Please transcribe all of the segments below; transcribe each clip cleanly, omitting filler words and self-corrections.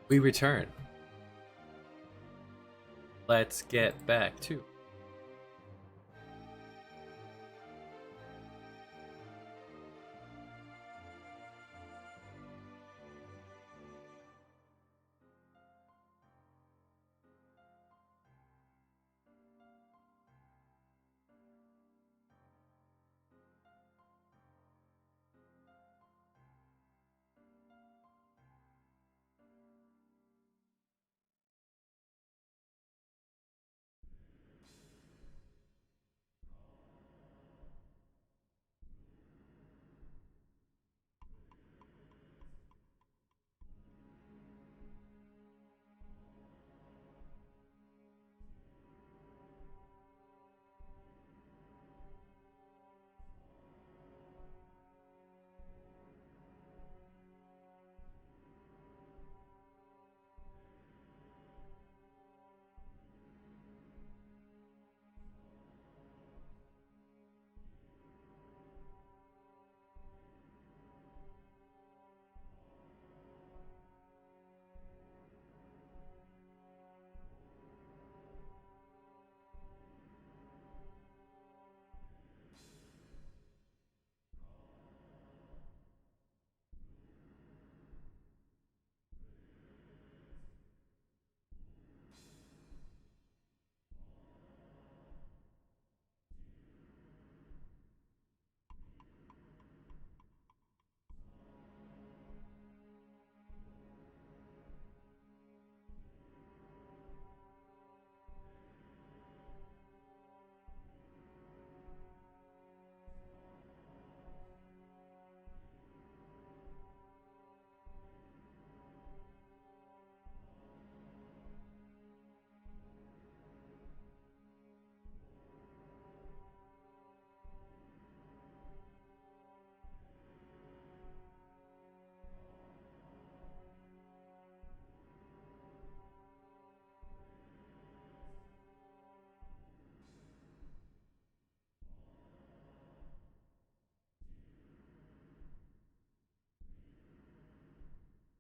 We return. Let's get back to.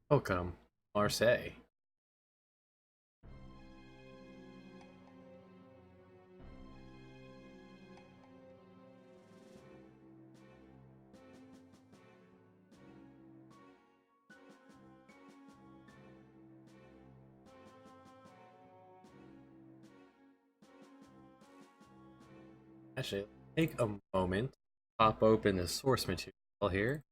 Welcome, Marseille. Actually, take a moment, pop open the source material here.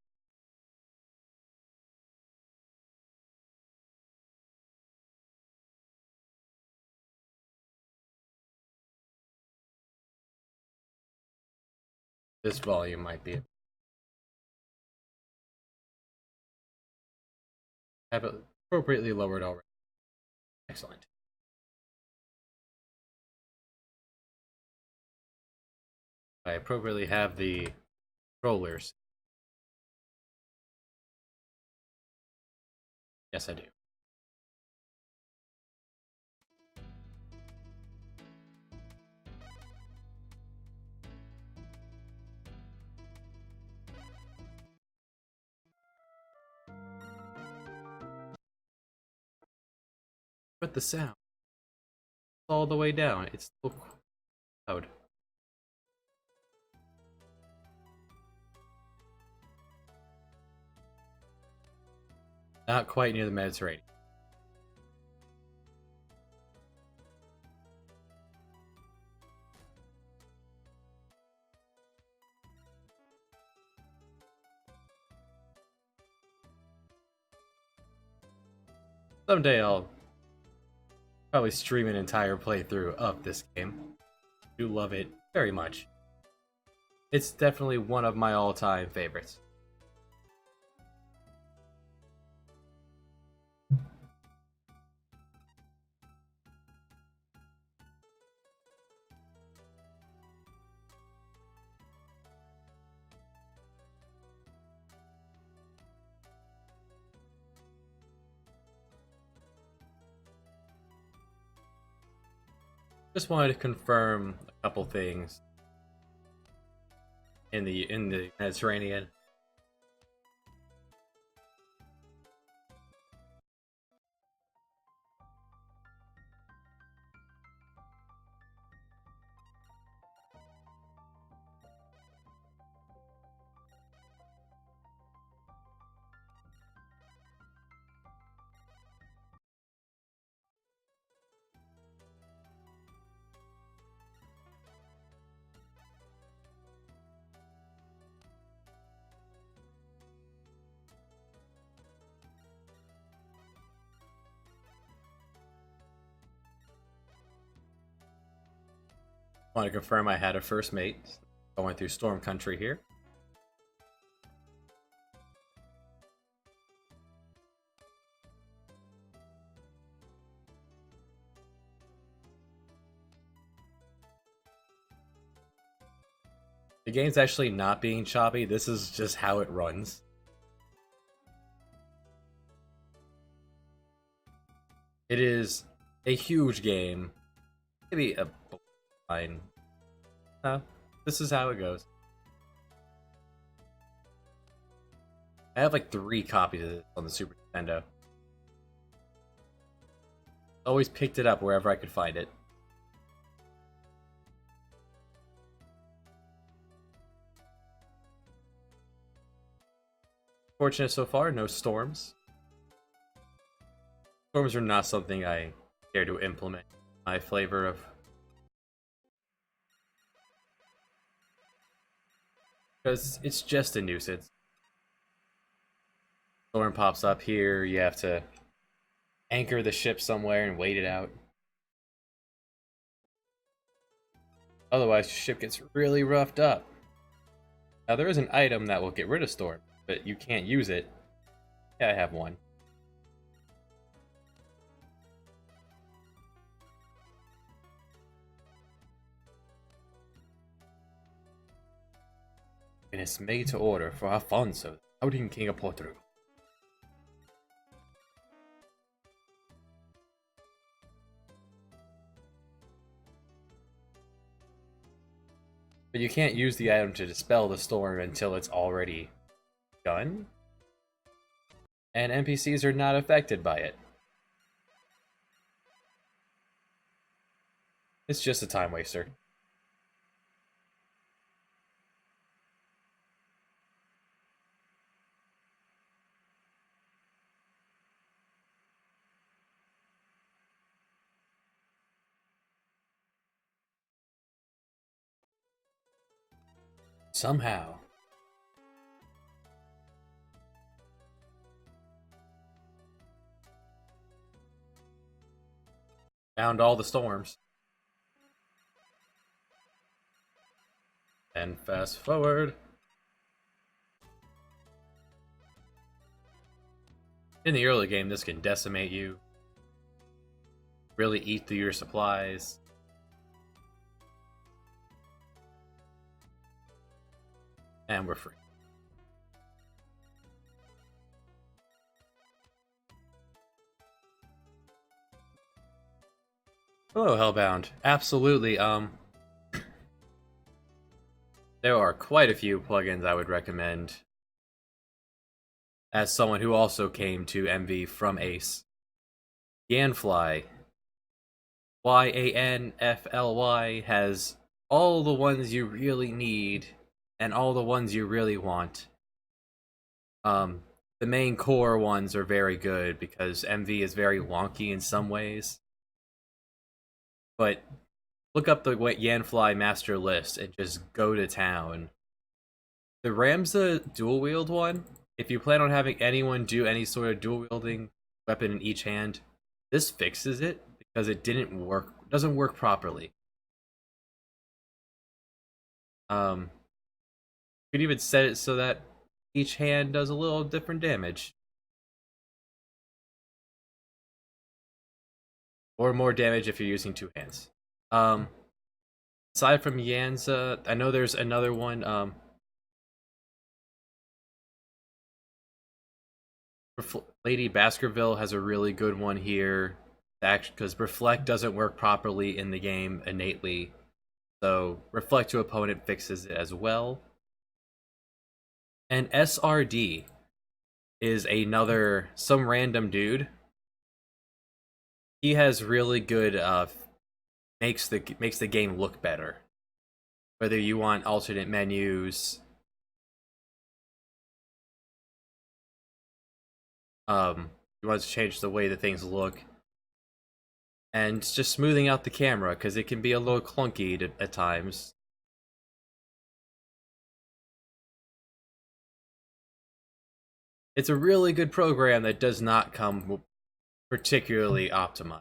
This volume might be have it appropriately lowered already. Excellent. I appropriately have the controllers. Yes, I do. But the sound all the way down. It's still loud. Not quite near the Mediterranean. Someday I'll probably stream an entire playthrough of this game. I do love it very much. it's definitely one of my all-time favorites. Just wanted to confirm a couple things in the Mediterranean. Want to confirm I had a first mate going through Storm Country here. The game's actually not being choppy, this is just how it runs. It is a huge game. Maybe a line. This is how it goes. I have like 3 copies of this on the Super Nintendo. Always picked it up wherever I could find it. Fortunate so far, no storms. Storms are not something I care to implement my flavor of. Because it's just a nuisance. Storm pops up here, you have to anchor the ship somewhere and wait it out. Otherwise, your ship gets really roughed up. Now, there is an item that will get rid of storm, but you can't use it. Yeah, I have one. And it's made to order for Alfonso, outing King of Portugal. But you can't use the item to dispel the storm until it's already done. And NPCs are not affected by it. It's just a time waster. Somehow. Found all the storms. And fast forward. In the early game, this can decimate you. Really eat through your supplies. And we're free. Hello, Hellbound. Absolutely, there are quite a few plugins I would recommend. As someone who also came to MV from Ace. Yanfly. YANFLY has all the ones you really need and all the ones you really want. The main core ones are very good because MV is very wonky in some ways. But look up the Yanfly master list and just go to town. The Ramza dual wield one, if you plan on having anyone do any sort of dual wielding weapon in each hand, this fixes it because it doesn't work properly. You could even set it so that each hand does a little different damage. Or more damage if you're using two hands. Um, Aside from Yanza, I know there's another one. Lady Baskerville has a really good one here. Because Reflect doesn't work properly in the game innately. So Reflect to Opponent fixes it as well. And SRD is another, some random dude. He has really good, makes the game look better. Whether you want alternate menus, you want to change the way that things look, and just smoothing out the camera because it can be a little clunky at times. It's a really good program that does not come particularly optimized.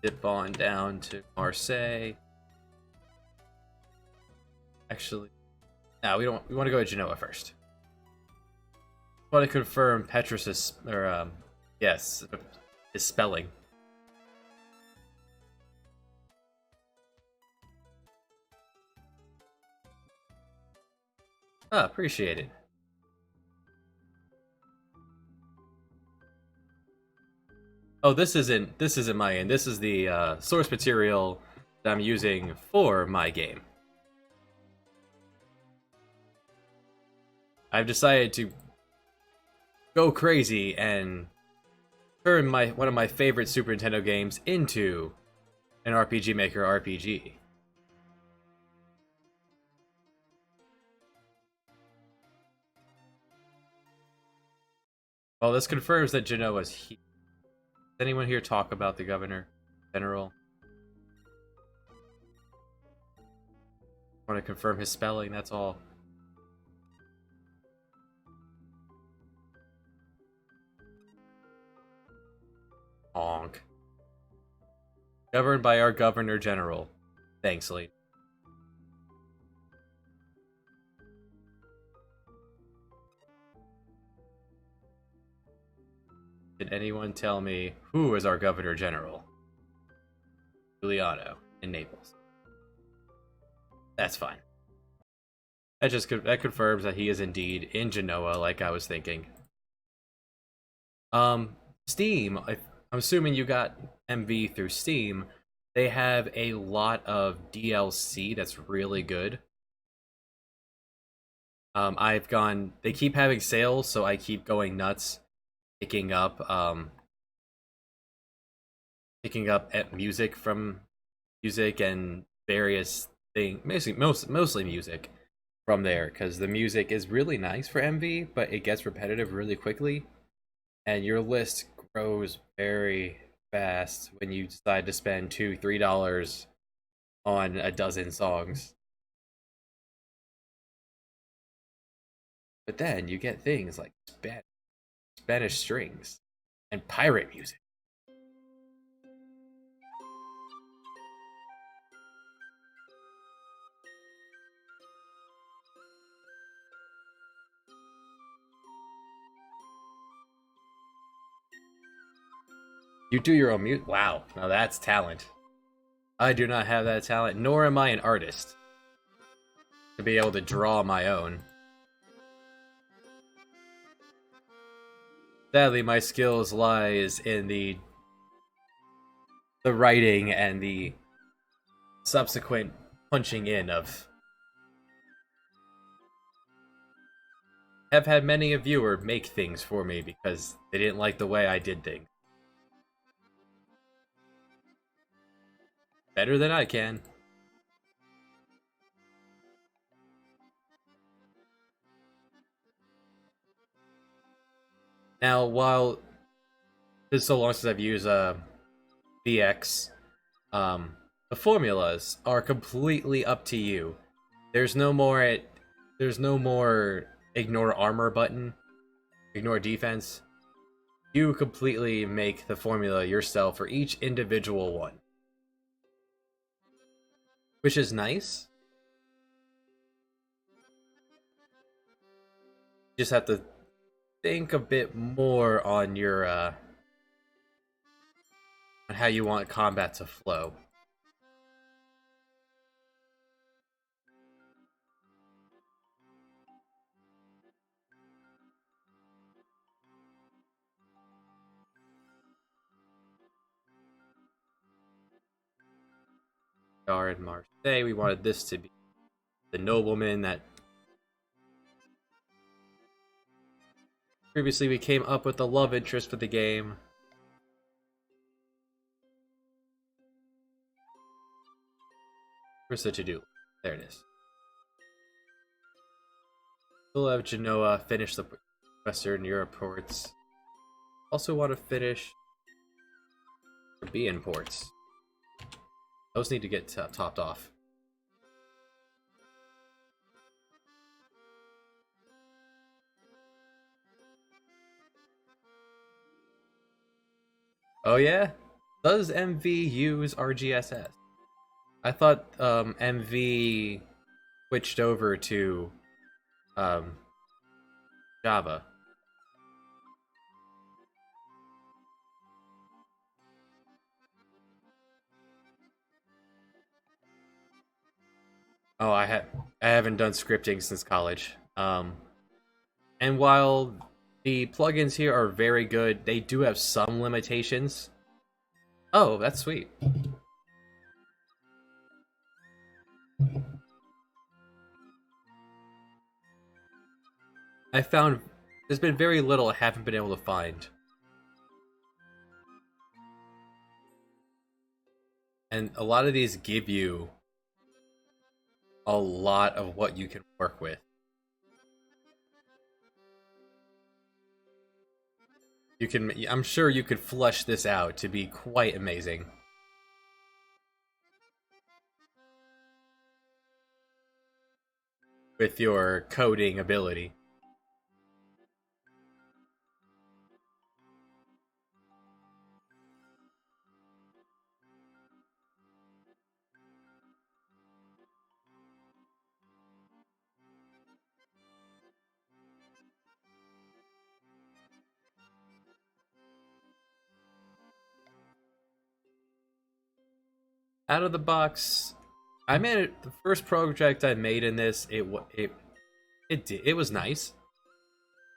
Dip on down to Marseille. Actually, no, we don't. We want to go to Genoa first. I want to confirm Petrus's, or yes, his spelling. Ah, appreciate it. Oh, this isn't my end. This is the source material that I'm using for my game. I've decided to go crazy and turn one of my favorite Super Nintendo games into an RPG Maker RPG. Well, this confirms that Genoa's here. Does anyone here talk about the Governor General? I want to confirm his spelling, that's all. Honk. Governed by our Governor General. Thanks, Lee. Can anyone tell me who is our Governor General? Giuliano in Naples. That's fine. That confirms that he is indeed in Genoa, like I was thinking. Steam. I'm assuming you got MV through Steam. They have a lot of DLC that's really good. They keep having sales, so I keep going nuts, picking up music from music and various things, mostly music from there, because the music is really nice for MV, but it gets repetitive really quickly, and your list grows very fast when you decide to spend $2-3 on a dozen songs. But then you get things like Spanish strings and pirate music. You do your own music? Wow, now that's talent. I do not have that talent, nor am I an artist to be able to draw my own. Sadly, my skills lies in the writing and the subsequent punching in of. Have had many a viewer make things for me because they didn't like the way I did things. Better than I can. Now, while it's so long since I've used VX, the formulas are completely up to you. There's no more ignore armor button, ignore defense. You completely make the formula yourself for each individual one. which is nice. You just have to think a bit more on your on how you want combat to flow. Are in Marseille, we wanted this to be the nobleman that previously we came up with the love interest for the game. Where's the to-do? There it is. Still have Genoa finish the Western Europe ports. Also want to finish Caribbean ports. Those need to get topped off. Oh yeah? Does MV use RGSS? I thought MV switched over to Java. Oh, I haven't done scripting since college. And while the plugins here are very good, they do have some limitations. Oh, that's sweet. I found there's been very little I haven't been able to find. And a lot of these give you a lot of what you can work with. I'm sure you could flesh this out to be quite amazing. With your coding ability. Out of the box, I made it. The first project I made in this, it was nice,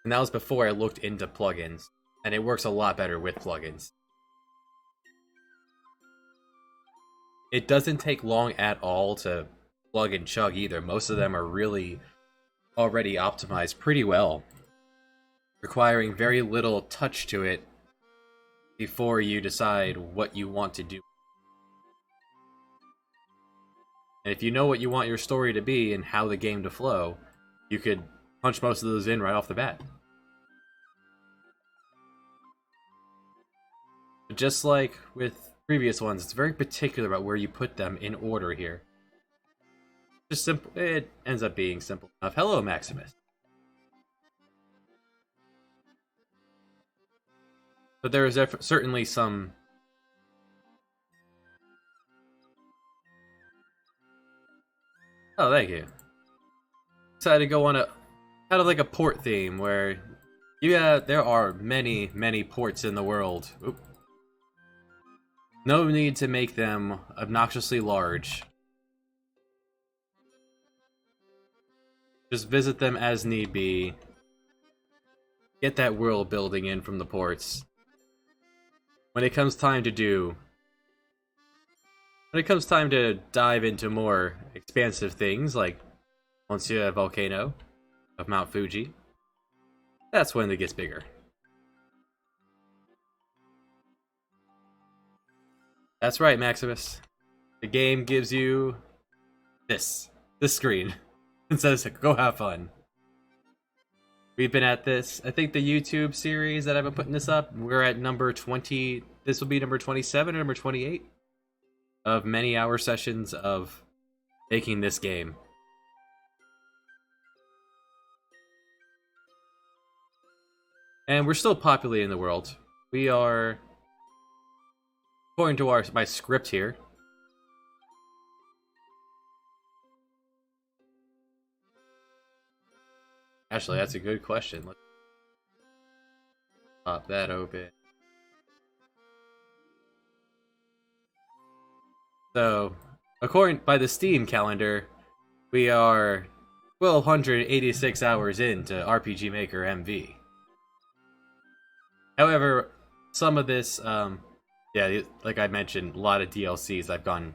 and that was before I looked into plugins, and it works a lot better with plugins. It doesn't take long at all to plug and chug either. Most of them are really already optimized pretty well, requiring very little touch to it before you decide what you want to do. And if you know what you want your story to be and how the game to flow, you could punch most of those in right off the bat. But just like with previous ones, it's very particular about where you put them in order here. Just simple. It ends up being simple enough. Hello, Maximus. But there is certainly some... Oh, thank you. Decided to go on a kind of like a port theme where, yeah, there are many, many ports in the world. Oop. No need to make them obnoxiously large. Just visit them as need be. Get that world building in from the ports. When it comes time to dive into more expansive things like Monsieur Volcano of Mount Fuji, that's when it gets bigger. That's right, Maximus. The game gives you this screen and says, go have fun. We've been at this, I think the YouTube series that I've been putting this up, we're at number 20, this will be number 27 or number 28 of many hour sessions of making this game. And we're still populating the world. We are, according to my script here, Actually, that's a good question. Let's pop that open. So, according by the Steam calendar, we are 1,286 hours into RPG Maker MV. However, some of this, yeah, like I mentioned, a lot of DLCs I've gone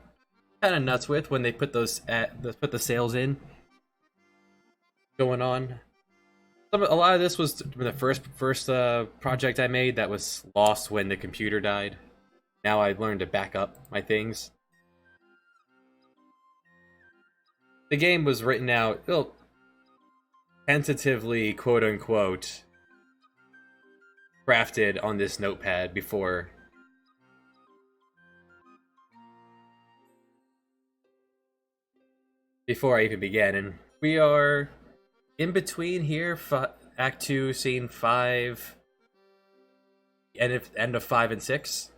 kind of nuts with when they put put the sales in going on. A lot of this was the first project I made that was lost when the computer died. Now I've learned to back up my things. The game was written out, well, tentatively, quote unquote, crafted on this notepad before I even began, and we are in between here. Act 2, Scene 5, end of 5 and 6.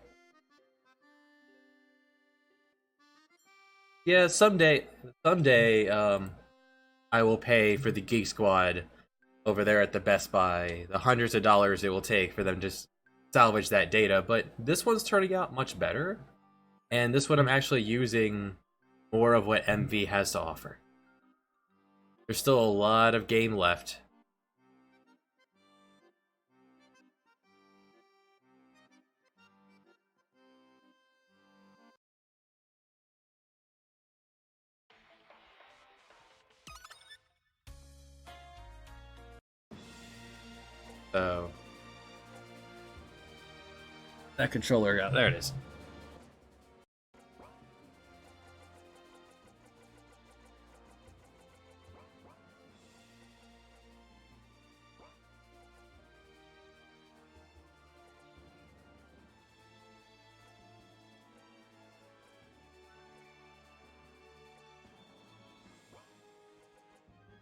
Yeah, someday, I will pay for the Geek Squad over there at the Best Buy the hundreds of dollars it will take for them to salvage that data. But this one's turning out much better, and this one I'm actually using more of what MV has to offer. There's still a lot of game left. So that controller got there. It is.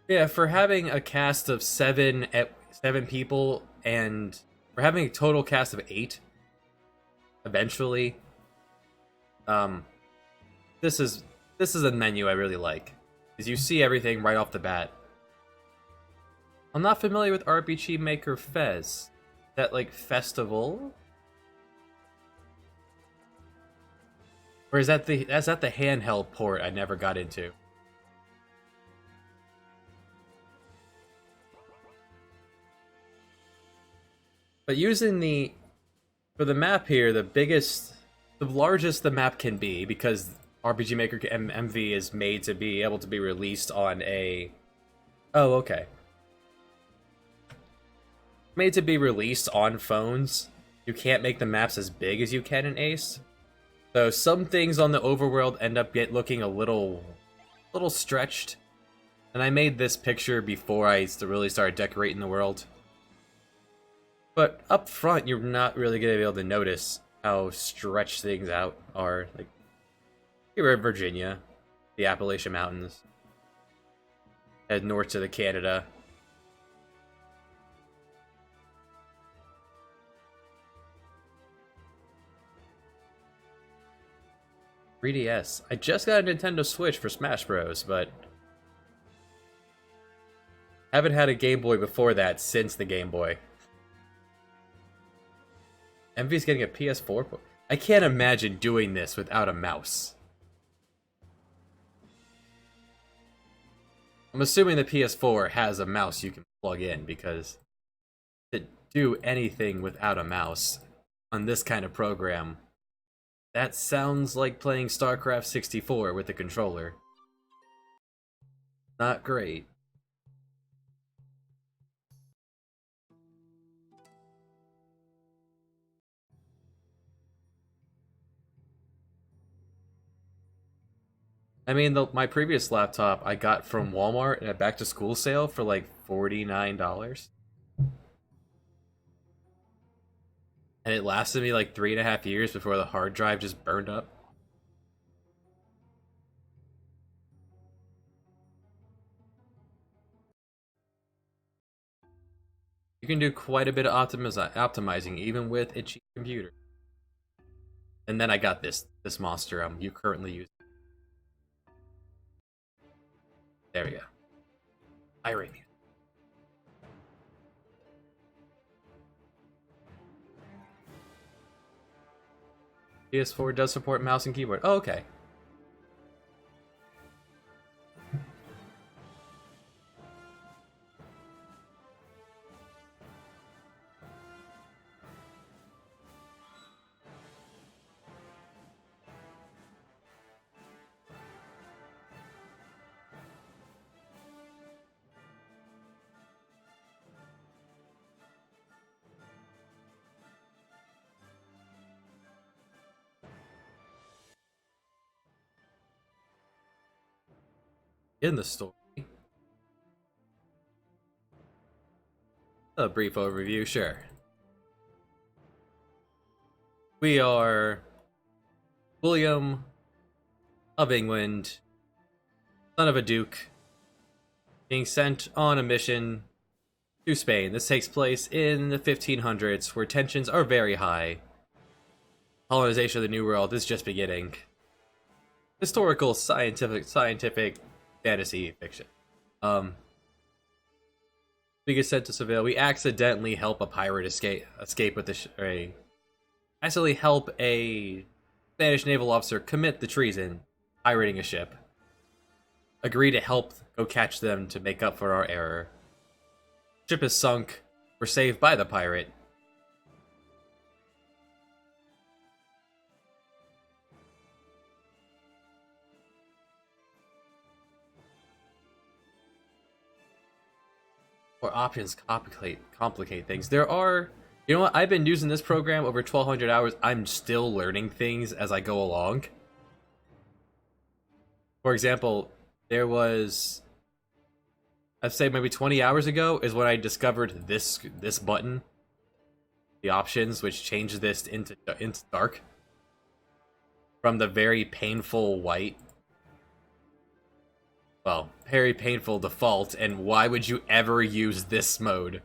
Yeah, for having a cast of seven people, and for having a total cast of 8, eventually, um, this is a menu I really like, because you see everything right off the bat. I'm not familiar with RPG Maker Fez. That like festival, or is that the handheld port I never got into? But using for the map here, the largest the map can be, because RPG Maker MV is made to be able to be released on a. Oh, okay. Made to be released on phones. You can't make the maps as big as you can in Ace. So some things on the overworld end up looking a little stretched. And I made this picture before I really started decorating the world. But up front, you're not really going to be able to notice how stretched things out are. Like, here in Virginia, the Appalachian Mountains, head north to the Canada. 3DS. I just got a Nintendo Switch for Smash Bros, but haven't had a Game Boy before that since the Game Boy. MV's getting a PS4. I can't imagine doing this without a mouse. I'm assuming the PS4 has a mouse you can plug in, because to do anything without a mouse on this kind of program, that sounds like playing StarCraft 64 with a controller. Not great. I mean, my previous laptop I got from Walmart in a back to school sale for like $49. And it lasted me like 3.5 years before the hard drive just burned up. You can do quite a bit of optimizing even with a cheap computer. And then I got this monster you currently use. There we go. Irene. PS4 does support mouse and keyboard. Oh, okay. In the story, a brief overview, sure. We are William of England, son of a duke, being sent on a mission to Spain. This takes place in the 1500s, where tensions are very high. Colonization of the New World is just beginning. Historical, scientific fantasy fiction. We get sent to Seville. We accidentally help a pirate escape with the accidentally help a Spanish naval officer commit the treason, pirating a ship. Agree to help go catch them to make up for our error. Ship is sunk. We're saved by the pirate. Or options complicate things. There are, you know what? I've been using this program over 1,200 hours. I'm still learning things as I go along. For example, there was, I'd say maybe 20 hours ago is when I discovered this button, the options, which changed this into dark from the very painful white. Well, very painful default, and why would you ever use this mode?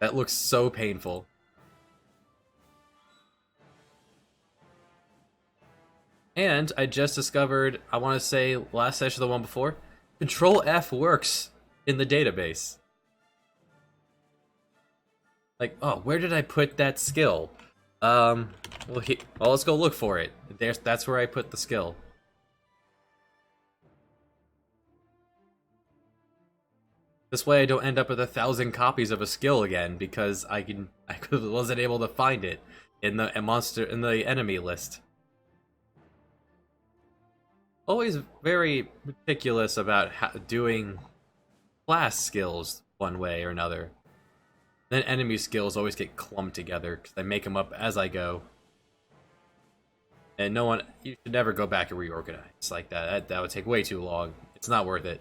That looks so painful. And I just discovered, I want to say last session, the one before, Control F works in the database. Like, oh, where did I put that skill? Well, let's go look for it. That's where I put the skill. This way I don't end up with 1,000 copies of a skill again, because I wasn't able to find it in the enemy list. Always very meticulous about doing class skills one way or another. Then enemy skills always get clumped together, because I make them up as I go. And you should never go back and reorganize like that. That would take way too long. It's not worth it.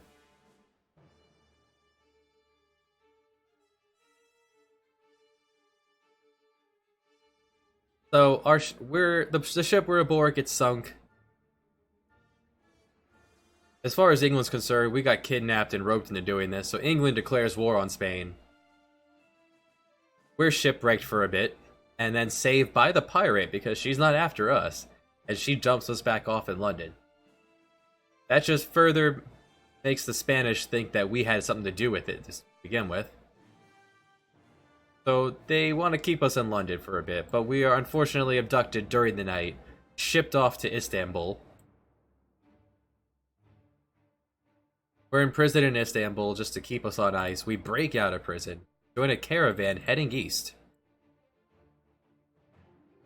So the ship we're aboard gets sunk. As far as England's concerned, we got kidnapped and roped into doing this, so England declares war on Spain. We're shipwrecked for a bit, and then saved by the pirate because she's not after us, and she jumps us back off in London. That just further makes the Spanish think that we had something to do with it to begin with. So they want to keep us in London for a bit, but we are unfortunately abducted during the night, shipped off to Istanbul. We're imprisoned in Istanbul just to keep us on ice. We break out of prison, join a caravan heading east.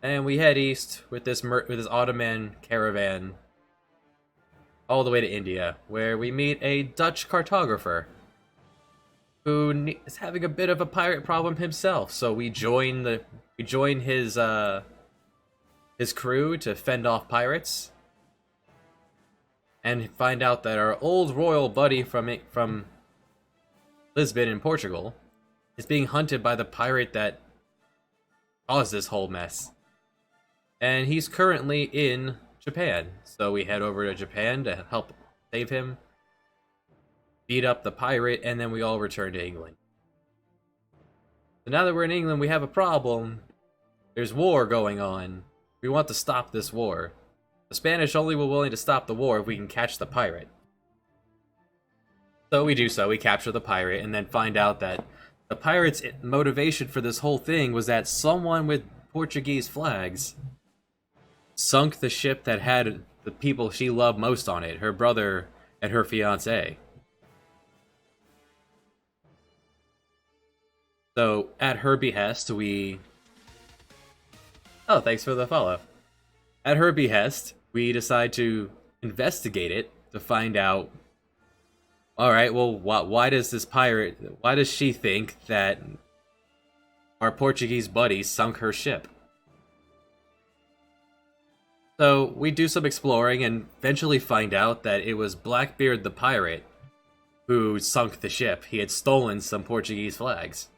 And we head east with this Ottoman caravan all the way to India, where we meet a Dutch cartographer who is having a bit of a pirate problem himself. So we join his crew to fend off pirates, and find out that our old royal buddy from Lisbon in Portugal is being hunted by the pirate that caused this whole mess. And he's currently in Japan. So we head over to Japan to help save him, beat up the pirate, and then we all return to England. So now that we're in England, we have a problem. There's war going on. We want to stop this war. The Spanish only were willing to stop the war if we can catch the pirate. So we do so. We capture the pirate and then find out that the pirate's motivation for this whole thing was that someone with Portuguese flags, sunk the ship that had the people she loved most on it, her brother and her fiancé. So, at her behest, we... Oh, thanks for the follow. At her behest, we decide to investigate it to find out... Alright, well, why does this pirate... Why does she think that our Portuguese buddy sunk her ship? So, we do some exploring and eventually find out that it was Blackbeard the pirate who sunk the ship. He had stolen some Portuguese flags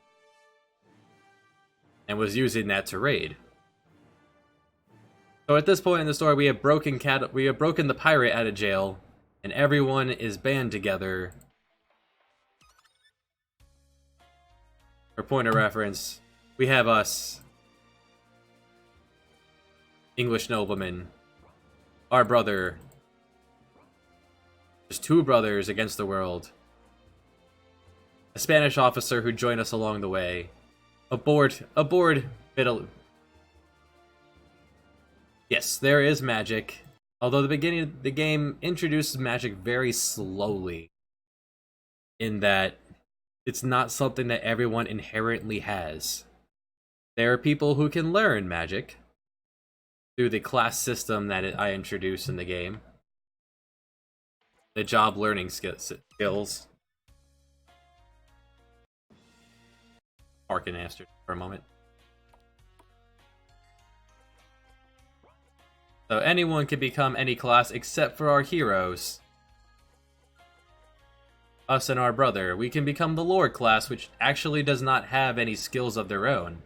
and was using that to raid. So at this point in the story, we have broken the pirate out of jail, and everyone is band together. For point of reference, we have us, English noblemen, our brother. There's two brothers against the world. A Spanish officer who joined us along the way. Aboard middle. Yes, there is magic. Although the beginning of the game introduces magic very slowly. In that it's not something that everyone inherently has. There are people who can learn magic through the class system that I introduced in the game. The job learning skills. Parking after for a moment. So anyone can become any class except for our heroes. Us and our brother. We can become the Lord class, which actually does not have any skills of their own,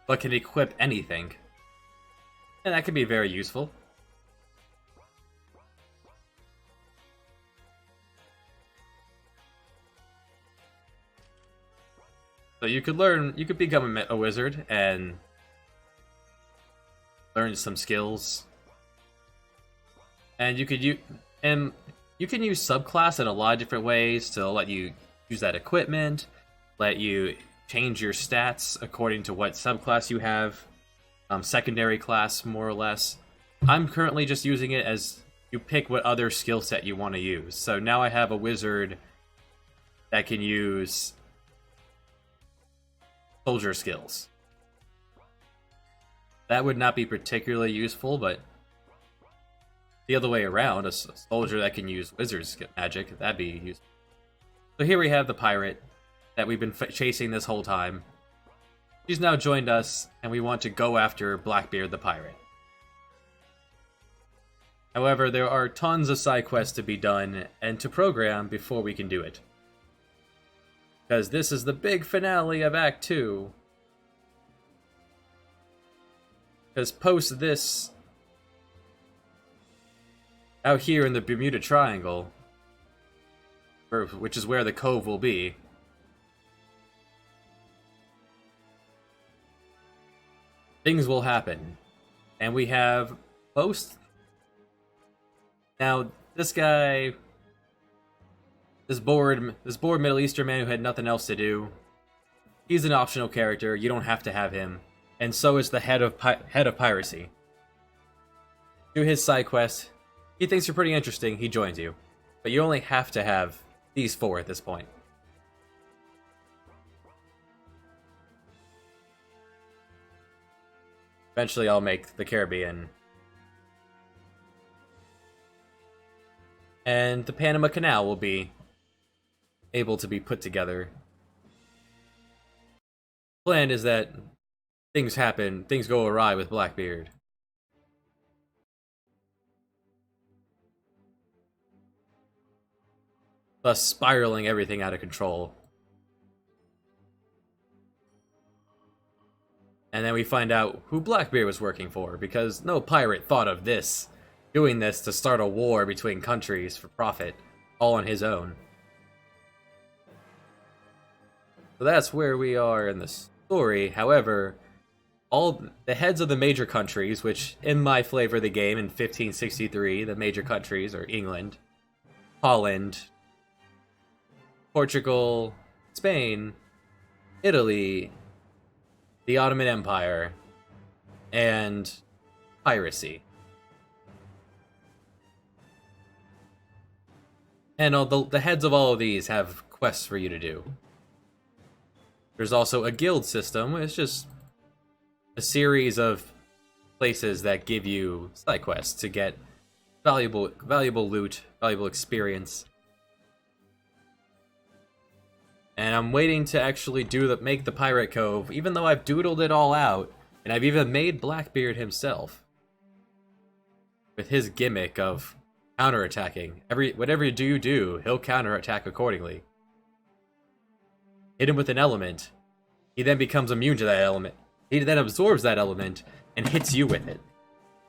but can equip anything. And that can be very useful. So you could become a wizard and learn some skills. And you can use subclass in a lot of different ways to let you use that equipment, let you change your stats according to what subclass you have. Secondary class, more or less. I'm currently just using it as you pick what other skill set you want to use. So now I have a wizard that can use soldier skills. That would not be particularly useful, but the other way around, a soldier that can use wizard's magic, that'd be useful. So here we have the pirate that we've been chasing this whole time. She's now joined us, and we want to go after Blackbeard the pirate. However, there are tons of side quests to be done and to program before we can do it. Because this is the big finale of Act 2. Because post this, out here in the Bermuda Triangle, which is where the cove will be, things will happen. And we have most... Now, this guy... This bored Middle Eastern man who had nothing else to do, he's an optional character, you don't have to have him. And so is the head of piracy. Do his side quest. He thinks you're pretty interesting, he joins you. But you only have to have these four at this point. Eventually I'll make the Caribbean. And the Panama Canal will be able to be put together. Plan is that things happen, things go awry with Blackbeard. Thus spiraling everything out of control. And then we find out who Blackbeard was working for, because no pirate thought of this, doing this to start a war between countries for profit, all on his own. So that's where we are in the story. However, all the heads of the major countries, which in my flavor of the game in 1563, the major countries are England, Holland, Portugal, Spain, Italy, the Ottoman Empire, and piracy. And all the heads of all of these have quests for you to do. There's also a guild system, it's just a series of places that give you side quests to get valuable loot, valuable experience. And I'm waiting to actually make the Pirate Cove, even though I've doodled it all out, and I've even made Blackbeard himself. With his gimmick of counterattacking. Whatever you do, he'll counterattack accordingly. Hit him with an element. He then becomes immune to that element. He then absorbs that element and hits you with it.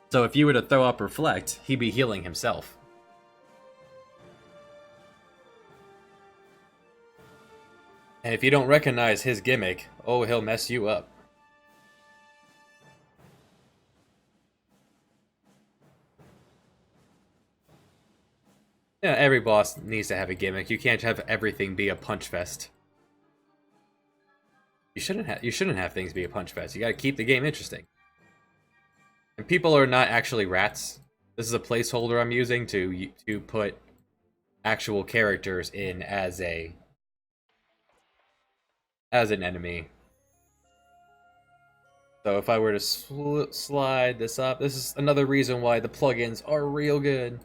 So if you were to throw up Reflect, he'd be healing himself. And if you don't recognize his gimmick, oh, he'll mess you up. Yeah, every boss needs to have a gimmick. You can't have everything be a punch fest. You shouldn't have things be a punch fest. You gotta keep the game interesting. And people are not actually rats. This is a placeholder I'm using to put actual characters in as an enemy. So if I were to slide this up, this is another reason why the plugins are real good.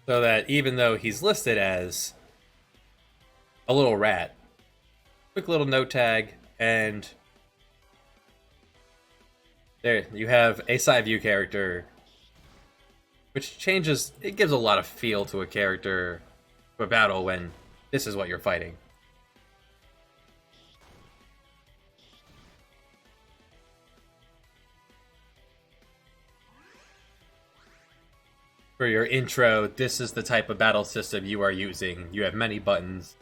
So that even though he's listed as a little rat, quick little note tag, and there you have a side view character, which changes, it gives a lot of feel to a character, to a battle when this is what you're fighting. For your intro, this is the type of battle system you are using. You have many buttons.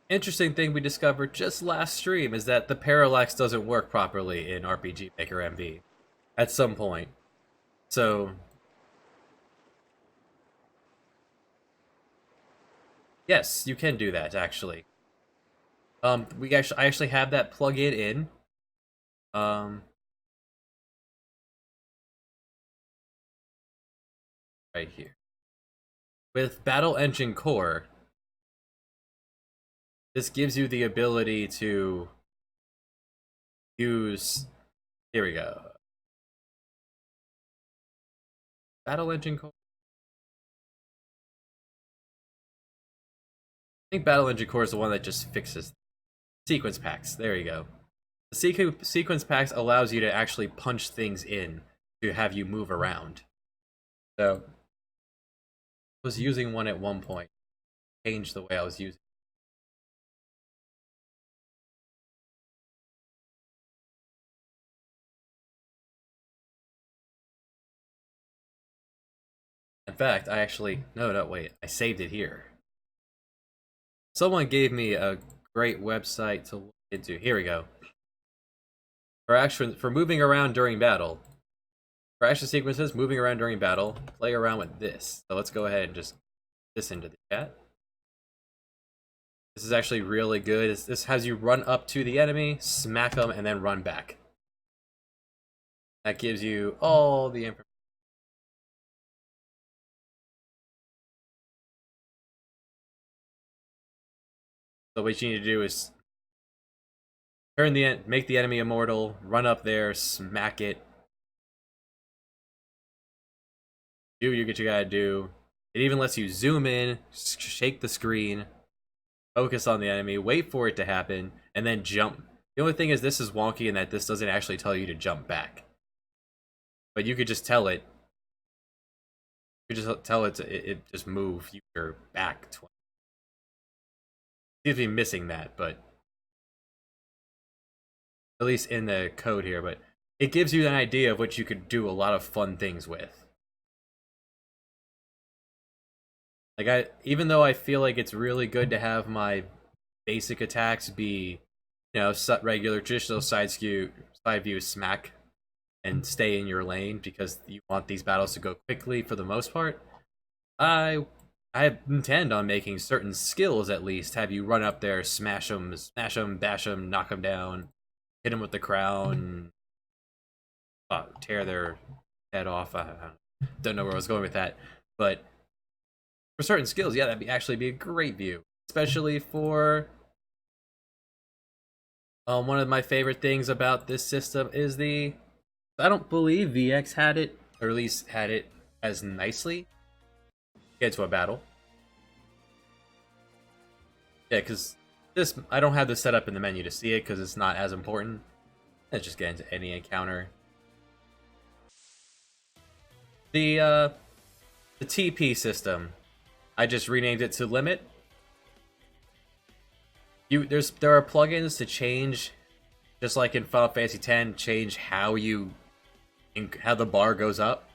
Interesting thing we discovered just last stream is that the parallax doesn't work properly in RPG Maker MV at some point. So yes, you can do that actually. I actually have that plugin in. Right here. With Battle Engine Core, this gives you the ability to use, here we go. Battle Engine Core. I think Battle Engine Core is the one that just fixes sequence packs. There you go. The sequence packs allows you to actually punch things in to have you move around. So, I was using one at one point. Changed the way I was using. In fact, I actually no wait, I saved it here. Someone gave me a great website to look into. Here we go. For moving around during battle. For action sequences, moving around during battle, play around with this. So let's go ahead and just this into the chat. This is actually really good. This has you run up to the enemy, smack them, and then run back. That gives you all the information. So what you need to do is make the enemy immortal, run up there, smack it. Do what you gotta do. It even lets you zoom in, shake the screen, focus on the enemy, wait for it to happen, and then jump. The only thing is this is wonky in that this doesn't actually tell you to jump back. But you could just tell it. You could just tell it to it just move your back 20. Seems to be missing that, but at least in the code here, but it gives you an idea of what you could do a lot of fun things with. Like even though I feel like it's really good to have my basic attacks be, regular traditional side view smack and stay in your lane because you want these battles to go quickly for the most part. I intend on making certain skills at least have you run up there, smash them, bash them, knock them down, hit them with the crown, tear their head off. I don't know where I was going with that, but for certain skills, yeah, that'd actually be a great view, especially for one of my favorite things about this system is I don't believe VX had it, or at least had it as nicely. Get to a battle. Yeah, because I don't have this set up in the menu to see it because it's not as important. Let's just get into any encounter. The TP system, I just renamed it to Limit. There are plugins to change, just like in Final Fantasy X, change how the bar goes up.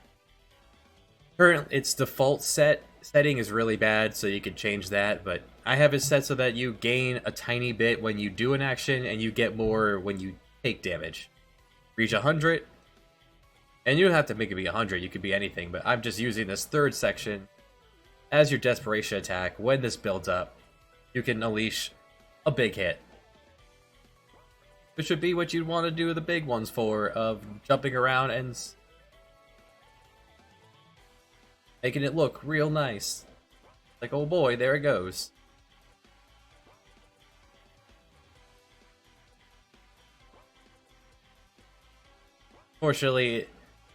Currently, its default setting is really bad, so you can change that, but I have it set so that you gain a tiny bit when you do an action, and you get more when you take damage. Reach 100, and you don't have to make it be 100, you could be anything, but I'm just using this third section as your desperation attack. When this builds up, you can unleash a big hit. Which would be what you'd want to do the big ones for, of jumping around and making it look real nice. Like, oh boy, there it goes. Fortunately,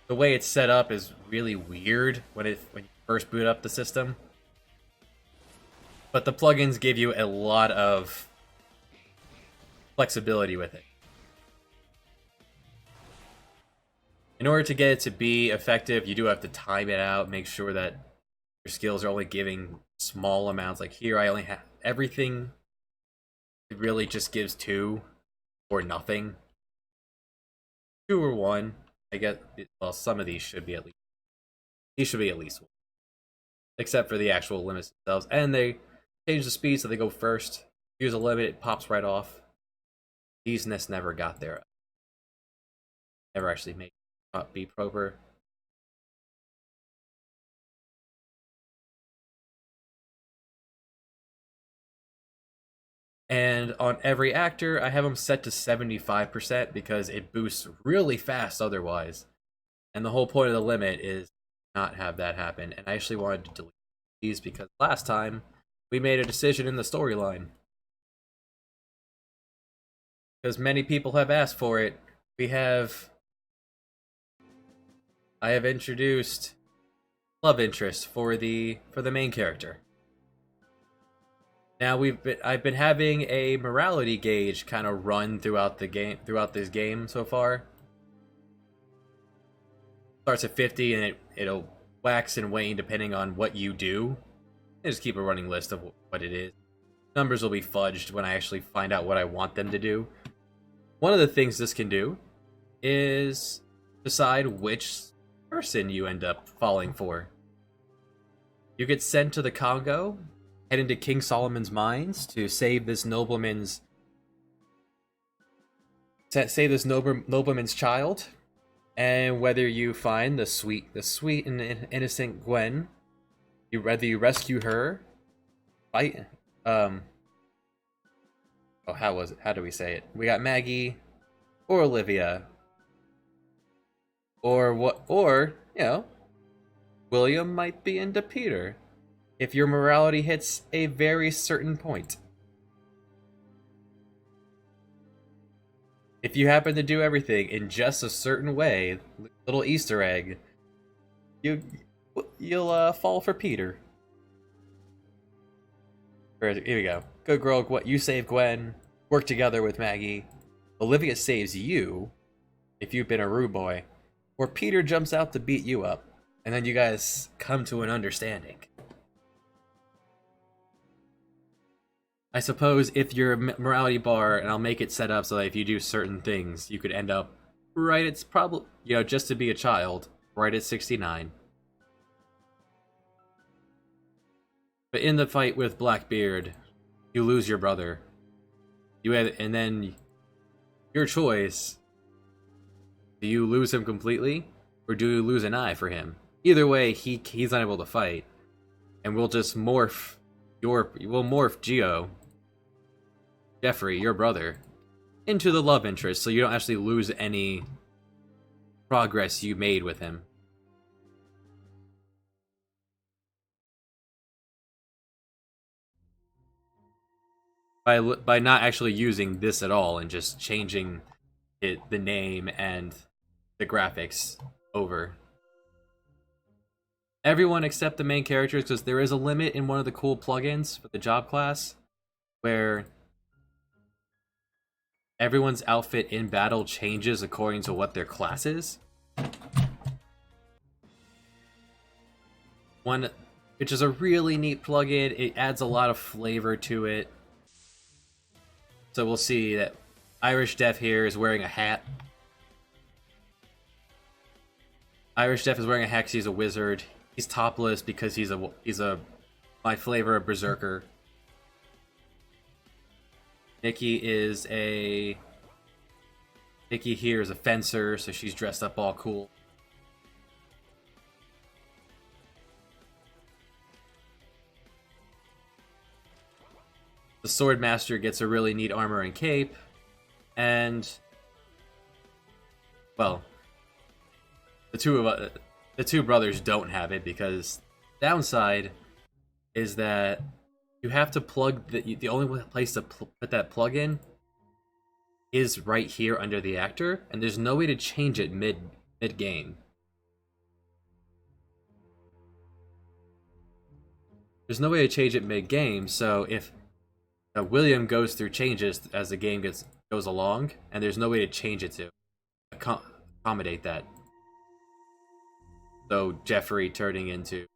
the way it's set up is really weird when you first boot up the system. But the plugins give you a lot of flexibility with it. In order to get it to be effective, you do have to time it out, make sure that your skills are only giving small amounts. Like here, I only have everything. It really just gives 2 or nothing. 2 or 1. I guess, well, some of these should be at least. These should be at least 1. Except for the actual limits themselves. And they change the speed so they go first. Use a limit, it pops right off. These NES never got there. Never actually made be proper. And on every actor, I have them set to 75% because it boosts really fast otherwise. And the whole point of the limit is not have that happen. And I actually wanted to delete these because last time we made a decision in the storyline. Because many people have asked for it. I have introduced love interest for the main character. Now I've been having a morality gauge kind of run throughout this game so far. Starts at 50 and it'll wax and wane depending on what you do. I just keep a running list of what it is. Numbers will be fudged when I actually find out what I want them to do. One of the things this can do is decide which person you end up falling for. You get sent to the Congo, head into King Solomon's mines to save this nobleman's child, and whether you find the sweet and innocent Gwen, whether you rescue her, fight. How do we say it? We got Maggie, or Olivia, or William might be into Peter, if your morality hits a very certain point. If you happen to do everything in just a certain way, little Easter egg, you'll fall for Peter. Here we go. Good girl, you save Gwen, work together with Maggie. Olivia saves you, if you've been a rude boy. Or Peter jumps out to beat you up, and then you guys come to an understanding. I suppose if your morality bar, and I'll make it set up so that if you do certain things, you could end up right. It's probably, just to be a child, right at 69. But in the fight with Blackbeard, you lose your brother. And then your choice: do you lose him completely, or do you lose an eye for him? Either way, he's unable to fight, and we'll just morph we'll morph Jeffrey, your brother, into the love interest, so you don't actually lose any progress you made with him. By not actually using this at all and just changing the name and the graphics over. Everyone except the main characters, because there is a limit in one of the cool plugins for the job class where everyone's outfit in battle changes according to what their class is. One, which is a really neat plugin. It adds a lot of flavor to it. So we'll see that Irish Def here is wearing a hat. Irish Def is wearing a hat because he's a wizard. He's topless because he's my flavor of berserker. Nikki here is a fencer, so she's dressed up all cool. The Sword Master gets a really neat armor and cape, and well, the two brothers don't have it because the downside is that you have to plug the only place to put that plug in is right here under the actor, and there's no way to change it mid game. There's no way to change it mid game, so if William goes through changes as the game goes along, and there's no way to change it to accommodate that. So Jeffrey turning into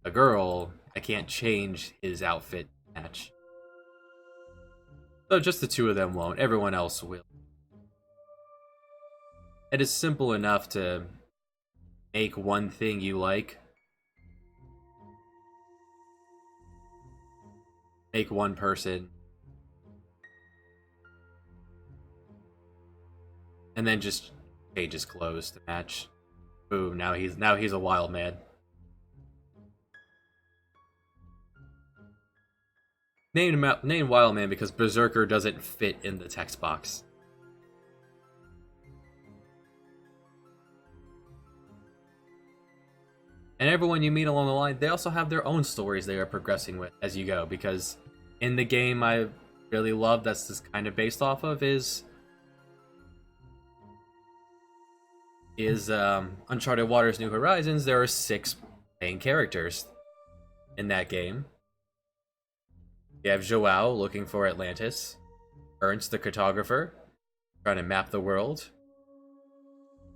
a girl, I can't change his outfit match. So just the two of them won't, everyone else will. It is simple enough to make one thing you like. Make one person. And then just change his clothes to match. Boom, now he's a wild man. Named Wild Man because Berserker doesn't fit in the text box. And everyone you meet along the line, they also have their own stories they are progressing with as you go, because in the game I really love that's this kind of based off of is Uncharted Waters New Horizons. There are 6 main characters in that game. You have Joao looking for Atlantis, Ernst the cartographer, trying to map the world,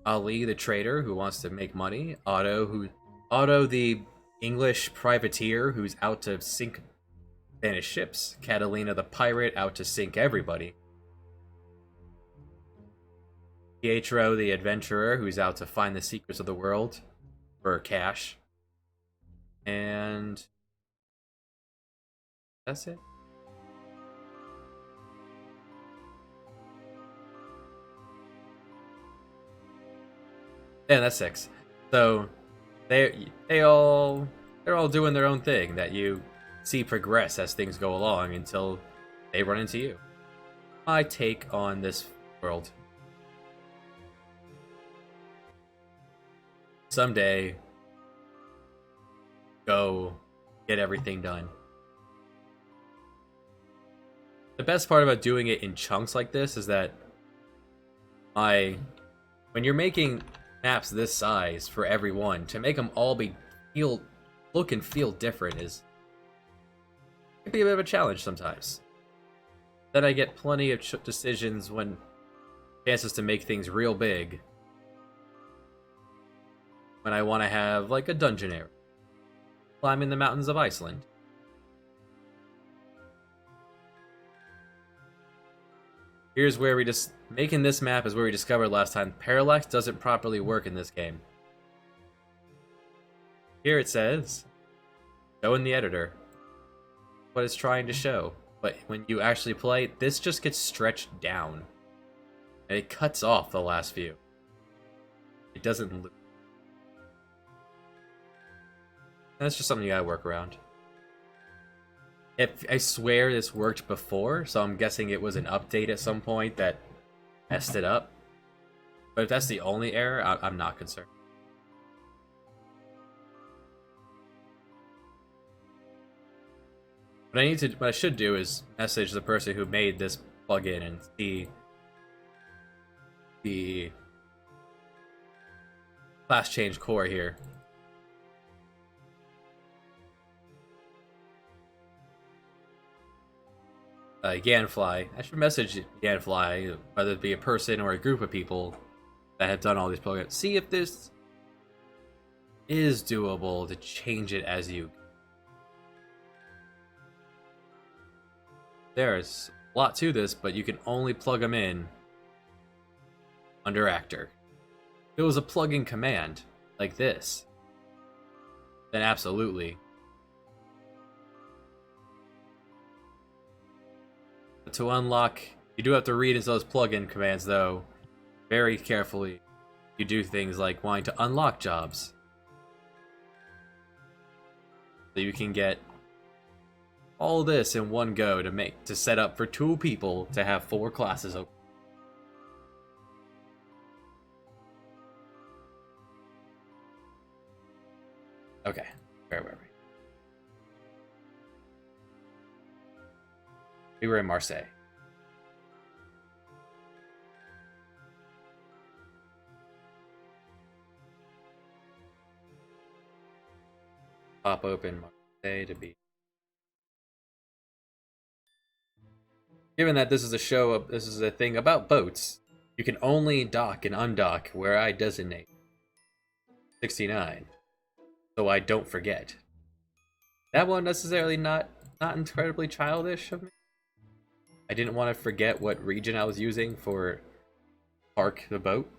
Ali the trader who wants to make money, Otto the English privateer who's out to sink Spanish ships, Catalina the pirate out to sink everybody, Pietro the adventurer who's out to find the secrets of the world for cash, and that's it. Yeah, that's 6. So they're all doing their own thing that you see progress as things go along until they run into you. My take on this world. Someday, go get everything done. The best part about doing it in chunks like this is that when you're making maps this size for everyone, to make them all look and feel different it can be a bit of a challenge sometimes. Then I get plenty of decisions when chances to make things real big. When I want to have like a dungeon area, climbing the mountains of Iceland. Here's where we just making this map is where we discovered last time parallax doesn't properly work in this game. Here it says, show in the editor what it's trying to show, but when you actually play, this just gets stretched down, and it cuts off the last view. It doesn't loop. That's just something you gotta work around. I swear this worked before, so I'm guessing it was an update at some point that messed it up. But if that's the only error, I'm not concerned. What I should do is message the person who made this plugin and see the class change core here. Ganfly. I should message Ganfly, whether it be a person or a group of people that have done all these plugins. See if this is doable to change it as you. There's a lot to this, but you can only plug them in under Actor. If it was a plugin command like this, then absolutely. But to unlock, you do have to read into those plugin commands, though, very carefully. You do things like wanting to unlock jobs, so you can get all this in one go to set up for 2 people to have 4 classes open. Okay, where were we? We were in Marseille. Pop open Marseille to be. Given that this is a thing about boats, you can only dock and undock where I designate. 69. So I don't forget. That one necessarily not incredibly childish of me. I didn't want to forget what region I was using for park the boat.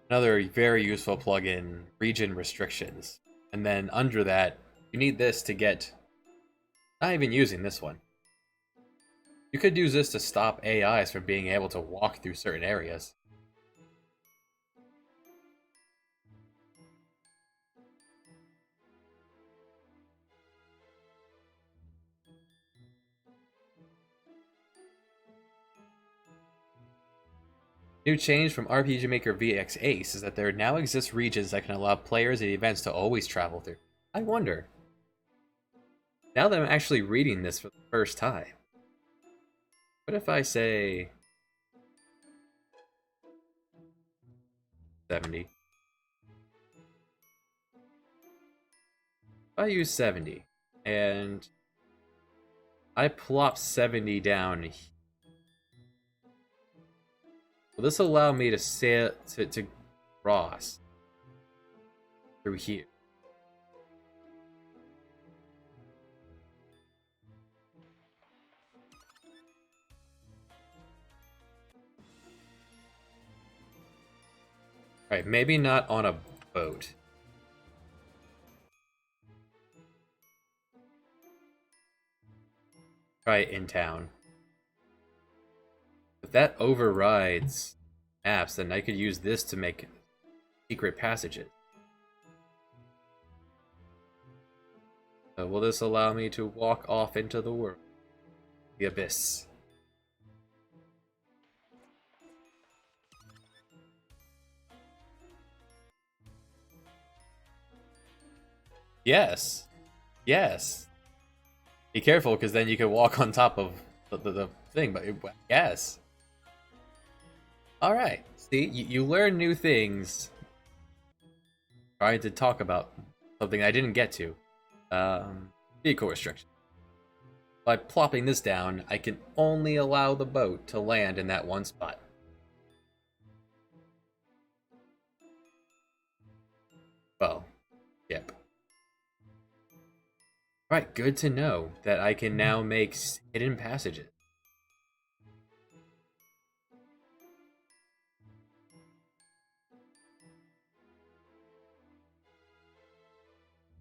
Another very useful plugin, region restrictions. And then under that, you need this to get... Not even using this one. You could use this to stop AIs from being able to walk through certain areas. New change from RPG Maker VX Ace is that there now exist regions that can allow players and events to always travel through. I wonder. Now that I'm actually reading this for the first time, what if I say 70? If I use 70 and I plop 70 down, will this allow me to sail to cross through here? Alright, maybe not on a boat. Try it in town. If that overrides maps, then I could use this to make secret passages. So will this allow me to walk off into the world? The abyss. Yes. Yes. Be careful, because then you can walk on top of the thing, but yes. Alright. See, you learn new things trying to talk about something I didn't get to. Vehicle restriction. By plopping this down, I can only allow the boat to land in that one spot. Right, good to know that I can now make hidden passages.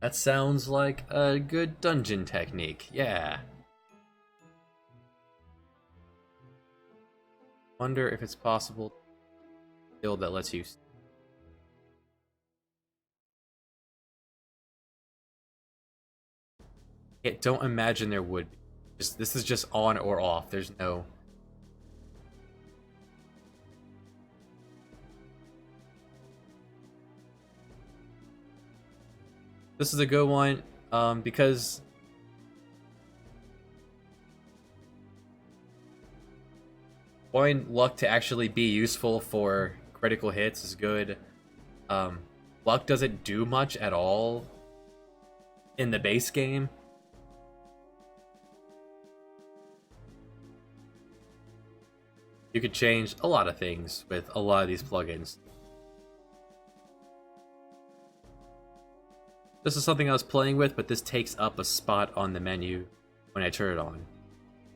That sounds like a good dungeon technique, yeah. Wonder if it's possible to build that lets you. Yeah, don't imagine there would be. This is just on or off. There's no. This is a good one, because wanting luck to actually be useful for critical hits is good. Um, Luck doesn't do much at all in the base game. You could change a lot of things with a lot of these plugins. This is something I was playing with, but this takes up a spot on the menu when I turn it on.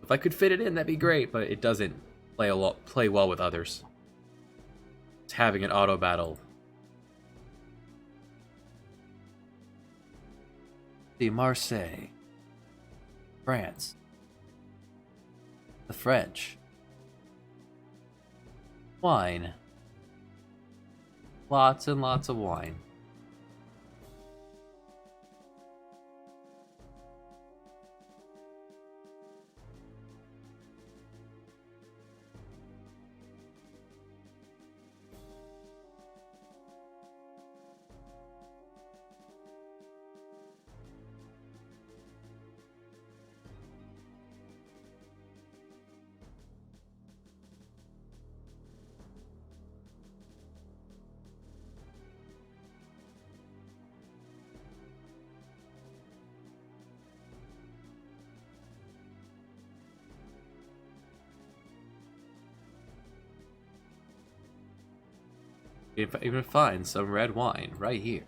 If I could fit it in, that'd be great, but it doesn't play well with others. It's having an auto battle. The Marseille, France, the French, wine, lots and lots of wine. Even find some red wine right here.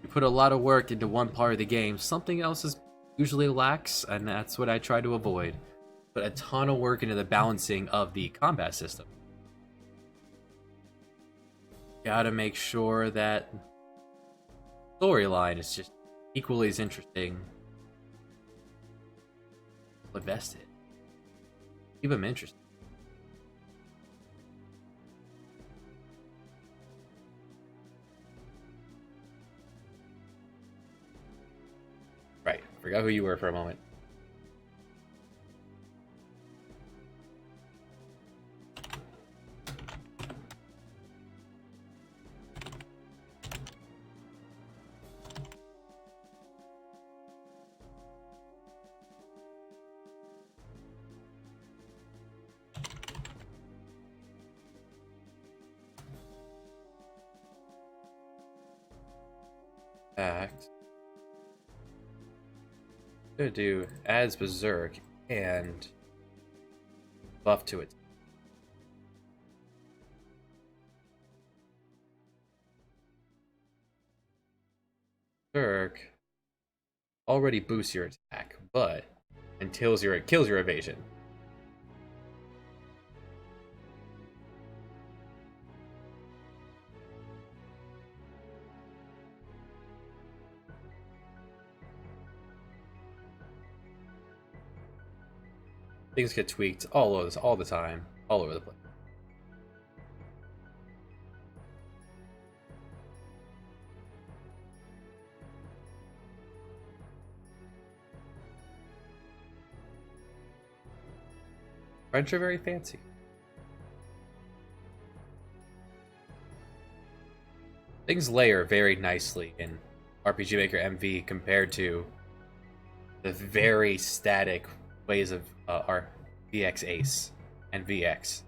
You put a lot of work into one part of the game, something else is usually lacks, and that's what I try to avoid. Put a ton of work into the balancing of the combat system. Gotta make sure that storyline is just equally as interesting. Invested. Keep them interesting. Right, forgot who you were for a moment. Act. Gonna do adds berserk and buff to it. Berserk already boosts your attack, but until it kills your evasion. Things get tweaked all the time, all over the place. French are very fancy. Things layer very nicely in RPG Maker MV compared to the very static ways of our VX Ace and VX.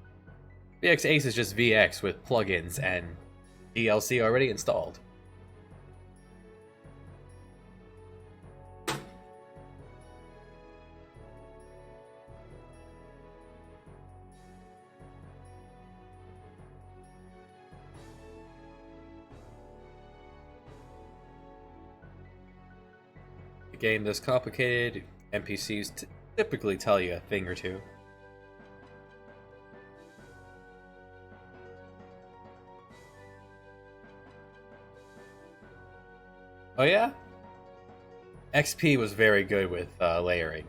VX Ace is just VX with plugins and DLC already installed. A game this complicated, NPCs typically tell you a thing or two. Oh yeah? XP was very good with layering.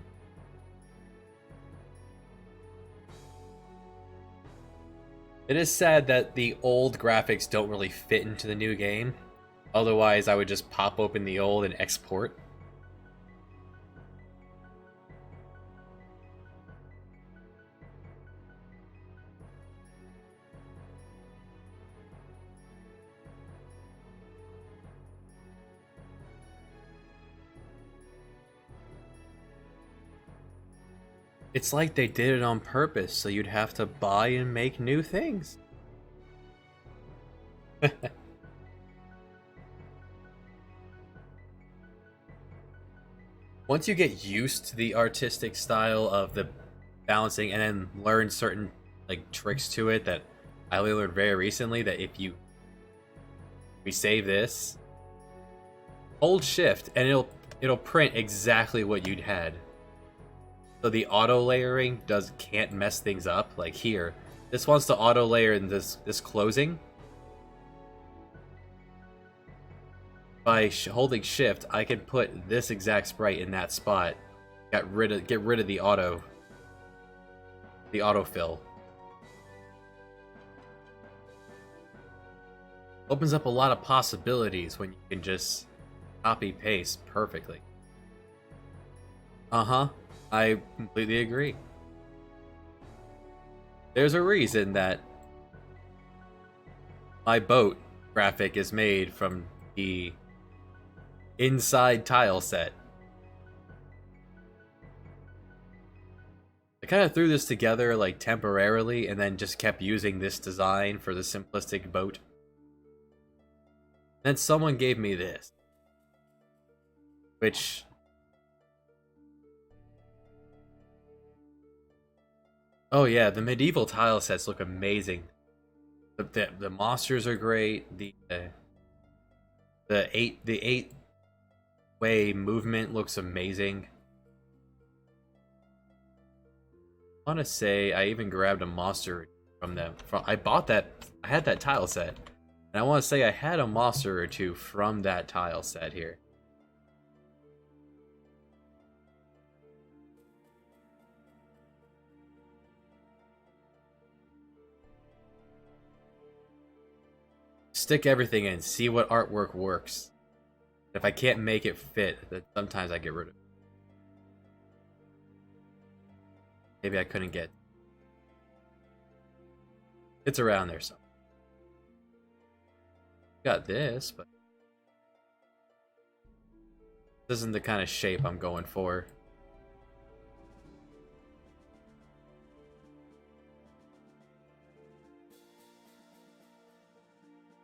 It is sad that the old graphics don't really fit into the new game. Otherwise, I would just pop open the old and export. It's like they did it on purpose, so you'd have to buy and make new things. Once you get used to the artistic style of the balancing and then learn certain like tricks to it that I only learned very recently, that if we save this, hold shift and it'll print exactly what you'd had. So the auto layering can't mess things up. Like here, this wants to auto layer in this closing. By holding shift, I can put this exact sprite in that spot. Get rid of the autofill. Opens up a lot of possibilities when you can just copy paste perfectly. Uh-huh. I completely agree. There's a reason that my boat graphic is made from the inside tile set. I kind of threw this together like temporarily and then just kept using this design for the simplistic boat. Then someone gave me this, which oh yeah, the medieval tile sets look amazing. The monsters are great. The eight way movement looks amazing. I want to say I even grabbed a monster from them. I bought that. I had that tile set, and I want to say I had a monster or two from that tile set here. Stick everything in, see what artwork works. If I can't make it fit, then sometimes I get rid of it. Maybe I couldn't get. It's around there, so. Got this, but this isn't the kind of shape I'm going for.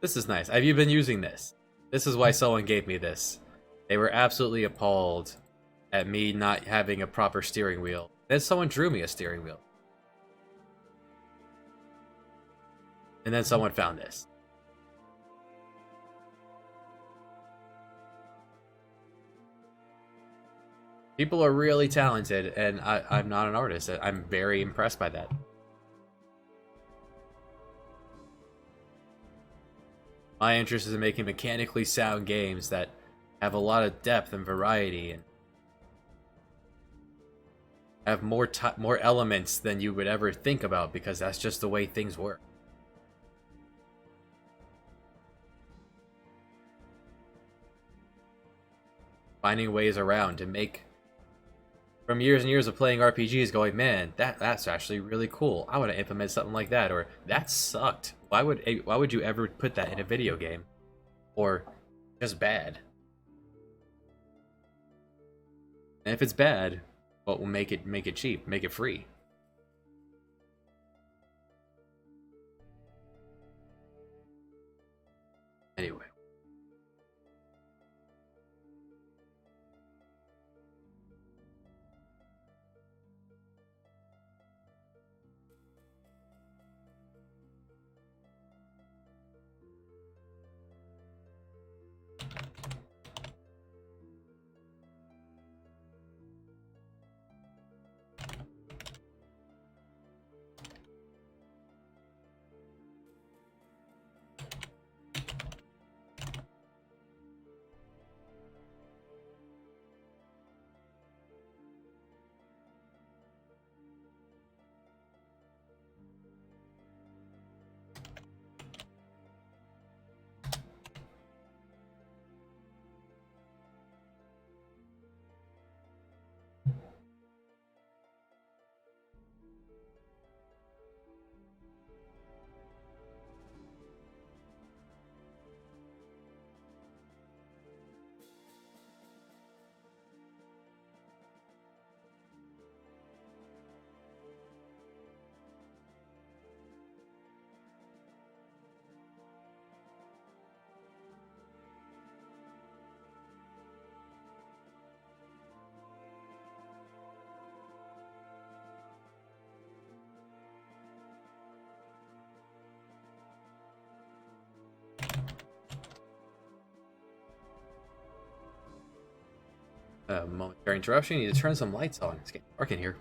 This is nice. Have you been using this? This is why someone gave me this. They were absolutely appalled at me not having a proper steering wheel. Then someone drew me a steering wheel. And then someone found this. People are really talented, and I'm not an artist. I'm very impressed by that. My interest is in making mechanically sound games that have a lot of depth and variety and have more elements than you would ever think about, because that's just the way things work. Finding ways around to make, from years and years of playing RPGs, going, man, that's actually really cool. I want to implement something like that, or that sucked. Why would you ever put that in a video game? Or just bad. And if it's bad, what will make it cheap, make it free? Anyway. Momentary interruption. You need to turn some lights on. It's getting dark in here.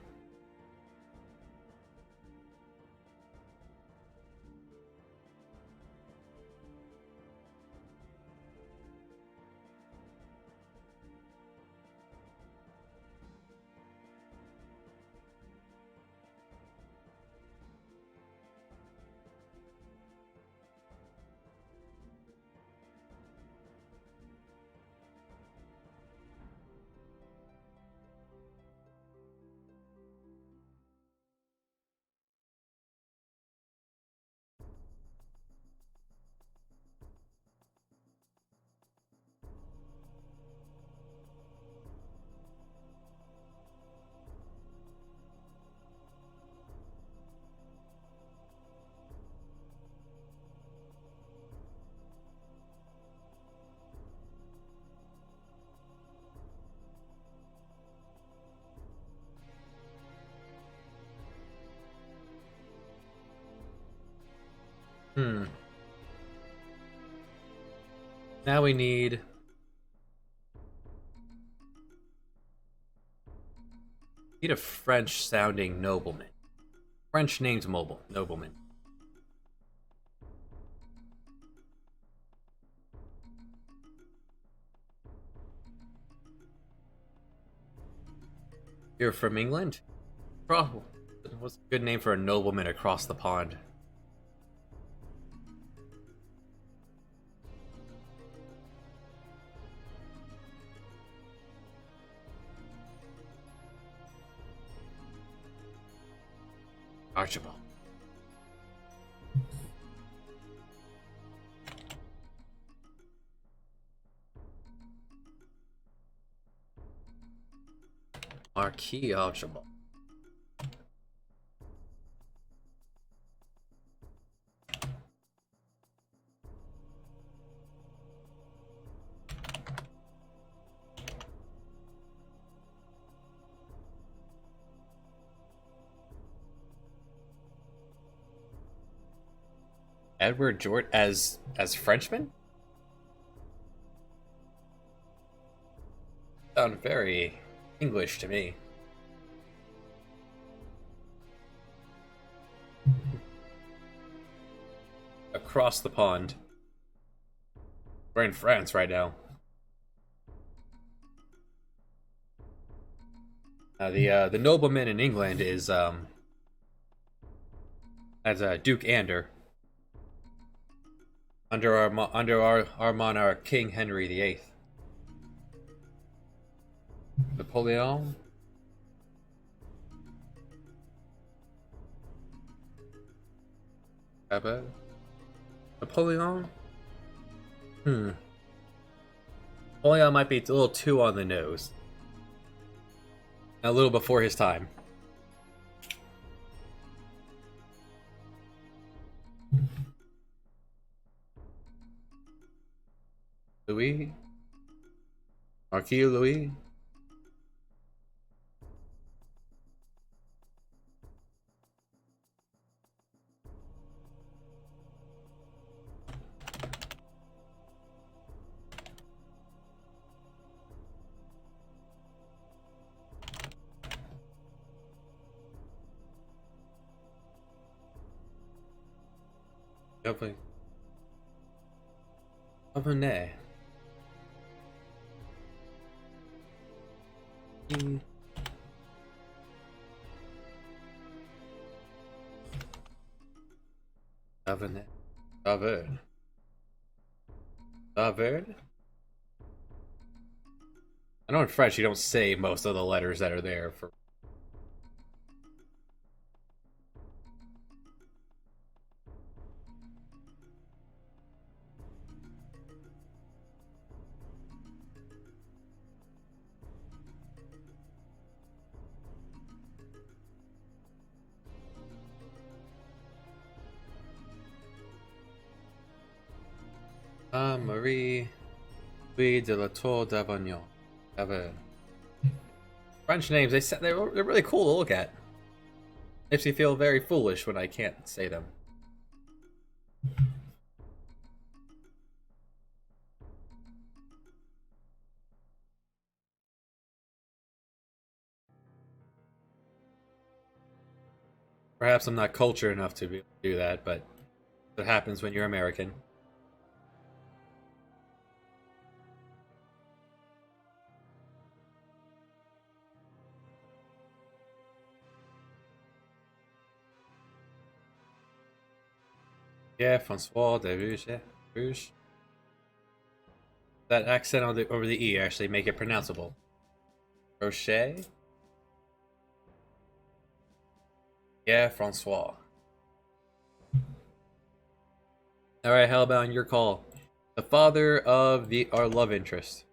Hmm. Now we need a French-sounding nobleman. French named nobleman. You're from England? Probably. What's a good name for a nobleman across the pond? Archibald. Marquis Archibald. Edward George as Frenchman? Sound very English to me. Across the pond. We're in France right now. The nobleman in England is as Duke Ander. Under our monarch King Henry VIII. Napoleon. Napoleon? Napoleon might be a little too on the nose. A little before his time. Louis? Marquis Louis? Definitely. Cabernet. Cabernet. Saverne. Saverne? I know in French you don't say most of the letters that are there for. Marie Louis de la Tour d'Avignon. French names, they're really cool to look at. Makes me feel very foolish when I can't say them. Perhaps I'm not cultured enough to be able to do that, but it happens when you're American. Yeah, Francois de Rouge, yeah, Rouge. That accent on the over the E actually make it pronounceable. Rocher? Yeah, Francois. Alright, how about your call? The father of our love interest.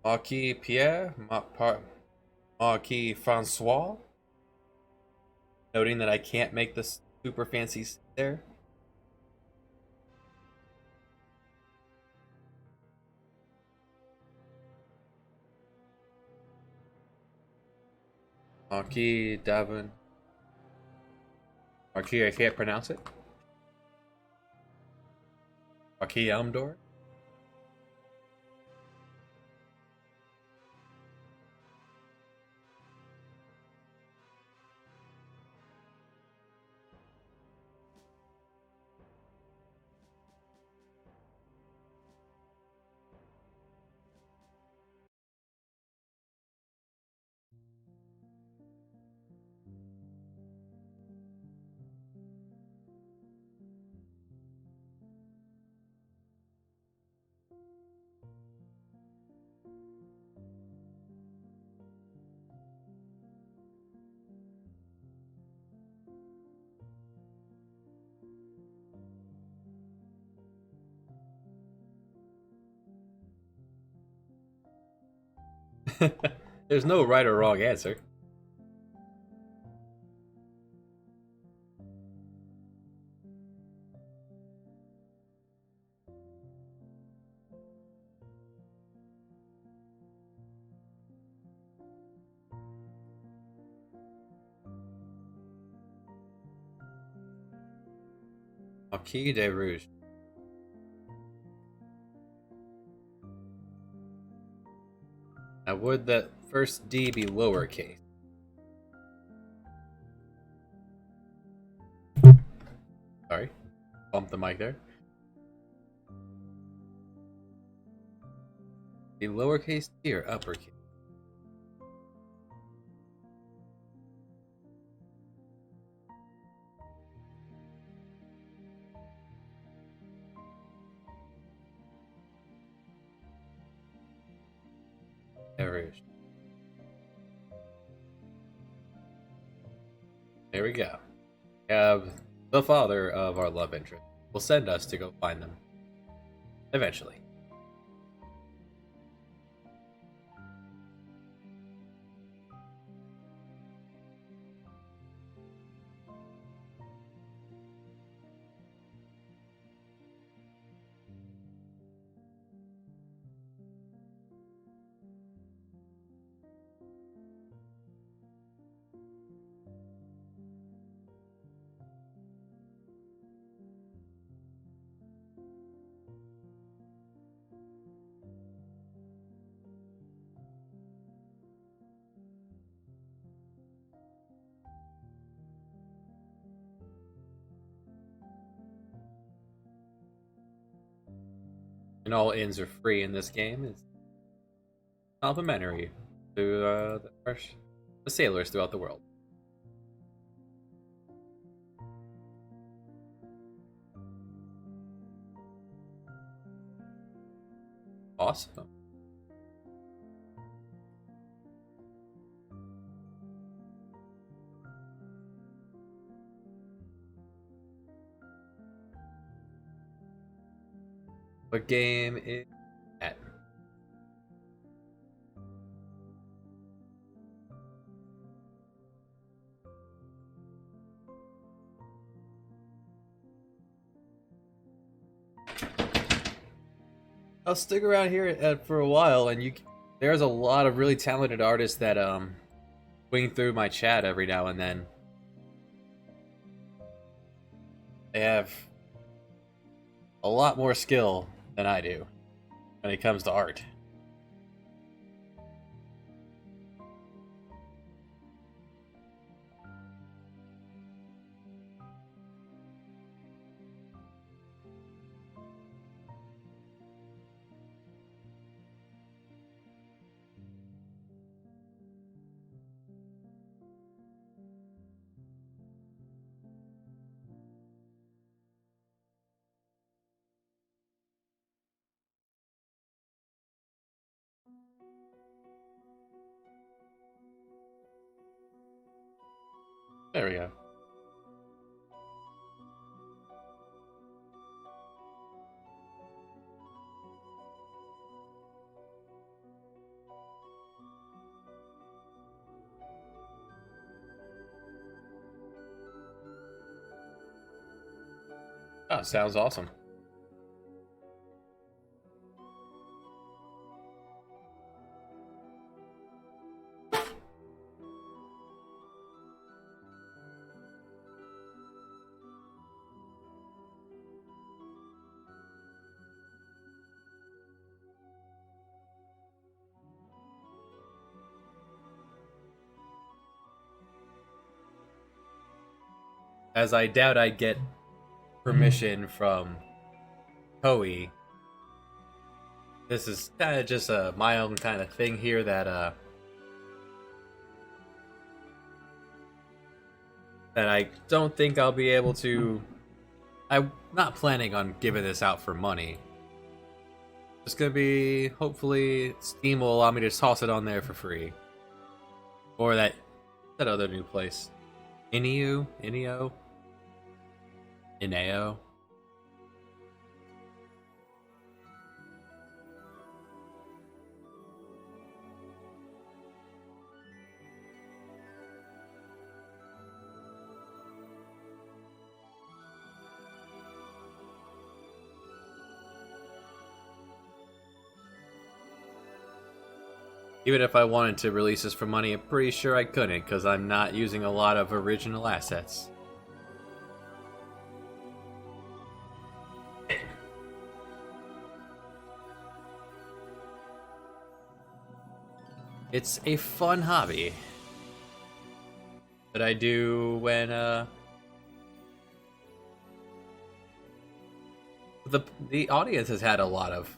Marquis Pierre? Marquis Francois? Noting that I can't make this super fancy there. Marquis Davin. Marquis, I can't pronounce it. Marquis Elmdor? There's no right or wrong answer. Marquis de Rouge. Now, would that first D be lowercase? Sorry, bump the mic there. Be lowercase D or uppercase? De Rouge. There we go. We have the father of our love interest. Will send us to go find them. Eventually. And all inns are free in this game. It's complimentary to the sailors throughout the world. Awesome. What game is that? I'll stick around here for a while, and there's a lot of really talented artists that wing through my chat every now and then. They have a lot more skill than I do when it comes to art. There we go. Oh, sounds awesome. As I doubt I'd get permission from Koei. This is kind of just my own kind of thing here that I don't think I'll be able to. I'm not planning on giving this out for money. It's gonna be, hopefully, Steam will allow me to toss it on there for free. Or that other new place. Ineo? Even if I wanted to release this for money, I'm pretty sure I couldn't, because I'm not using a lot of original assets. It's a fun hobby that I do when the audience has had a lot of.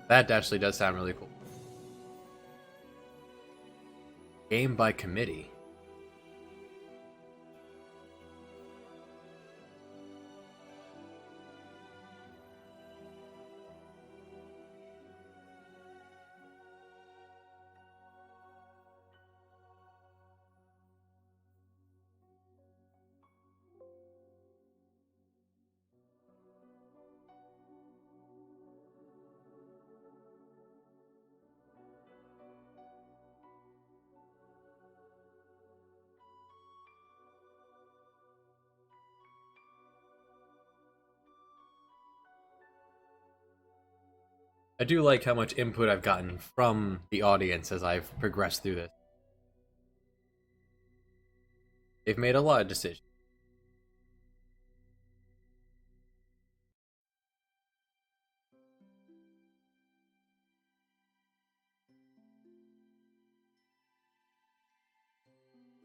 That actually does sound really cool. Game by committee. I do like how much input I've gotten from the audience as I've progressed through this. They've made a lot of decisions.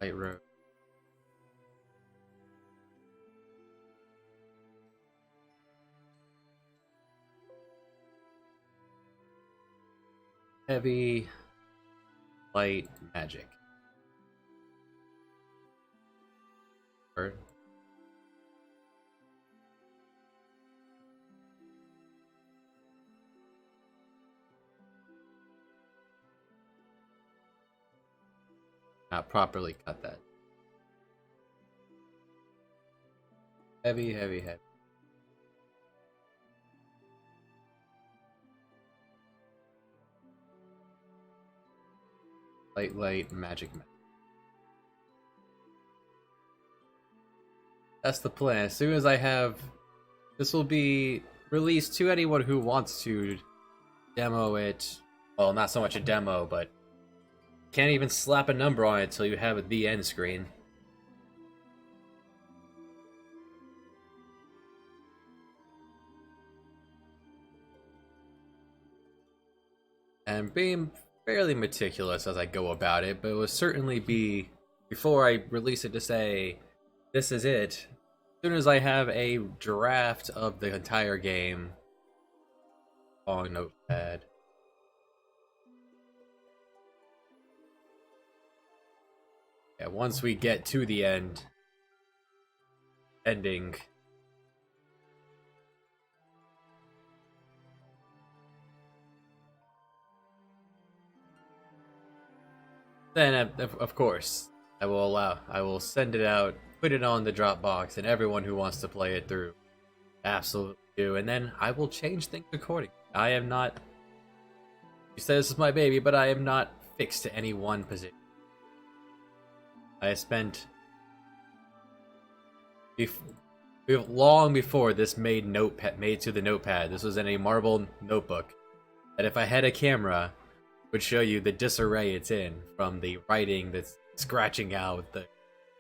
Light road. Heavy, light, magic. Bird. Not properly cut that. Heavy, heavy, heavy. Light, light, magic, magic. That's the plan. As soon as I have... This will be released to anyone who wants to demo it. Well, not so much a demo, but can't even slap a number on it till you have the end screen. And being fairly meticulous as I go about it, but it will certainly be, before I release it, to say, this is it. As soon as I have a draft of the entire game on Notepad. Yeah, once we get to the ending, Then, of course, I will send it out, put it on the Dropbox, and everyone who wants to play it through absolutely do. And then I will change things accordingly. I am not. You said this is my baby, but I am not fixed to any one position. I spent long before this made to the notepad. This was in a marble notebook that if I had a camera would show you the disarray it's in, from the writing that's scratching out, the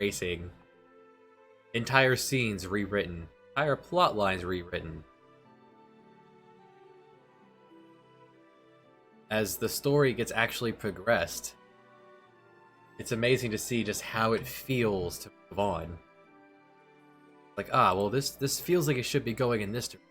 racing, entire scenes rewritten, entire plot lines rewritten. As the story gets actually progressed, it's amazing to see just how it feels to move on. Like, well, this feels like it should be going in this direction.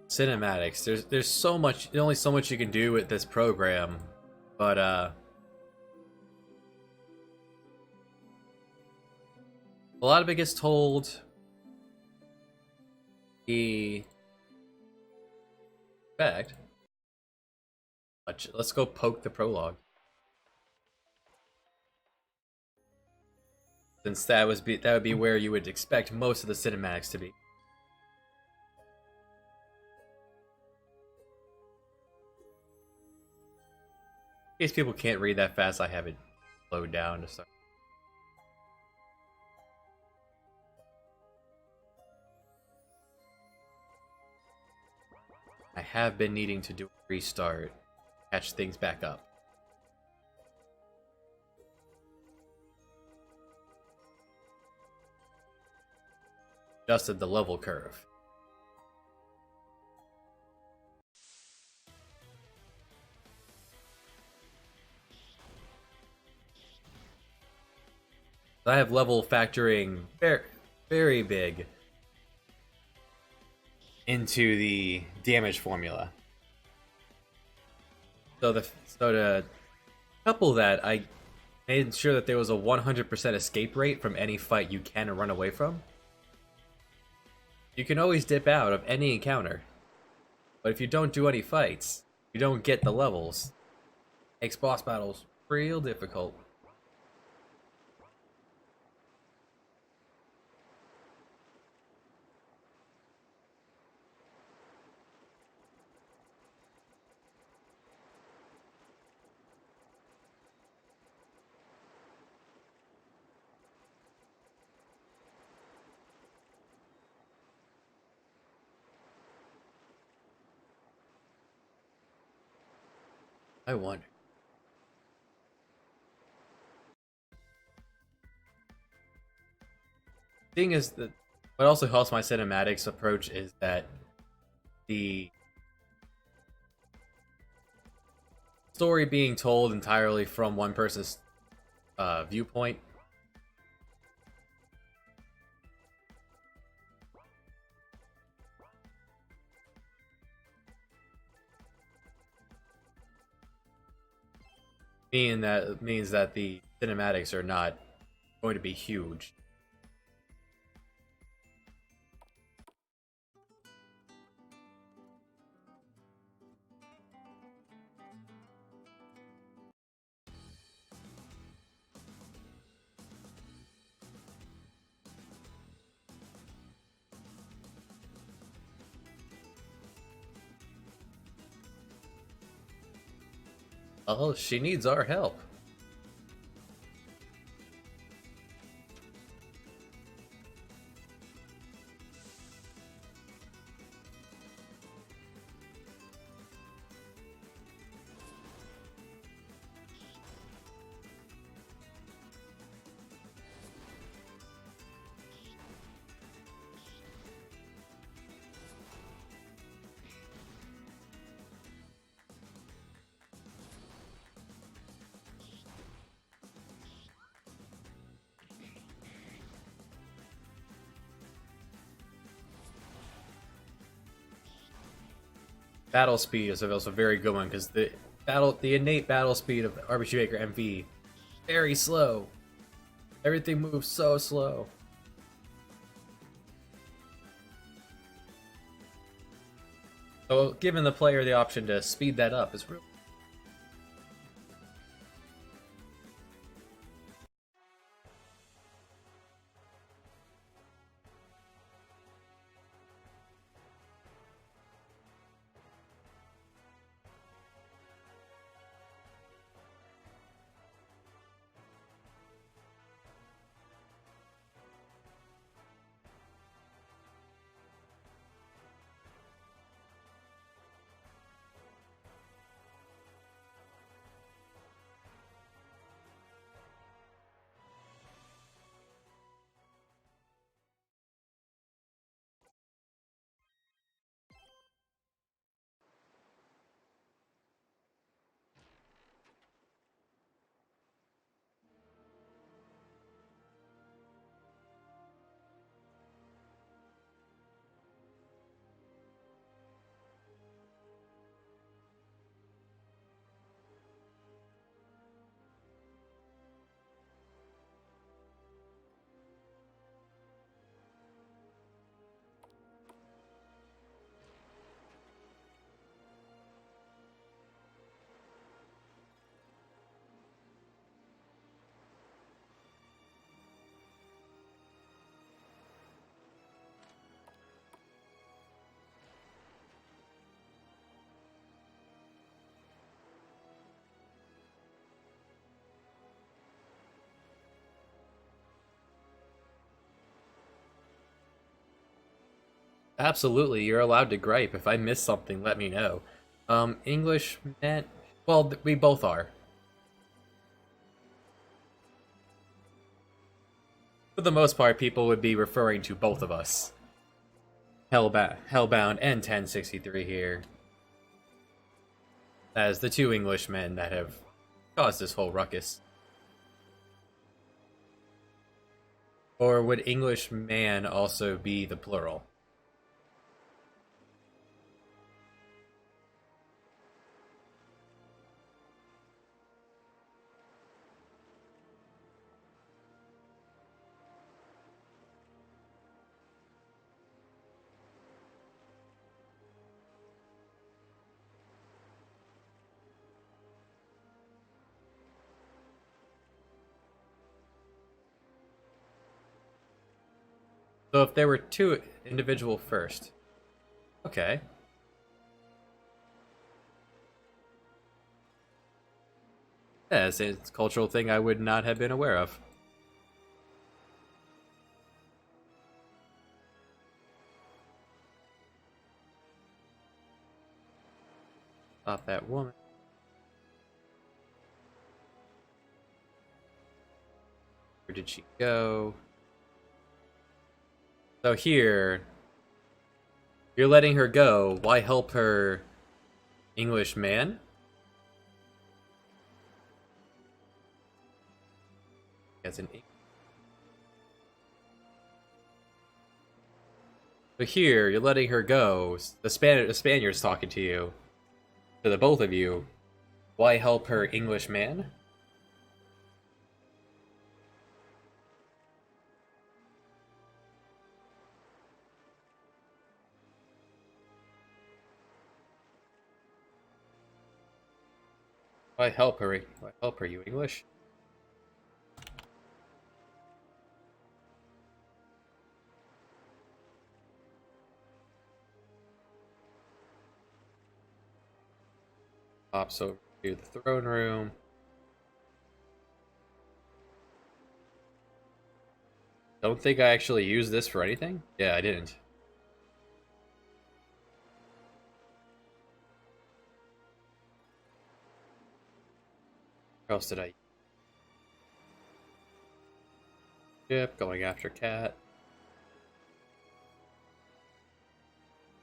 Cinematics. There's so much. There's only so much you can do with this program, but a lot of it gets told. In fact, let's go poke the prologue, since that would be where you would expect most of the cinematics to be. In case people can't read that fast, I have it slowed down to start. I have been needing to do a restart, catch things back up. Adjusted the level curve. I have level factoring very, very big into the damage formula. So to couple that, I made sure that there was a 100% escape rate from any fight you can run away from. You can always dip out of any encounter, but if you don't do any fights, you don't get the levels. It makes boss battles real difficult. I wonder. Thing is that what also helps my cinematics approach is that the story being told entirely from one person's viewpoint. Means that the cinematics are not going to be huge. Oh, she needs our help. Battle speed is also a very good one because the innate battle speed of RPG Maker MV very slow. Everything moves so slow. So giving the player the option to speed that up is really. Absolutely, you're allowed to gripe. If I miss something, let me know. English, man. Well, we both are. For the most part, people would be referring to both of us. Hellbound and 1063 here. As the two Englishmen that have caused this whole ruckus. Or would Englishman also be the plural? So if there were two individual first. Okay. Yeah, it's a cultural thing I would not have been aware of. Stop that woman. Where did she go? So here, you're letting her go. Why help her, English man? As an. So here, you're letting her go. The Spaniard's talking to you. To the both of you. Why help her, English man? Why help her? Why help her, you English? Pops over to the throne room. Don't think I actually used this for anything? Yeah, I didn't. Where else did I? Yep, going after Cat.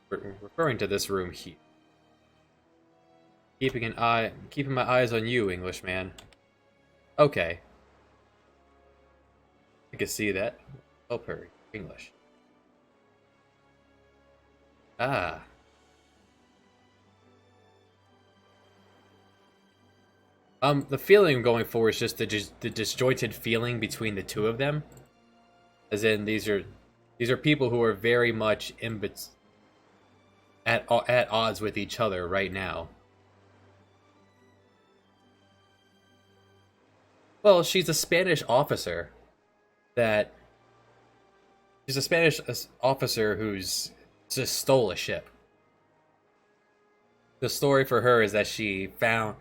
Referring to this room here. Keeping my eyes on you, Englishman. Okay. I can see that. Help her, English. Ah. The feeling going forward is just the disjointed feeling between the two of them, as in these are people who are very much at odds with each other right now. Well, that she's a Spanish officer who's just stole a ship. The story for her is that she found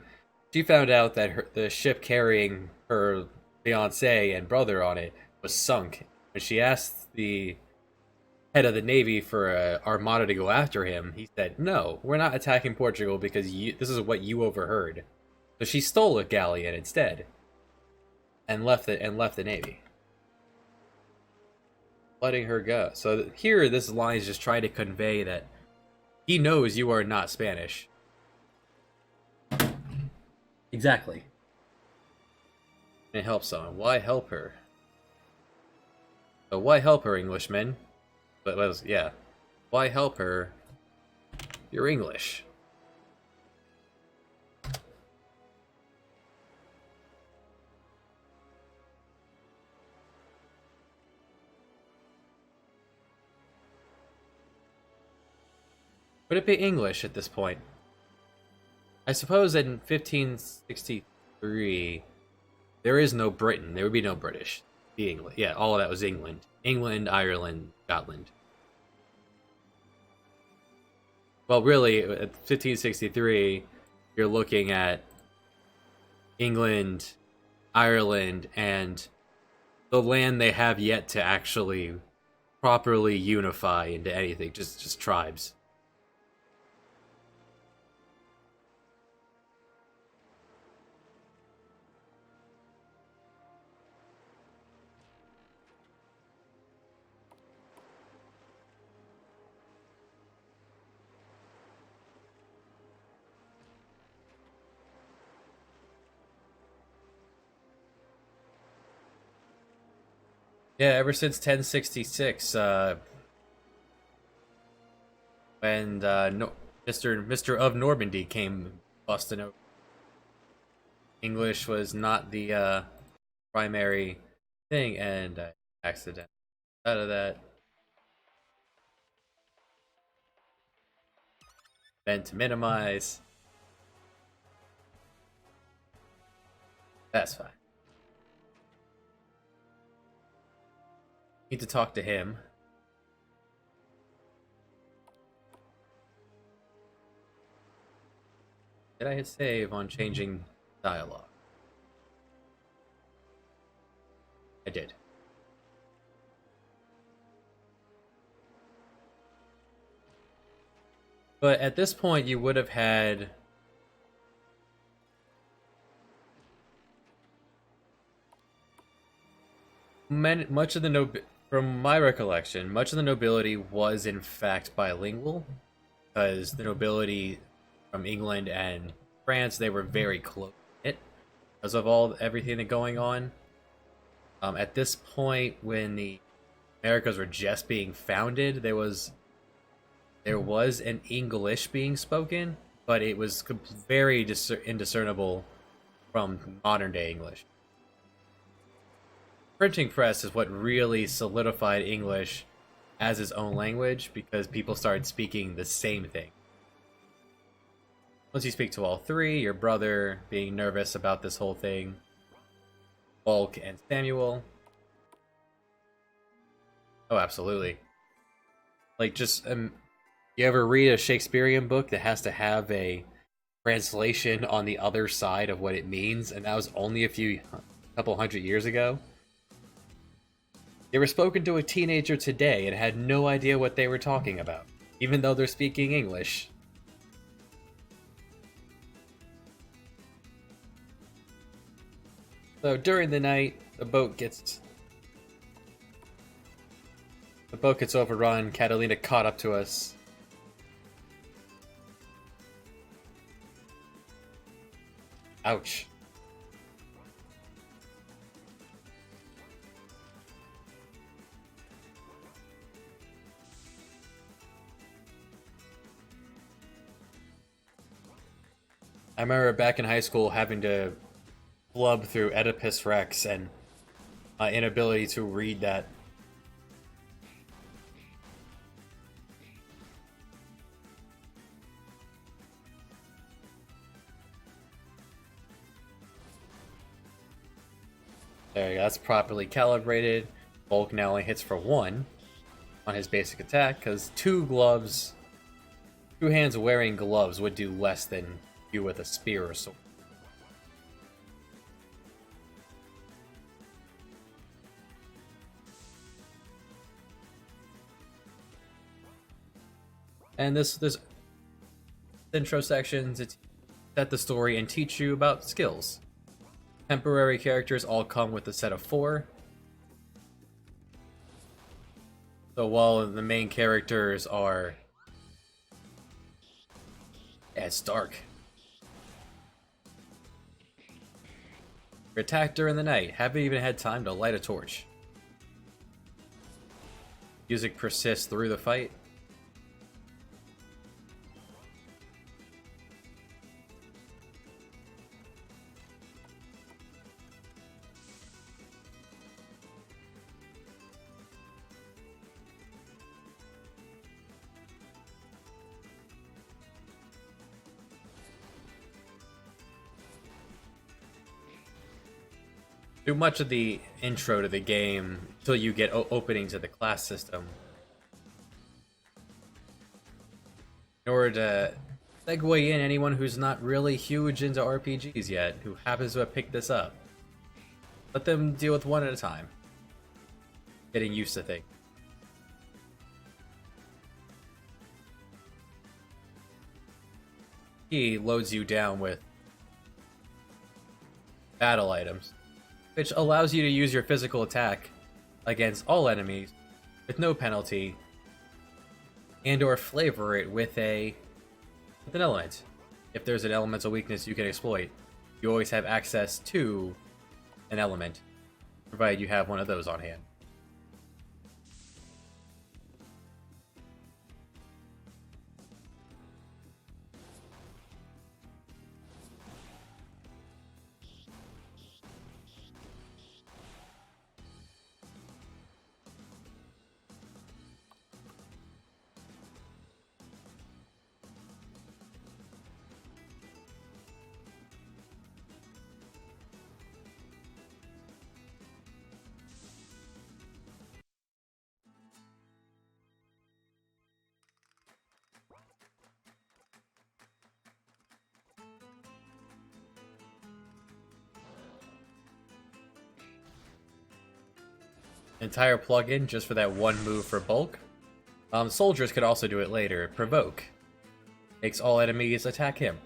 out that the ship carrying her fiance and brother on it was sunk. When she asked the head of the navy for a armada to go after him, he said, "No, we're not attacking Portugal because this is what you overheard." So she stole a galleon instead and left the navy, letting her go. So here, this line is just trying to convey that he knows you are not Spanish. Exactly. And help someone. Why help her? So why help her, Englishman? But yeah. Why help her? You're English. Would it be English at this point? I suppose in 1563, there is no Britain. There would be no British. Be England. Yeah, all of that was England. England, Ireland, Scotland. Well, really, at 1563, you're looking at England, Ireland, and the land they have yet to actually properly unify into anything. Just tribes. Yeah, ever since 1066, when no, Mister of Normandy came busting over, English was not the primary thing, and accident out of that. Then to minimize, that's fine. Need to talk to him. Did I hit save on changing dialogue? I did. But at this point, you would have had much of the from my recollection, much of the nobility was in fact bilingual, because the nobility from England and France, they were very close knit because of everything that going on. At this point, when the Americas were just being founded, there was an English being spoken, but it was very indiscernible from modern day English. Printing press is what really solidified English as its own language, because people started speaking the same thing. Once you speak to all three, your brother being nervous about this whole thing, Bulk and Samuel. Oh, absolutely. Like, just you ever read a Shakespearean book that has to have a translation on the other side of what it means, and that was only a couple hundred years ago? They were spoken to a teenager today and had no idea what they were talking about, even though they're speaking English. So during the night, the boat gets overrun. Catalina caught up to us. Ouch. I remember back in high school having to flub through Oedipus Rex and my inability to read that. There you go, that's properly calibrated. Bulk now only hits for 1 on his basic attack, because 2 hands wearing gloves would do less than you with a spear or sword. And this intro sections, it's set the story and teach you about skills. Temporary characters all come with a set of 4. So while the main characters are... Yeah, it's dark. You're attacked during the night. Haven't even had time to light a torch. Music persists through the fight. Too much of the intro to the game until you get openings of the class system. In order to segue in anyone who's not really huge into RPGs yet, who happens to have picked this up, let them deal with one at a time. Getting used to things. He loads you down with battle items, which allows you to use your physical attack against all enemies with no penalty, and or flavor it with an element. If there's an elemental weakness you can exploit, you always have access to an element, provided you have one of those on hand. Entire plugin just for that one move for bulk. Soldiers could also do it later. Provoke. Makes all enemies attack him.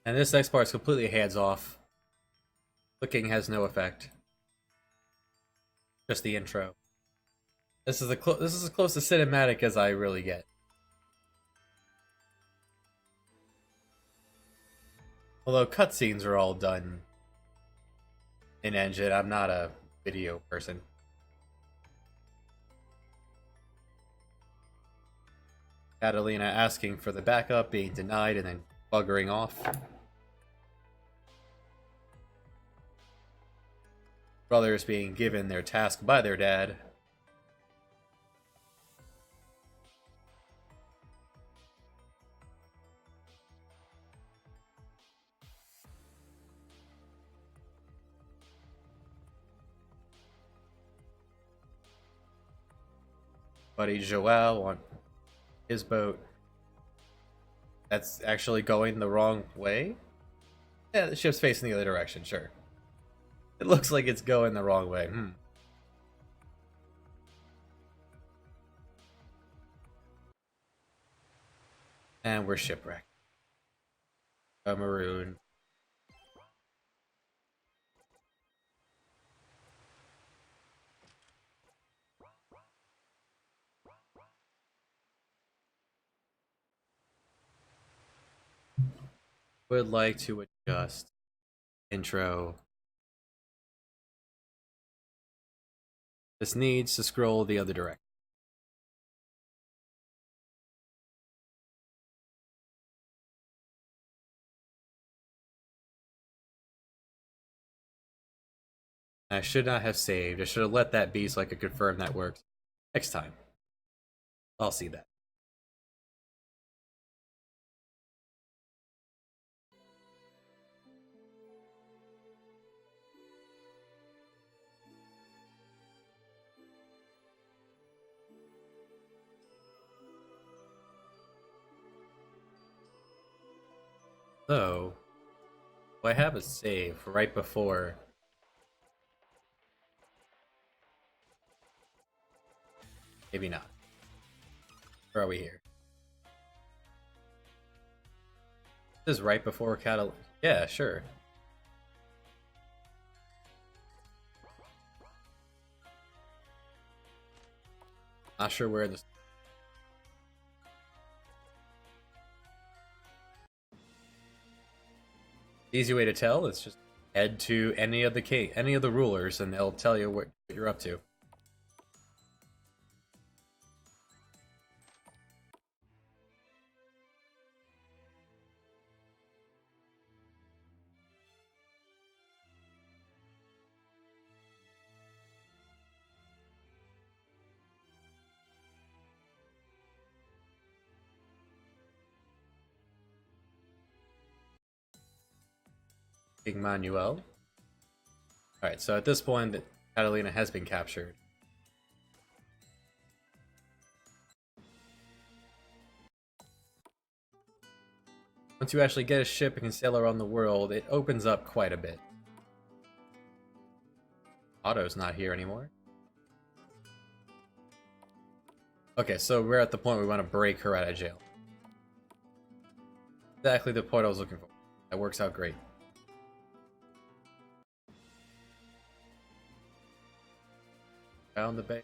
And this next part is completely hands-off. Clicking has no effect. Just the intro. This is as close to cinematic as I really get. Although cutscenes are all done in engine, I'm not a video person. Catalina asking for the backup, being denied, and then buggering off. Brothers being given their task by their dad. Buddy Joel on his boat. That's actually going the wrong way? Yeah, the ship's facing the other direction, sure. It looks like it's going the wrong way. And we're shipwrecked. A maroon. Would like to adjust intro. This needs to scroll the other direction. I should not have saved. I should have let that be so I could confirm that works. Next time. I'll see that. So, I have a save right before. Maybe not. Where are we here? This is right before Catalina. Yeah, sure. Not sure where this. Easy way to tell is just head to any of the rulers, and they'll tell you what you're up to. King Manuel. Alright, so at this point, Catalina has been captured. Once you actually get a ship and can sail around the world, it opens up quite a bit. Otto's not here anymore. Okay, so we're at the point where we want to break her out of jail. Exactly the point I was looking for. That works out great. Found the bay.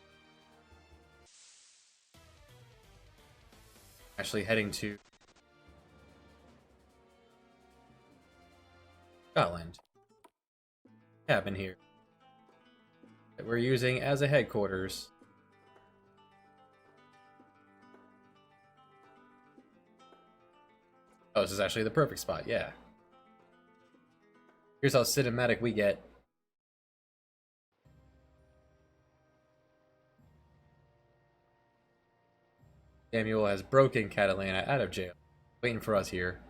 Actually heading to Scotland. Cabin here that we're using as a headquarters. Oh, this is actually the perfect spot, yeah. Here's how cinematic we get. Samuel has broken Catalina out of jail, waiting for us here.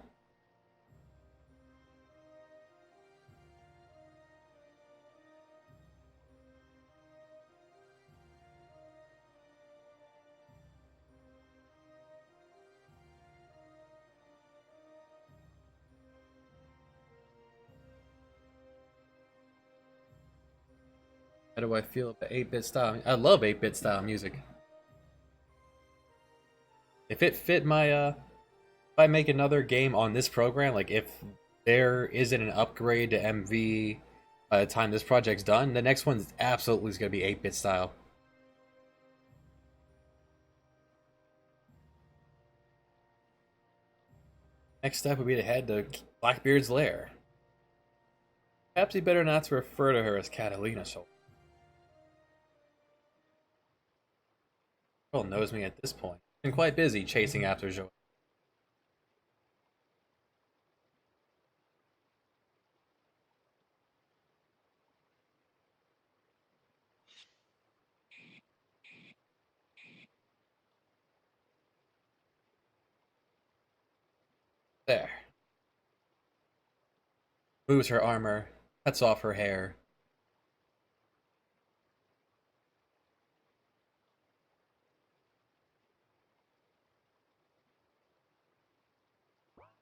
How do I feel about 8-bit style? I love 8-bit style music. If it fit my, if I make another game on this program, like if there isn't an upgrade to MV by the time this project's done, the next one's absolutely is going to be 8-bit style. Next step would be to head to Blackbeard's lair. Perhaps he better not to refer to her as Catalina so. Girl knows me at this point. Been quite busy chasing after Joe. removes her armor, cuts off her hair.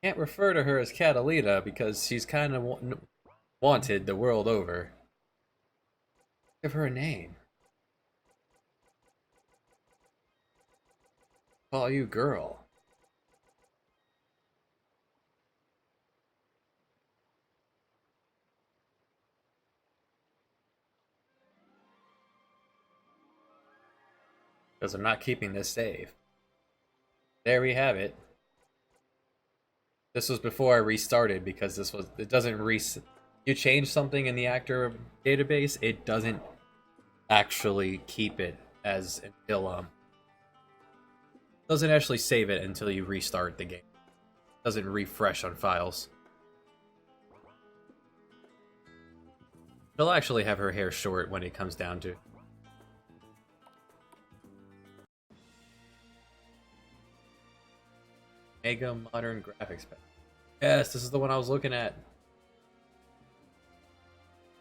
Can't refer to her as Catalina because she's kind of wanted the world over. Give her a name. Call you girl. Because I'm not keeping this save. There we have it. This was before I restarted because it doesn't you change something in the actor database, it doesn't actually keep it as until doesn't actually save it until you restart the game. It doesn't refresh on files. She'll actually have her hair short when it comes down to. Mega modern graphics pack. Yes, this is the one I was looking at.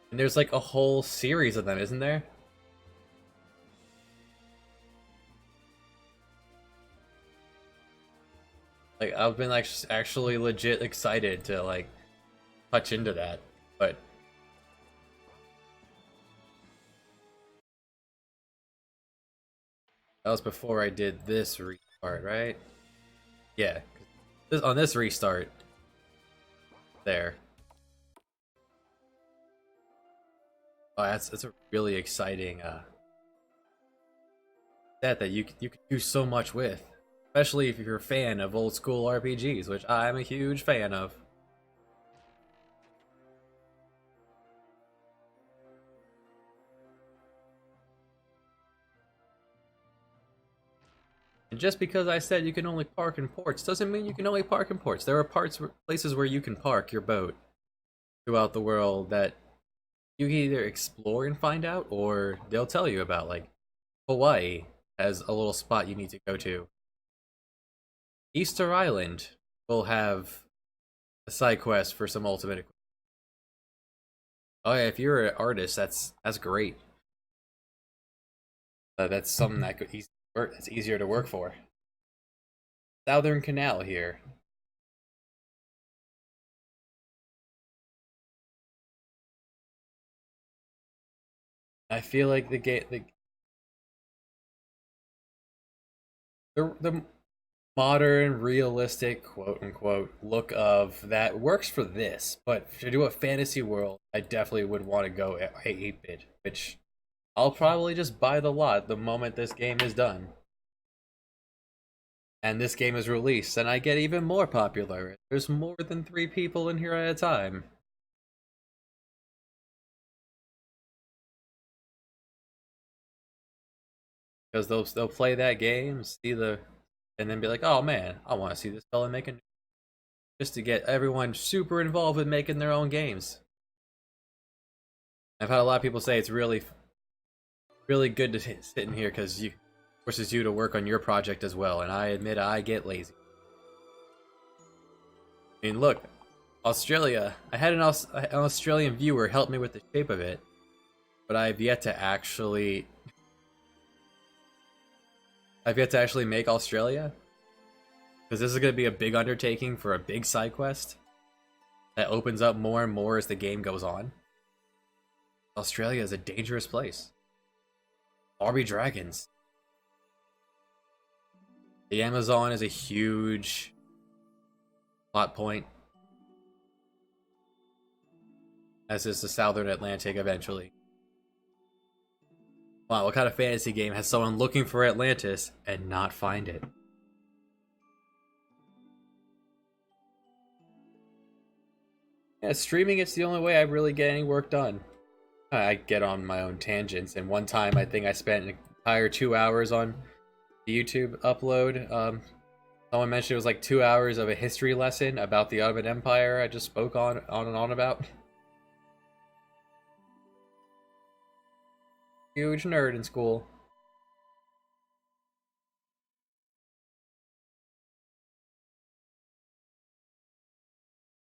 And there's like a whole series of them, isn't there? Like I've been like actually legit excited to like touch into that, but that was before I did this restart, right? Yeah, on this restart, there. Oh, that's a really exciting set that you could do so much with, especially if you're a fan of old school RPGs, which I'm a huge fan of. And just because I said you can only park in ports doesn't mean you can only park in ports. There are places where you can park your boat throughout the world that you can either explore and find out, or they'll tell you about. Like Hawaii has a little spot you need to go to. Easter Island will have a side quest for some ultimate equipment. Oh yeah, if you're an artist, that's great. That's something that could work. It's easier to work for. Southern Canal here. I feel like the modern, realistic, quote unquote, look of that works for this, but to do a fantasy world, I definitely would want to go at 8-bit, which I'll probably just buy the lot the moment this game is done. And this game is released, and I get even more popular. There's more than 3 people in here at a time. Because they'll play that game, and then be like, oh man, I want to see this fella making, just to get everyone super involved with making their own games. I've had a lot of people say it's really good to sit in here because you forces you to work on your project as well, and I admit I get lazy. I mean, look, Australia. I had an Australian viewer help me with the shape of it, but I've yet to actually make Australia, because this is going to be a big undertaking for a big side quest that opens up more and more as the game goes on. Australia is a dangerous place. Barbie dragons. The Amazon is a huge plot point, as is the Southern Atlantic eventually. Wow, what kind of fantasy game has someone looking for Atlantis and not find it? Yeah, streaming is the only way I really get any work done. I get on my own tangents, and one time I think I spent an entire 2 hours on the YouTube upload. Someone mentioned it was like 2 hours of a history lesson about the Ottoman Empire I just spoke on and on about. Huge nerd in school.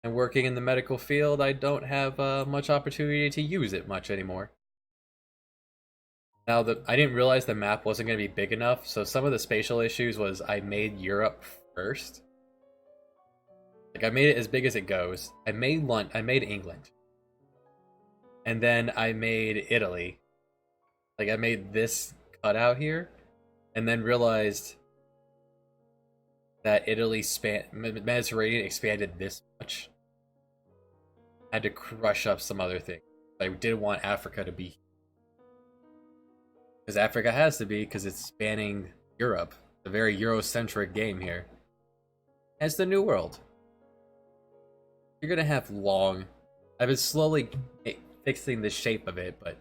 And working in the medical field, I don't have much opportunity to use it much anymore. Now, I didn't realize the map wasn't going to be big enough, so some of the spatial issues was I made Europe first. Like, I made it as big as it goes. I made England. And then I made Italy. Like, I made this cutout here, and then realized that Mediterranean expanded this much. I had to crush up some other things. I didn't want Africa to be, because Africa has to be, because it's spanning Europe. It's a very Eurocentric game here. And it's the New World. You're gonna have long. I've been slowly fixing the shape of it, but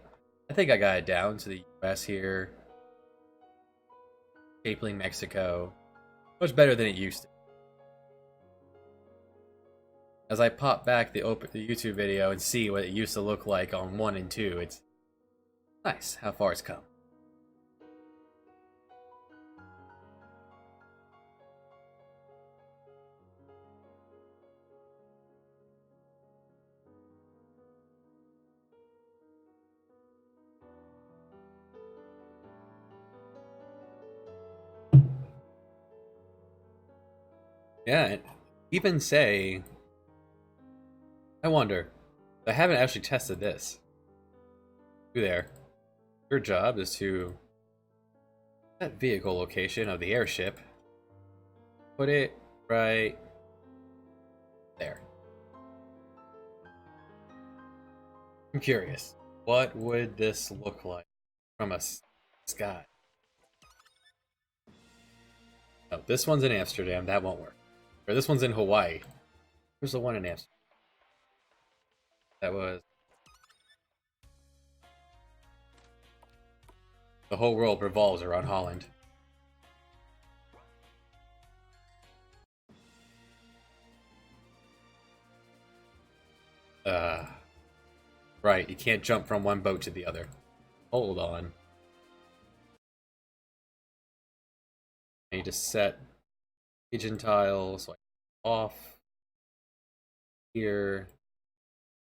I think I got it down to the US here. Stapling Mexico. Much better than it used to. As I pop back the YouTube video and see what it used to look like on 1 and 2, it's nice how far it's come. Yeah, even say, I wonder, I haven't actually tested this. You there. Your job is to that vehicle location of the airship. Put it right there. I'm curious. What would this look like from a sky? No, this one's in Amsterdam. That won't work. Or this one's in Hawaii. Where's the one in Amsterdam? That was... The whole world revolves around Holland. Right, you can't jump from one boat to the other. Hold on. I need to set region tiles like off here.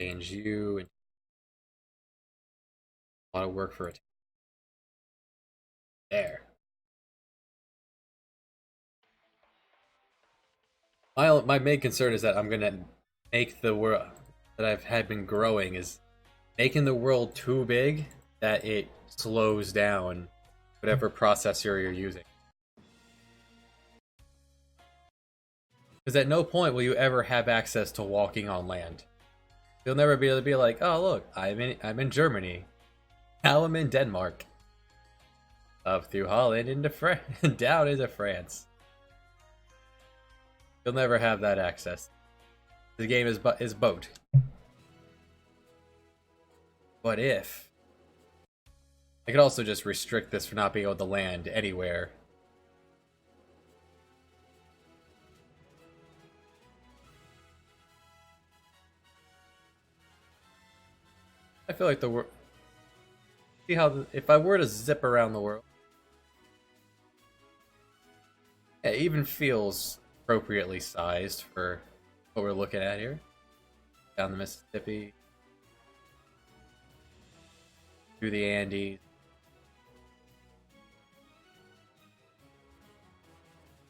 Change you. And a lot of work for it. There. My main concern is that I'm gonna make the world that I've had been growing is making the world too big that it slows down whatever processor you're using. Because at no point will you ever have access to walking on land. You'll never be able to be like, oh look, I'm in Germany. Now I'm in Denmark. Up through Holland into down into France. You'll never have that access. The game is boat. But if I could also just restrict this for not being able to land anywhere. I feel like the world. See how if I were to zip around the world, it even feels appropriately sized for what we're looking at here. Down the Mississippi, through the Andes.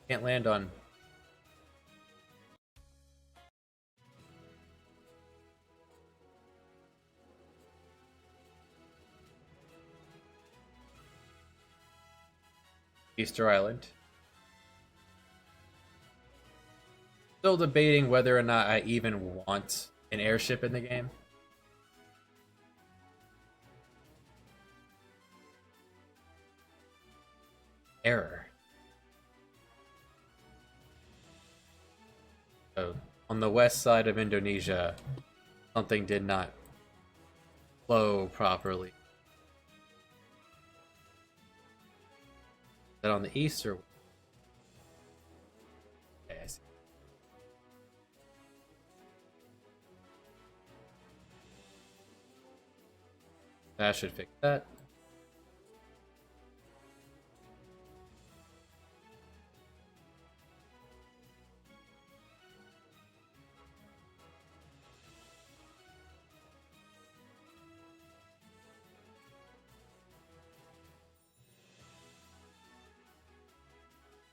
Can't land on. Easter Island. Still debating whether or not I even want an airship in the game. Error. So, on the west side of Indonesia, something did not flow properly. Is that on the east or? Okay, I see. That should fix that.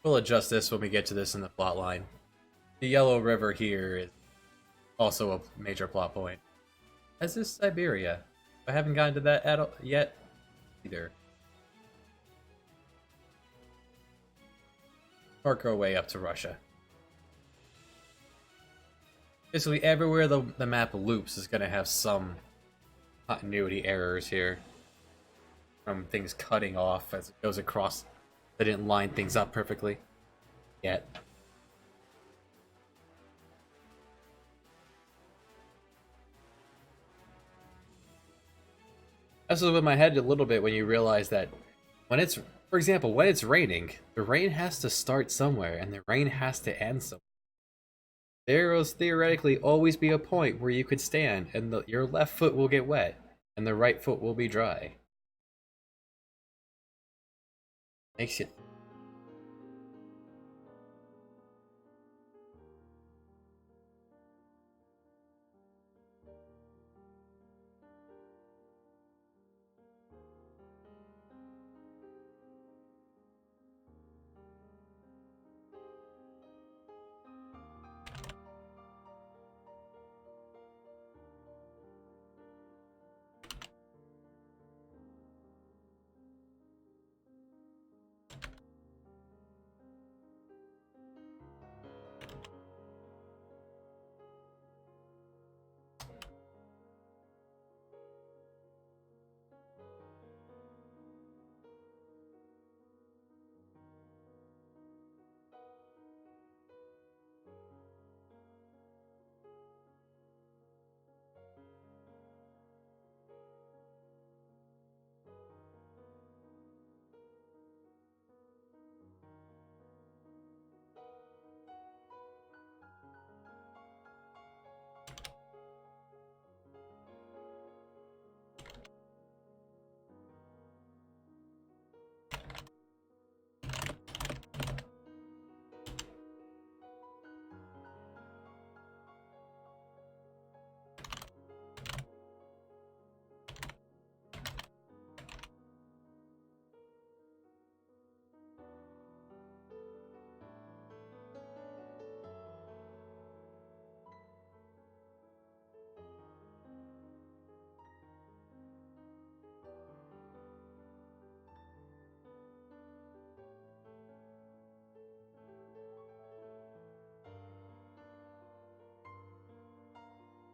We'll adjust this when we get to this in the plot line. The Yellow River here is also a major plot point. As is Siberia. I haven't gotten to that yet either. Work our way up to Russia. Basically, everywhere the map loops is going to have some continuity errors here. From things cutting off as it goes across. They didn't line things up perfectly yet. This was with my head a little bit when you realize that when it's, for example, when it's raining, the rain has to start somewhere and the rain has to end somewhere. There will theoretically always be a point where you could stand and your left foot will get wet and the right foot will be dry. Makes you.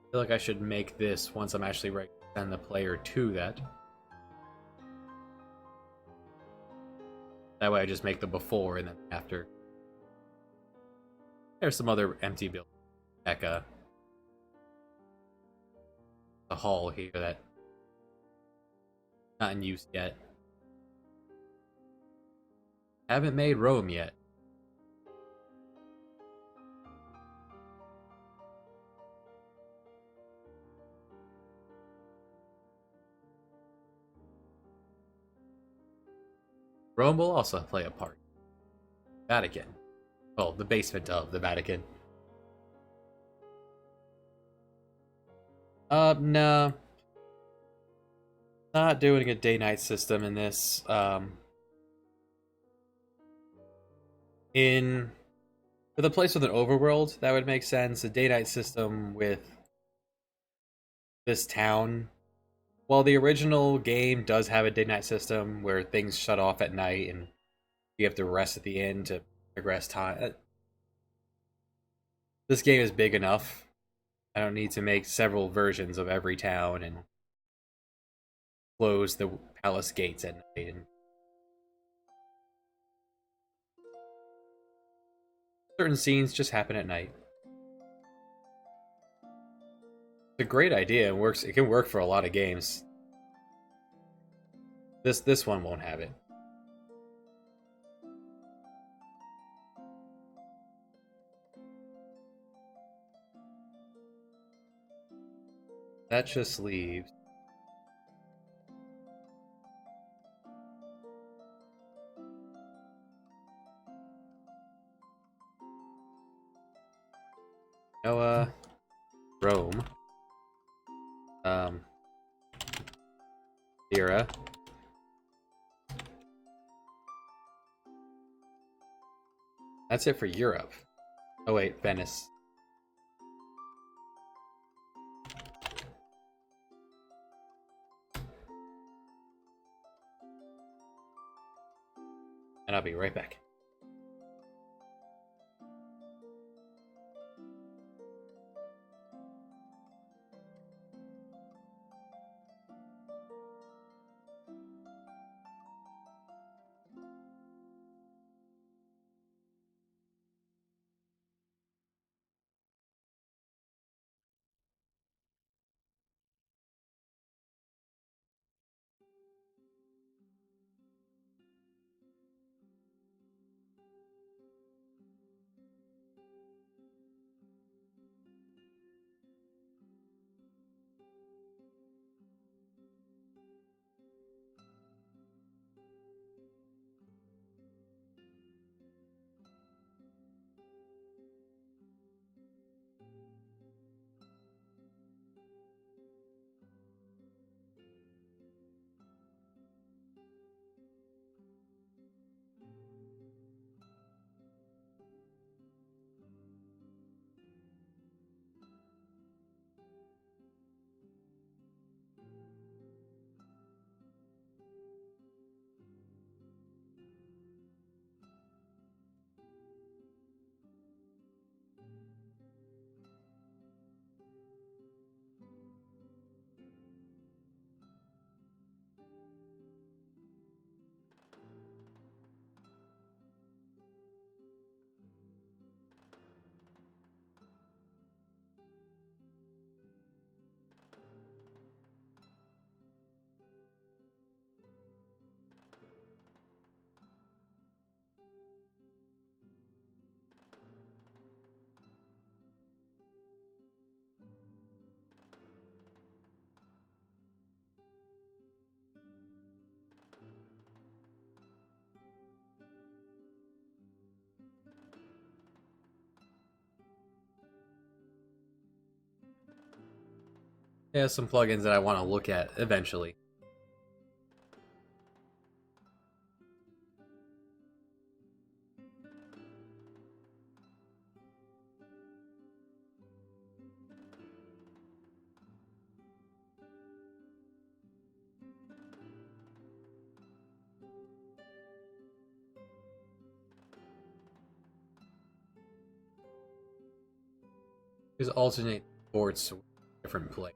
I feel like I should make this once I'm actually ready to send the player to that. That way I just make the before and then after. There's some other empty buildings. Like the hall here that not in use yet. Haven't made Rome yet. Rome will also play a part. Vatican. Well, the basement of the Vatican. No. Not doing a day-night system in this. For the place with an overworld, that would make sense. A day-night system with this town. While the original game does have a day-night system where things shut off at night and you have to rest at the end to progress time. This game is big enough. I don't need to make several versions of every town and close the palace gates at night. And certain scenes just happen at night. It's a great idea. It works. It can work for a lot of games. This one won't have it. That just leaves. Noah, Rome, Lyra, That's it for Europe. Oh wait, Venice. And I'll be right back. Yeah, some plugins that I want to look at eventually. Just alternate boards to different play.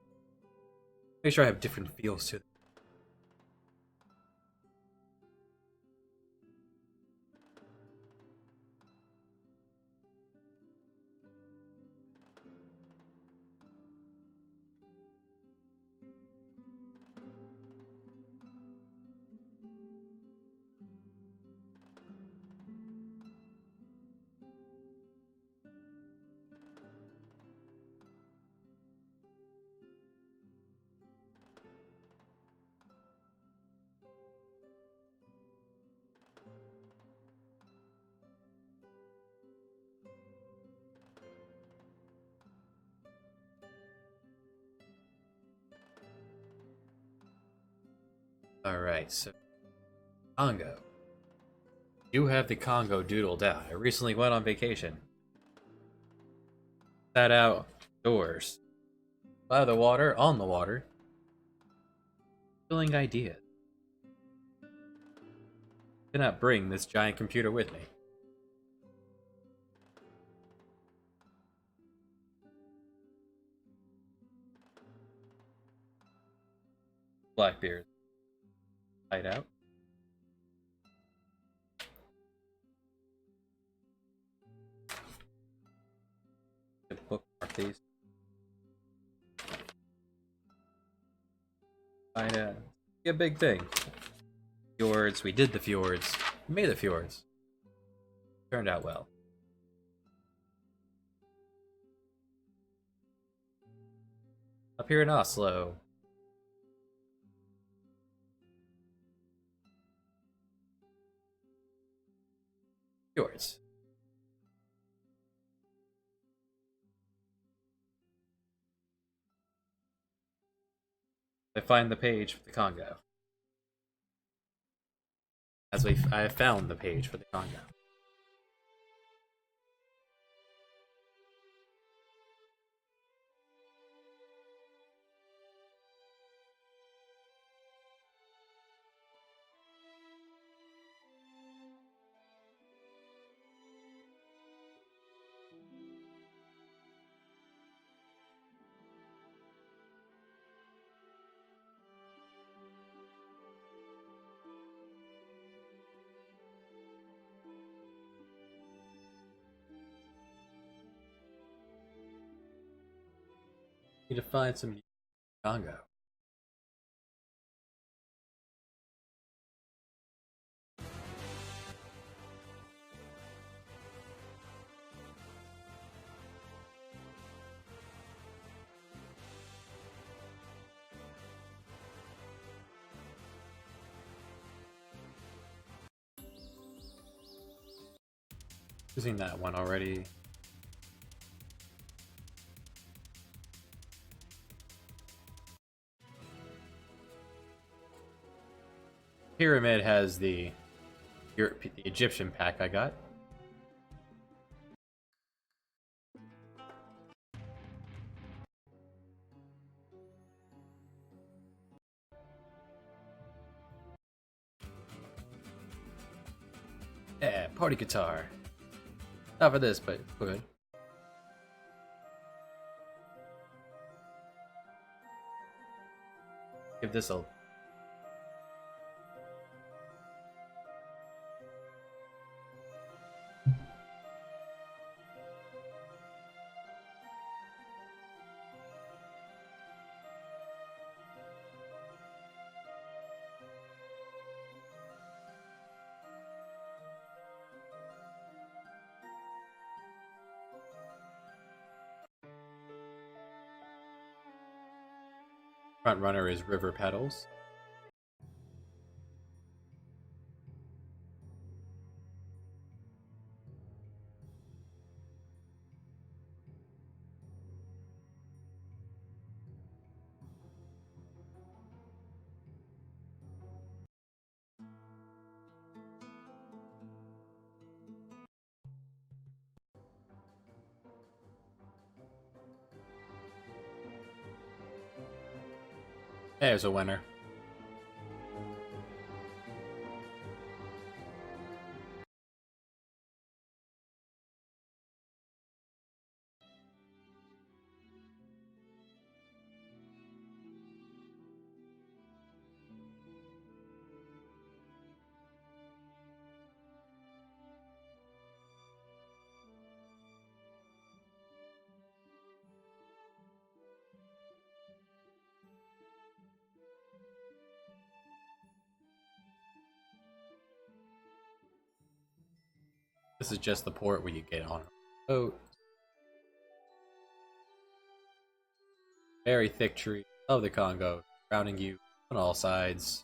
Make sure I have different feels to them. Alright, so Congo. You have the Congo doodled out. I recently went on vacation. Sat outdoors. By the water, on the water. Feeling ideas. Cannot bring this giant computer with me. Blackbeard. Hide out. Bookmark these. Hide out. Be a big thing. Fjords. We did the fjords. We made the fjords. Turned out well. Up here in Oslo. Fjords. I find the page for the Congo. I have found the page for the Congo. Need to find some Congo. Using that one already. Pyramid has the Egyptian pack I got. Yeah, party guitar. Not for this, but good. Give this a front runner is River Petals. There's a winner. This is just the port where you get on a boat. Very thick tree of the Congo, surrounding you on all sides.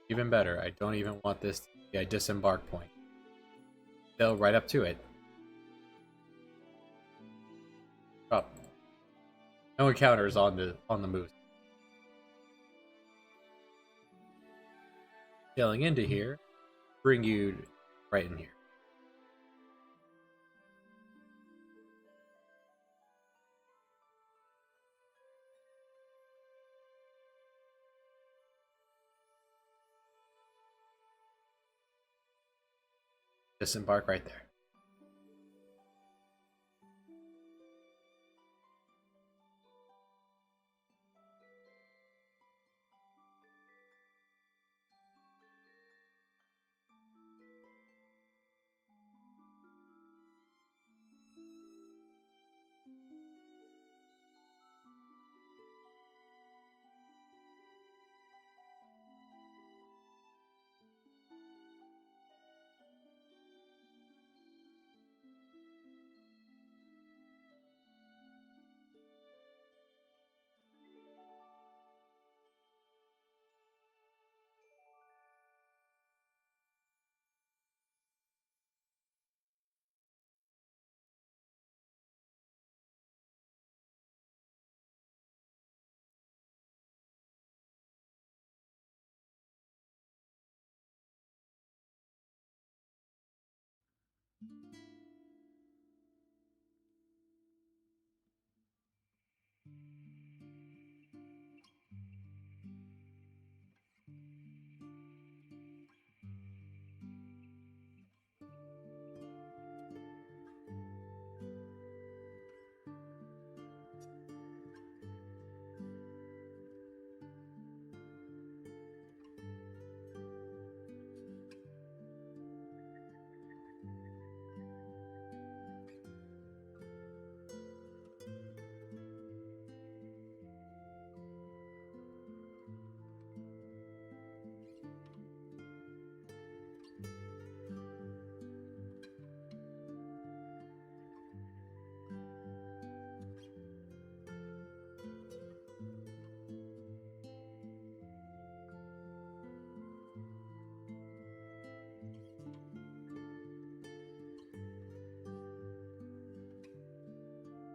Even better, I don't even want this to be a disembark point. They'll right up to it. Oh. No encounters on the moose. Sailing into here, bring you right in here. Disembark right there.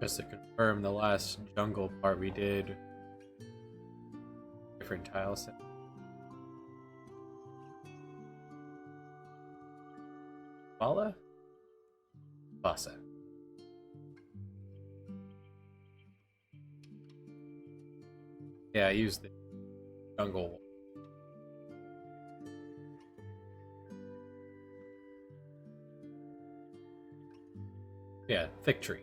Just to confirm, the last jungle part we did different tile set. Bala? Basa. Yeah, I used the jungle. Yeah, thick tree.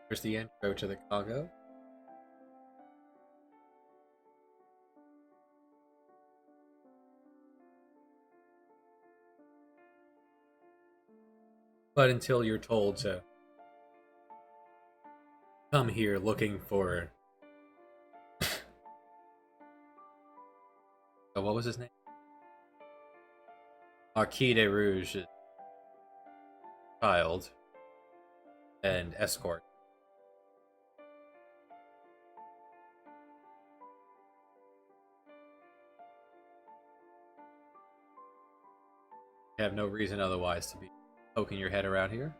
Here's the intro to the Congo. But until you're told to come here looking for... Oh, what was his name? Marquis de Rouge's child and escort. You have no reason otherwise to be poking your head around here.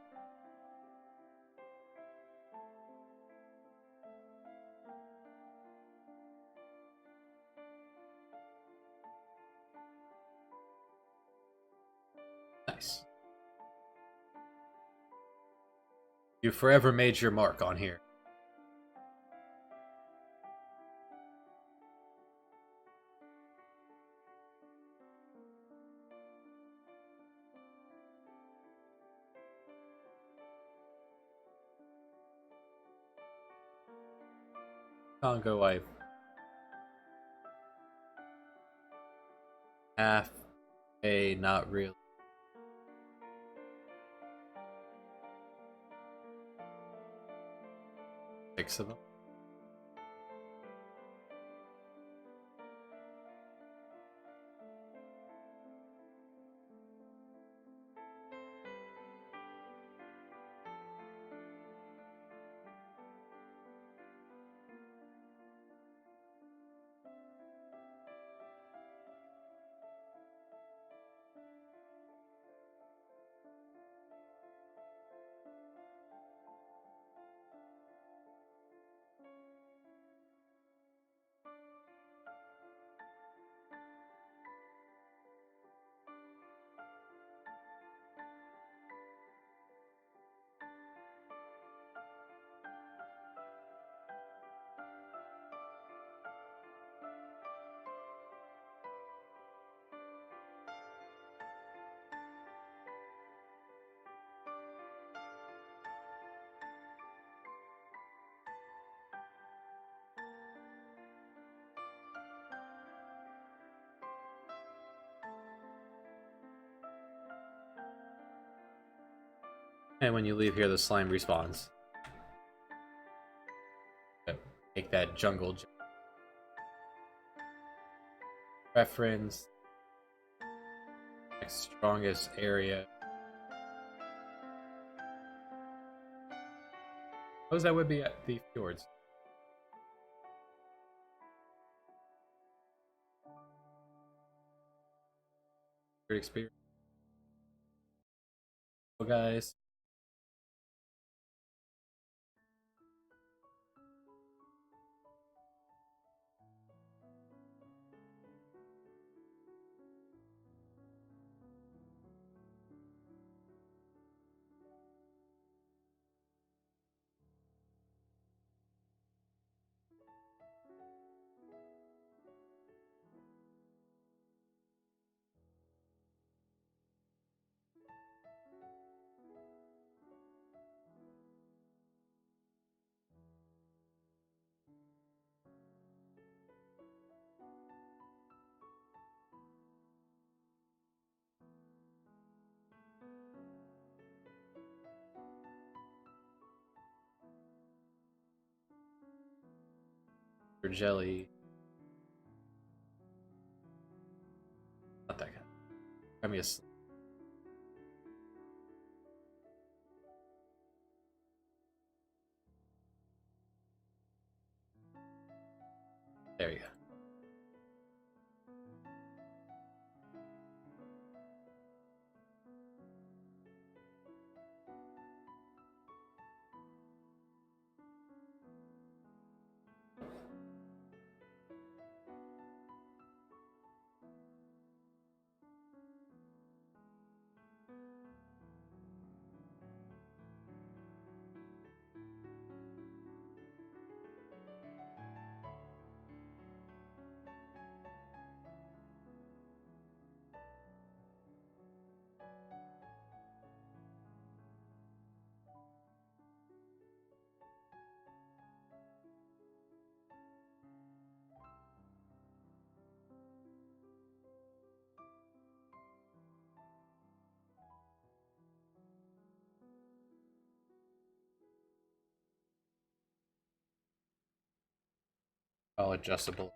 Nice. You forever made your mark on here. Congo wife. Half a not really. Six of them. And when you leave here, the slime respawns. Take that jungle reference. Next strongest area. Suppose that would be at the fjords. Good experience. Well, guys. Jelly. Not that guy. Got me a. There you go. All adjustable.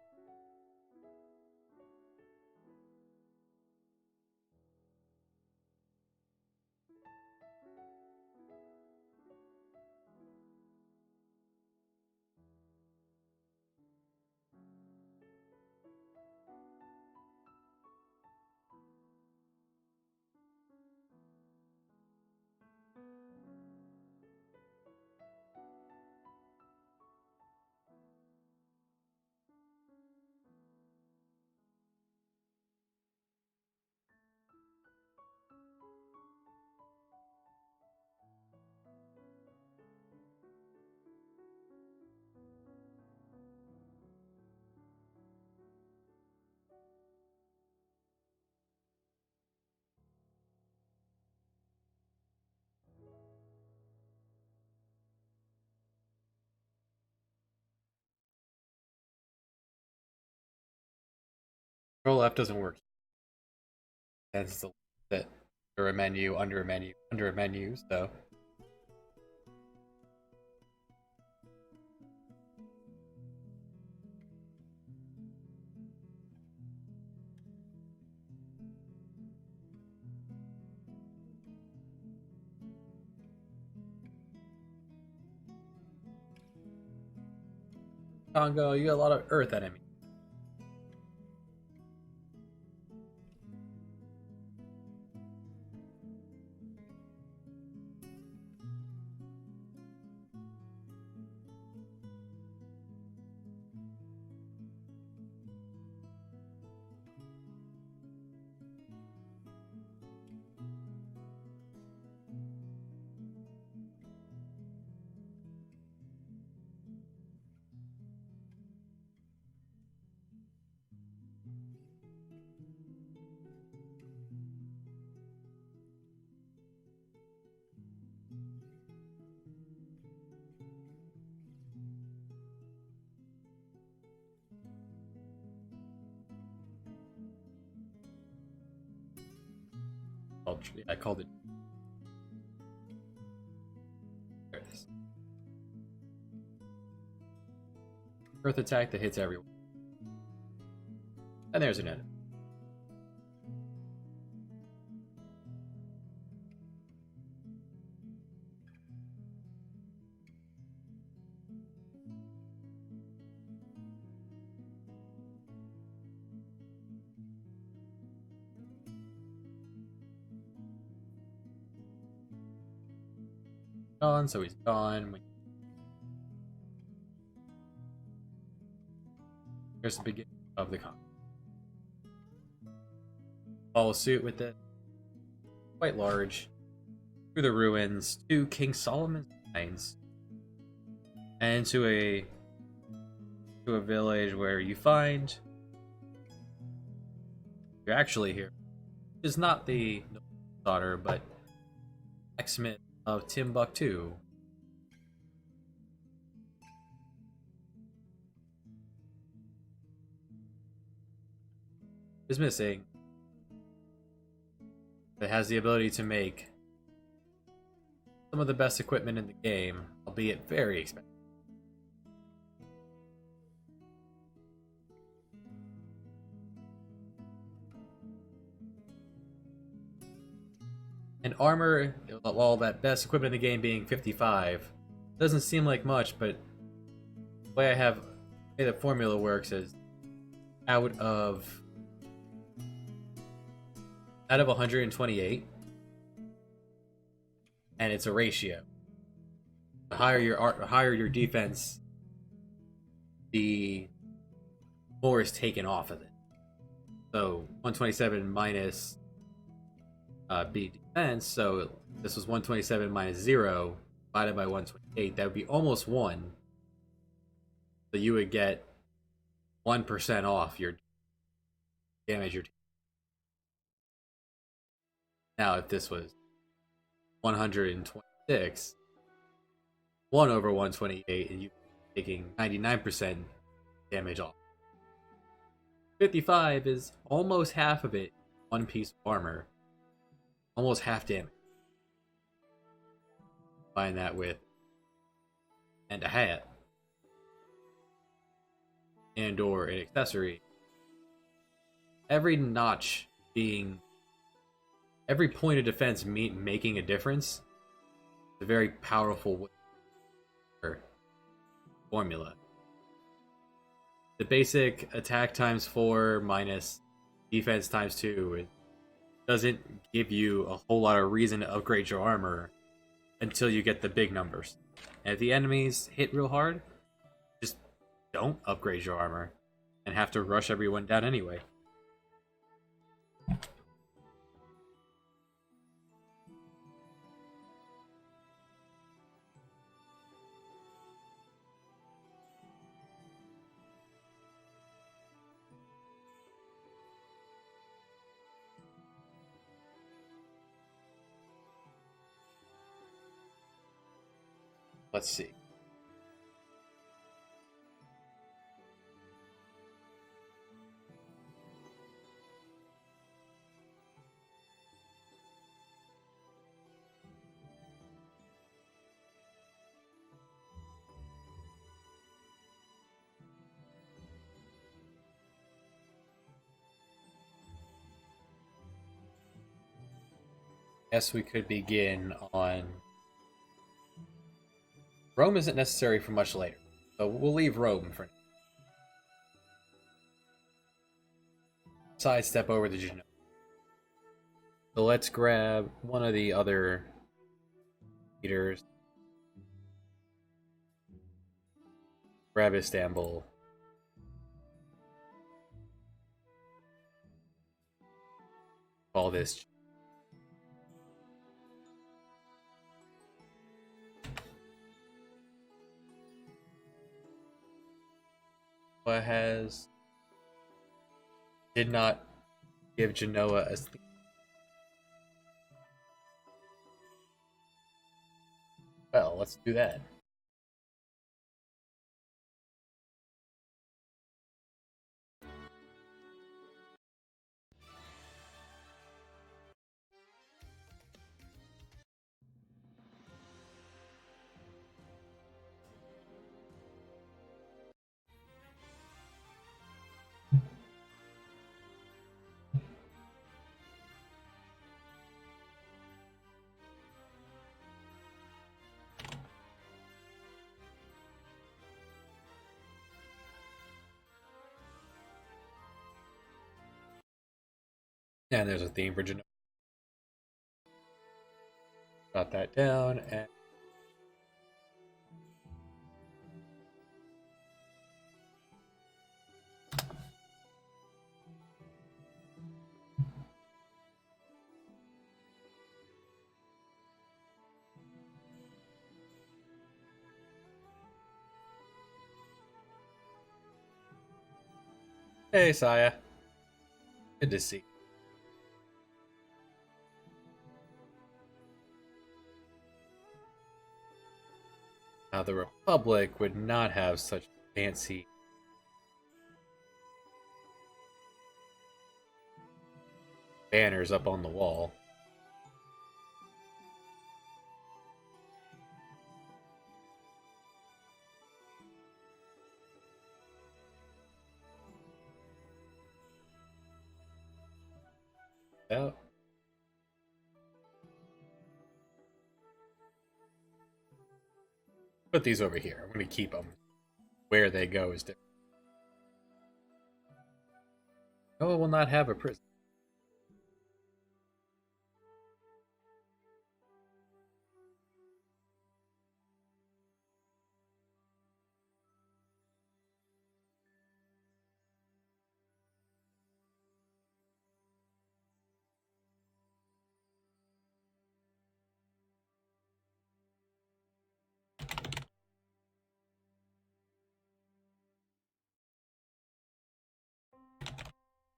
Control F doesn't work. That's the that under a menu, under a menu, under a menu. So Congo, you got a lot of Earth enemies. I called it. Earth attack that hits everyone. And there's an enemy. Gone, so he's gone. Here's the beginning of the combat. Follow suit with it. Quite large. Through the ruins to King Solomon's Mines. And to a village where you find you're actually here. Is not the daughter, but blacksmith of Timbuktu. Is missing. It has the ability to make some of the best equipment in the game, albeit very expensive. And armor, well, that best equipment in the game being 55, doesn't seem like much, but the way the formula works is out of 128, and it's a ratio. The higher your defense, the more is taken off of it. So 127 minus B defense, so this was 127 minus 0 divided by 128. That would be almost 1. So you would get 1% off your damage your team. Now, if this was 126, 1 over 128, and you're taking 99% damage off. 55 is almost half of it, one piece of armor. Almost half damage. Combine that with and a hat. And or an accessory. Every notch being every point of defense making a difference is a very powerful formula. The basic attack times 4 minus defense times 2, it doesn't give you a whole lot of reason to upgrade your armor until you get the big numbers. And if the enemies hit real hard, just don't upgrade your armor and have to rush everyone down anyway. Let's see. Guess we could begin on Rome isn't necessary for much later, so we'll leave Rome for now. Sidestep over to Genoa. So let's grab one of the other leaders. Grab Istanbul. Call this. Did not give Genoa a sleep. Well, let's do that. And there's a theme for Genoa. Got that down, and hey, Saya. Good to see you. Now, the Republic would not have such fancy banners up on the wall. Yeah. Put these over here. I'm going to keep them. Where they go is different. No, it will not have a prison.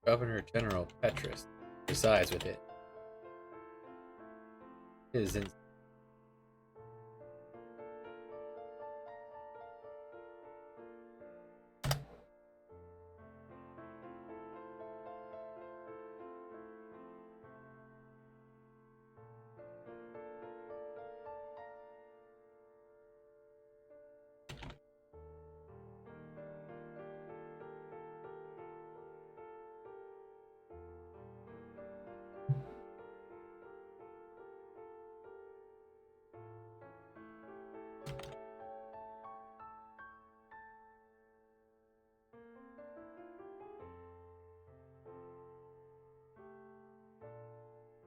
Governor General Petrus resides with it. It is in.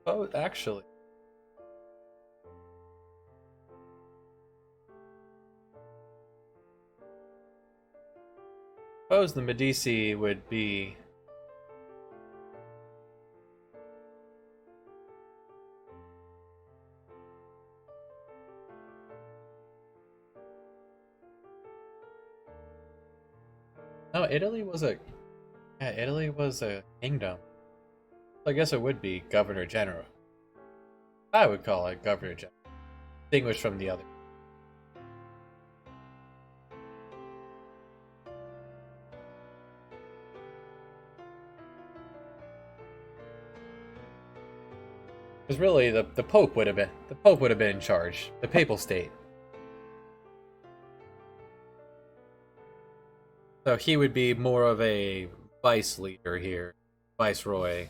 Oh, actually. Suppose the Medici would be. No, Italy was a. Yeah, Italy was a kingdom. So I guess it would be Governor General. I would call it Governor General. Distinguished from the other. Because really, the Pope would have been in charge. The Papal State. So he would be more of a vice leader here, viceroy.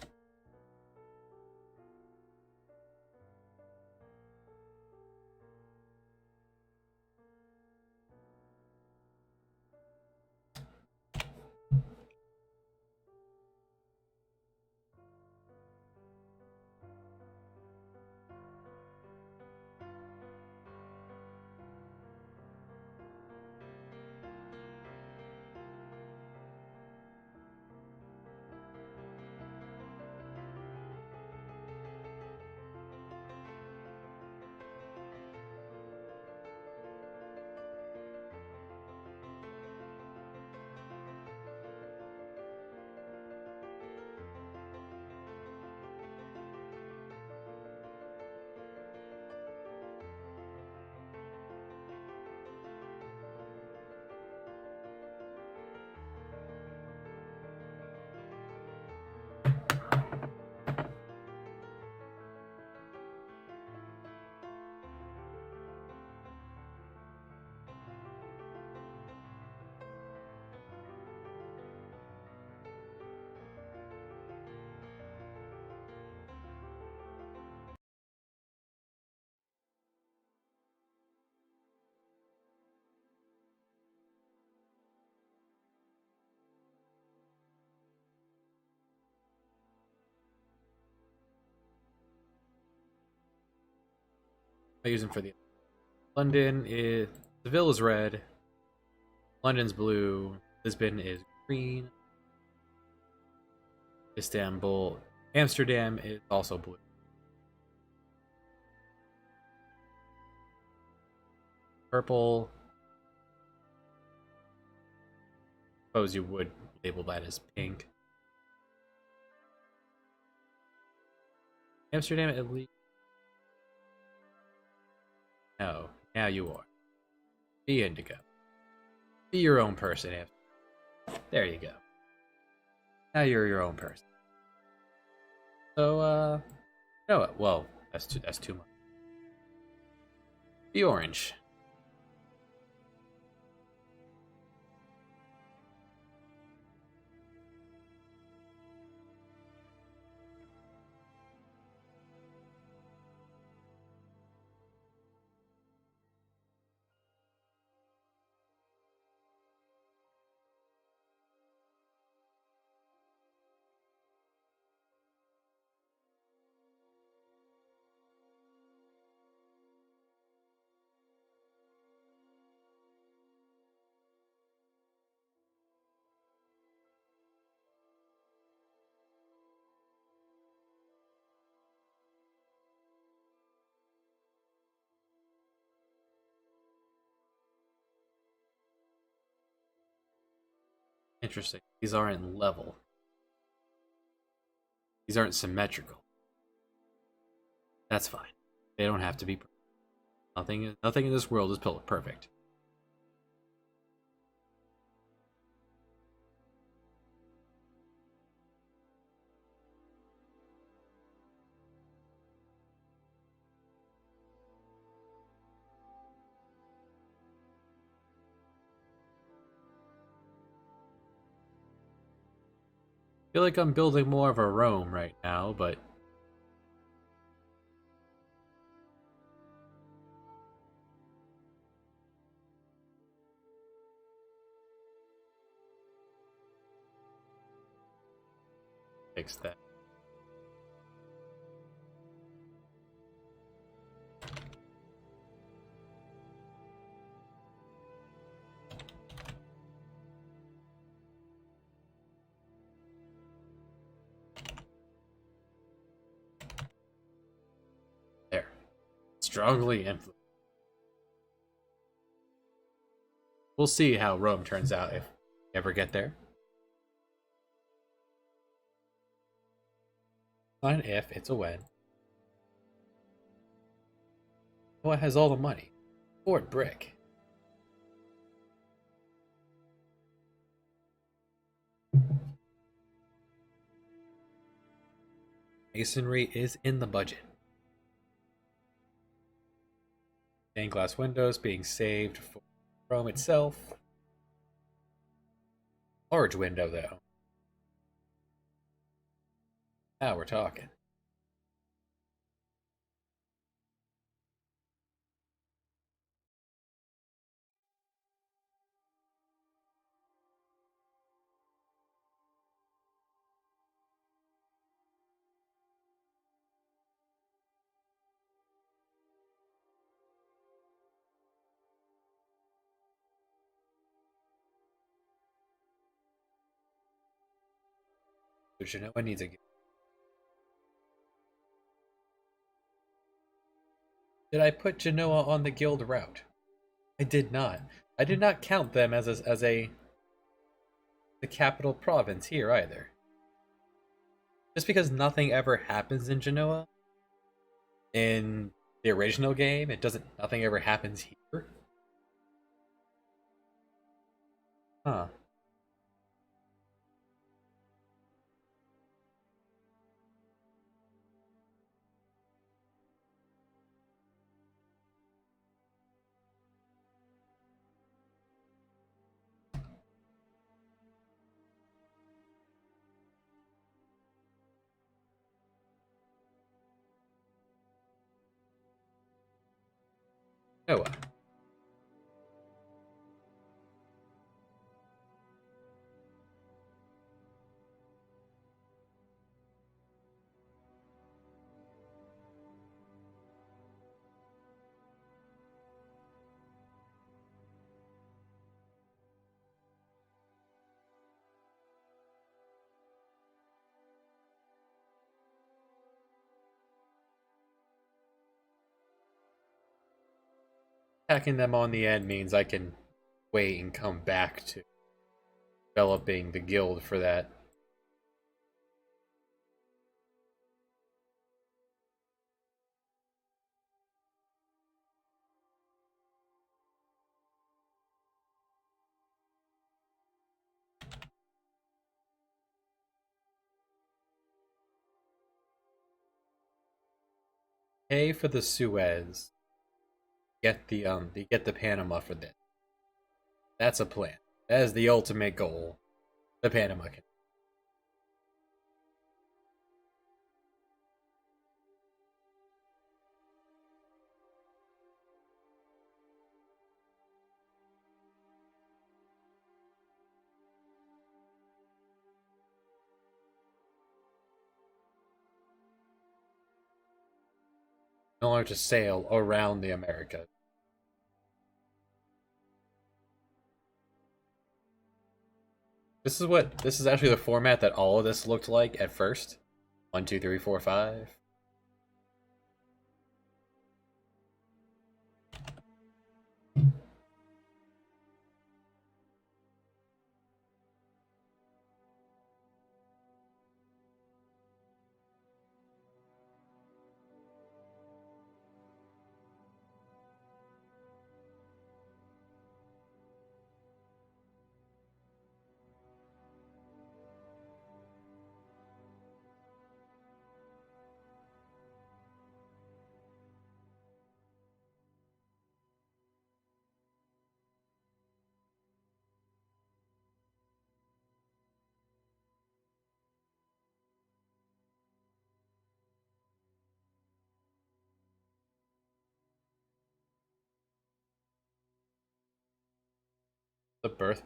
I use them for the London is Seville is red, London's blue, Lisbon is green, Istanbul, Amsterdam is also blue. Purple. Suppose you would label that as pink. Amsterdam at least. No, now you are. Be indigo. Be your own person, Amsterdam. There you go. Now you're your own person. So, you know what? Well, that's too much. Be orange. Interesting. These aren't level. These aren't symmetrical. That's fine. They don't have to be perfect. Nothing in this world is perfect. I feel like I'm building more of a Rome right now, but fix that. There. Strongly influenced. We'll see how Rome turns out if we ever get there. Not an if, it's a when. What has all the money? Fort Brick. Masonry is in the budget. Stained glass windows being saved for Rome itself. Large window, though. Now we're talking. So Genoa needs a. Did I put Genoa on the guild route? I did not. I did not count them as the capital province here either. Just because nothing ever happens in Genoa in the original game, nothing ever happens here. Huh. Noah. Hacking them on the end means I can wait and come back to developing the guild for that. Pay for the Suez. Get the Panama for this. That's a plan. That is the ultimate goal. The Panama Canal. In order to sail around the Americas. This is actually the format that all of this looked like at first. 1, 2, 3, 4, 5. The birth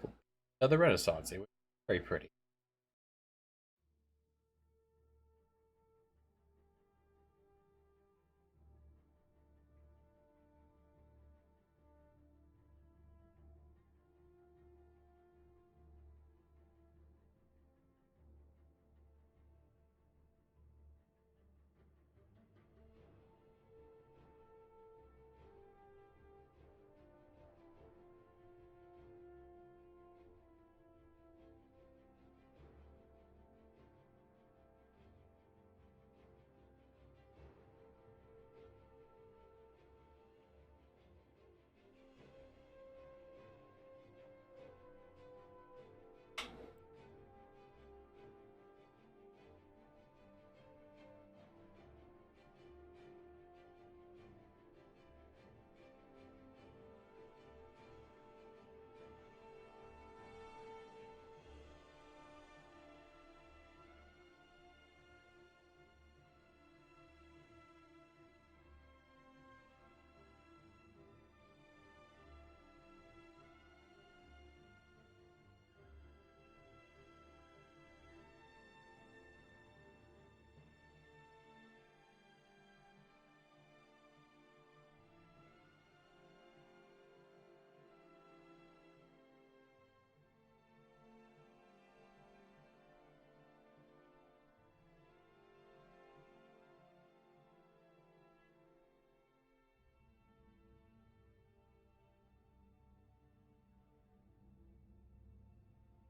of the Renaissance. It was very pretty.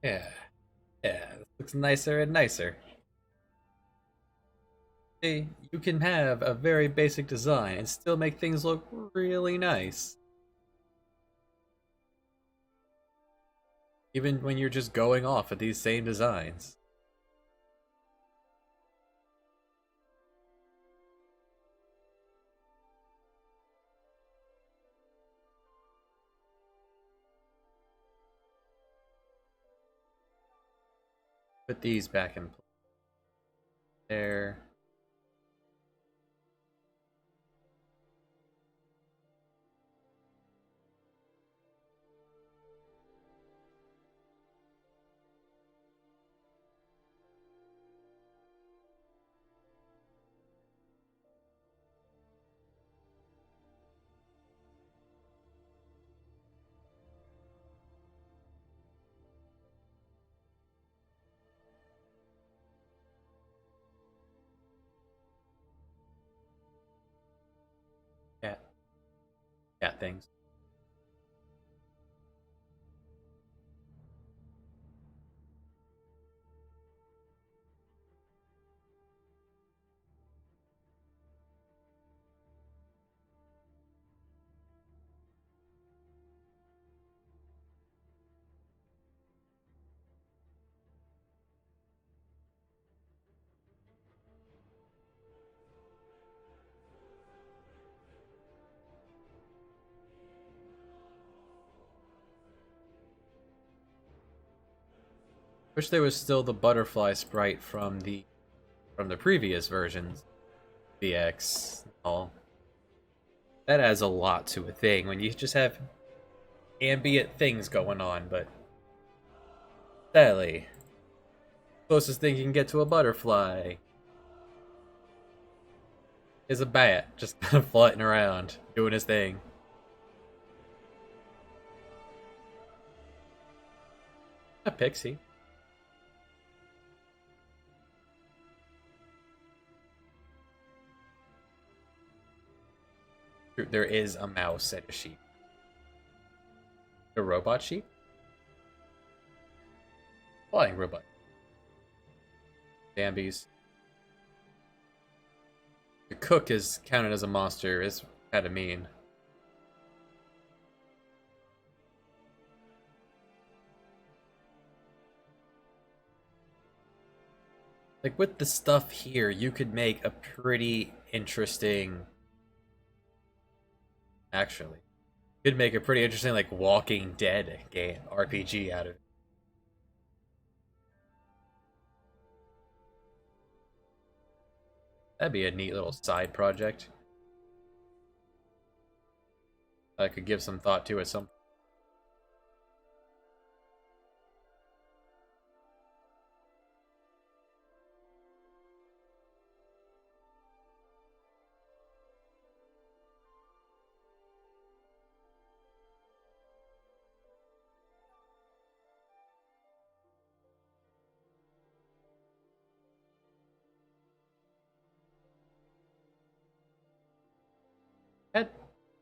Yeah. Yeah. This looks nicer and nicer. See, you can have a very basic design and still make things look really nice. Even when you're just going off of these same designs. Put these back in place there. Cat. Cat things. Wish there was still the butterfly sprite from the previous versions, BX and all. That adds a lot to a thing when you just have ambient things going on, but sadly, closest thing you can get to a butterfly is a bat just kind of floating around, doing his thing. A pixie. There is a mouse and a sheep. A robot sheep? Flying robot. Bambies. The cook is counted as a monster, is kind of mean. Like, with the stuff here, you could make a pretty interesting... Actually. You could make a pretty interesting, like, Walking Dead game, RPG out of it. That'd be a neat little side project. I could give some thought to at some. Had,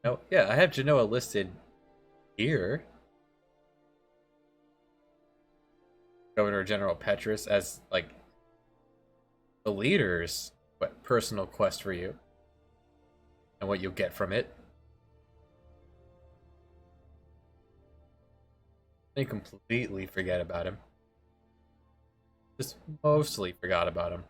no, yeah, I have Genoa listed here. Governor General Petrus as like the leader's personal quest for you and what you'll get from it. They completely forget about him. Just mostly forgot about him.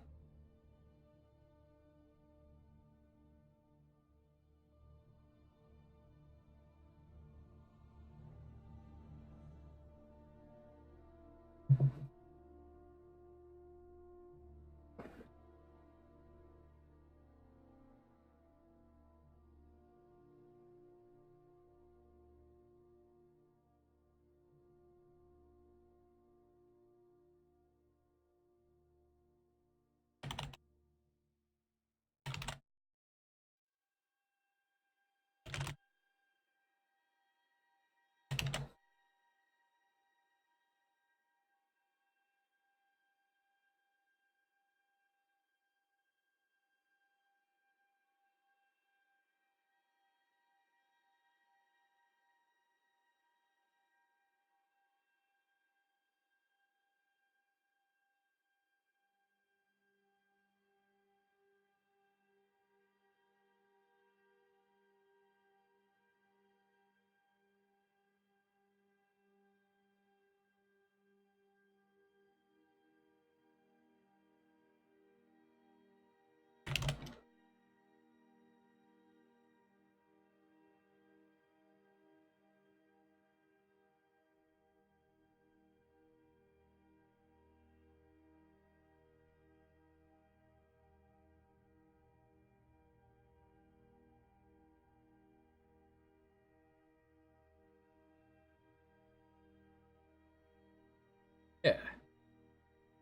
Yeah.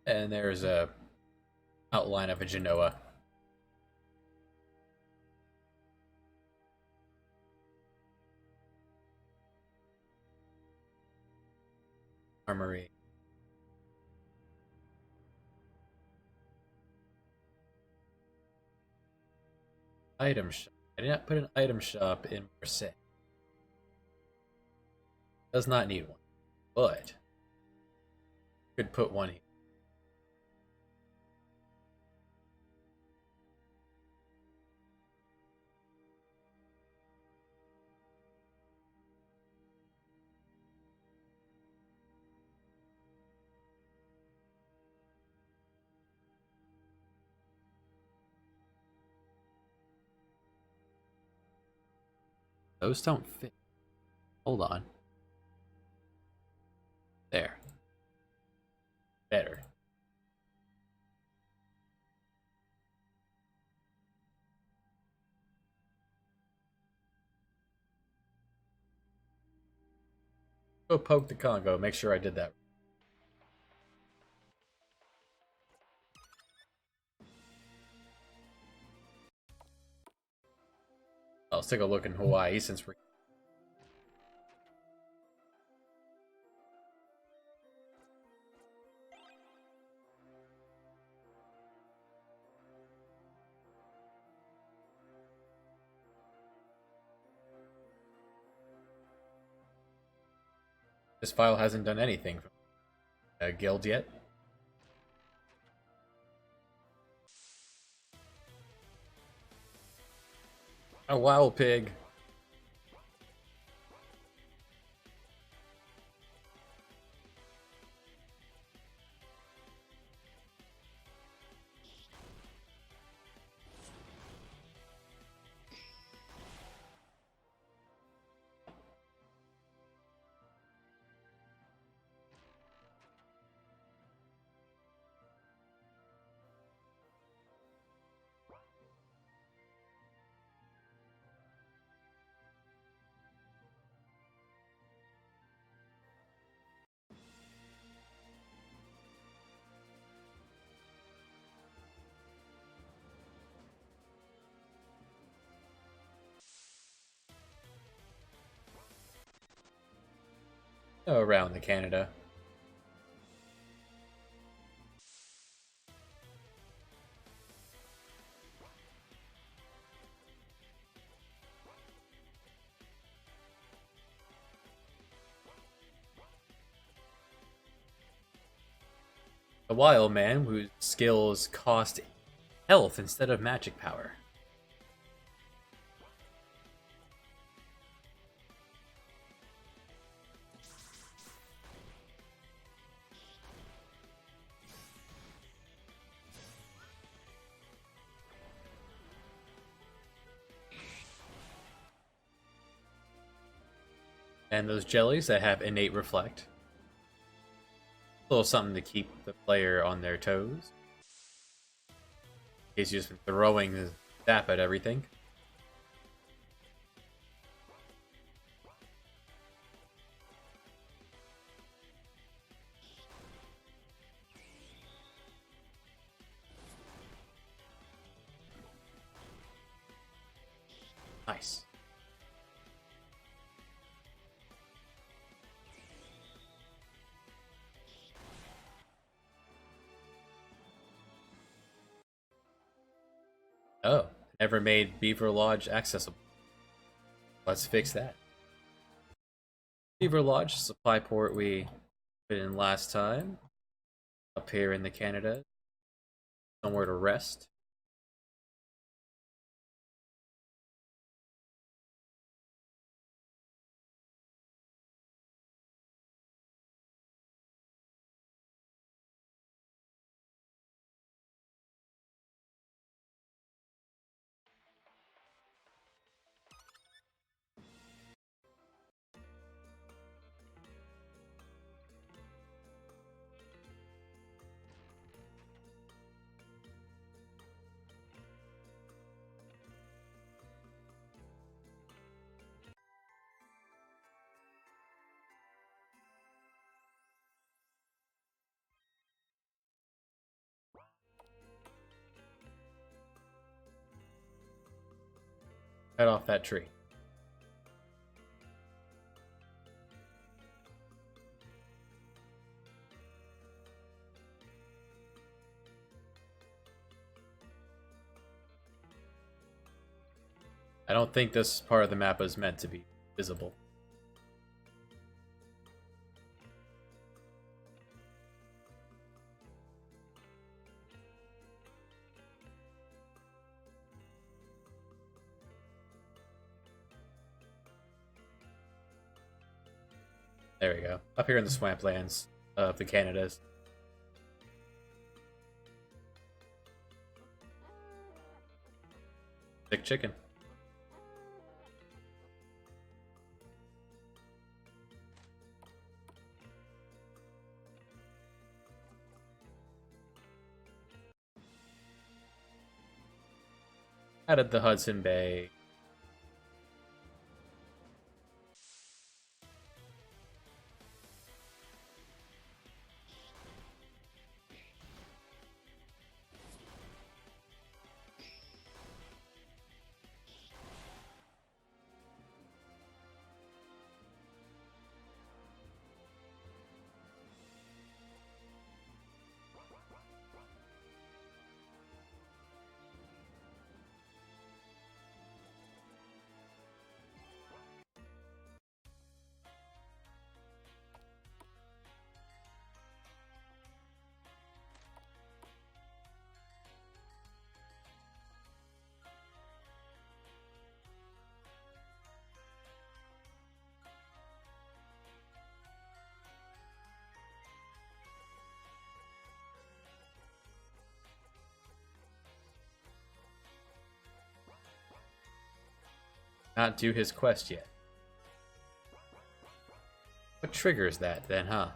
And there's a outline of a Genoa. Armory. Item shop. I did not put an item shop in per se. Does not need one. But could put one here. Those don't fit. Hold on. There. better. Go poke the Congo. Make sure I did that. Let's take a look in Hawaii since we're... This file hasn't done anything from a guild yet. A wild pig. Around the Canada. A wild man whose skills cost health instead of magic power. And those jellies that have innate reflect. A little something to keep the player on their toes. In case you've just been throwing the zap at everything. Nice. Oh, never made Beaver Lodge accessible. Let's fix that. Beaver Lodge, supply port we put in last time. Up here in the Canada. Somewhere to rest. Cut off that tree. I don't think this part of the map is meant to be visible. There we go. Up here in the swamplands of the Canadas. Sick chicken. Out of the Hudson Bay. Not do his quest yet. What triggers that then, huh?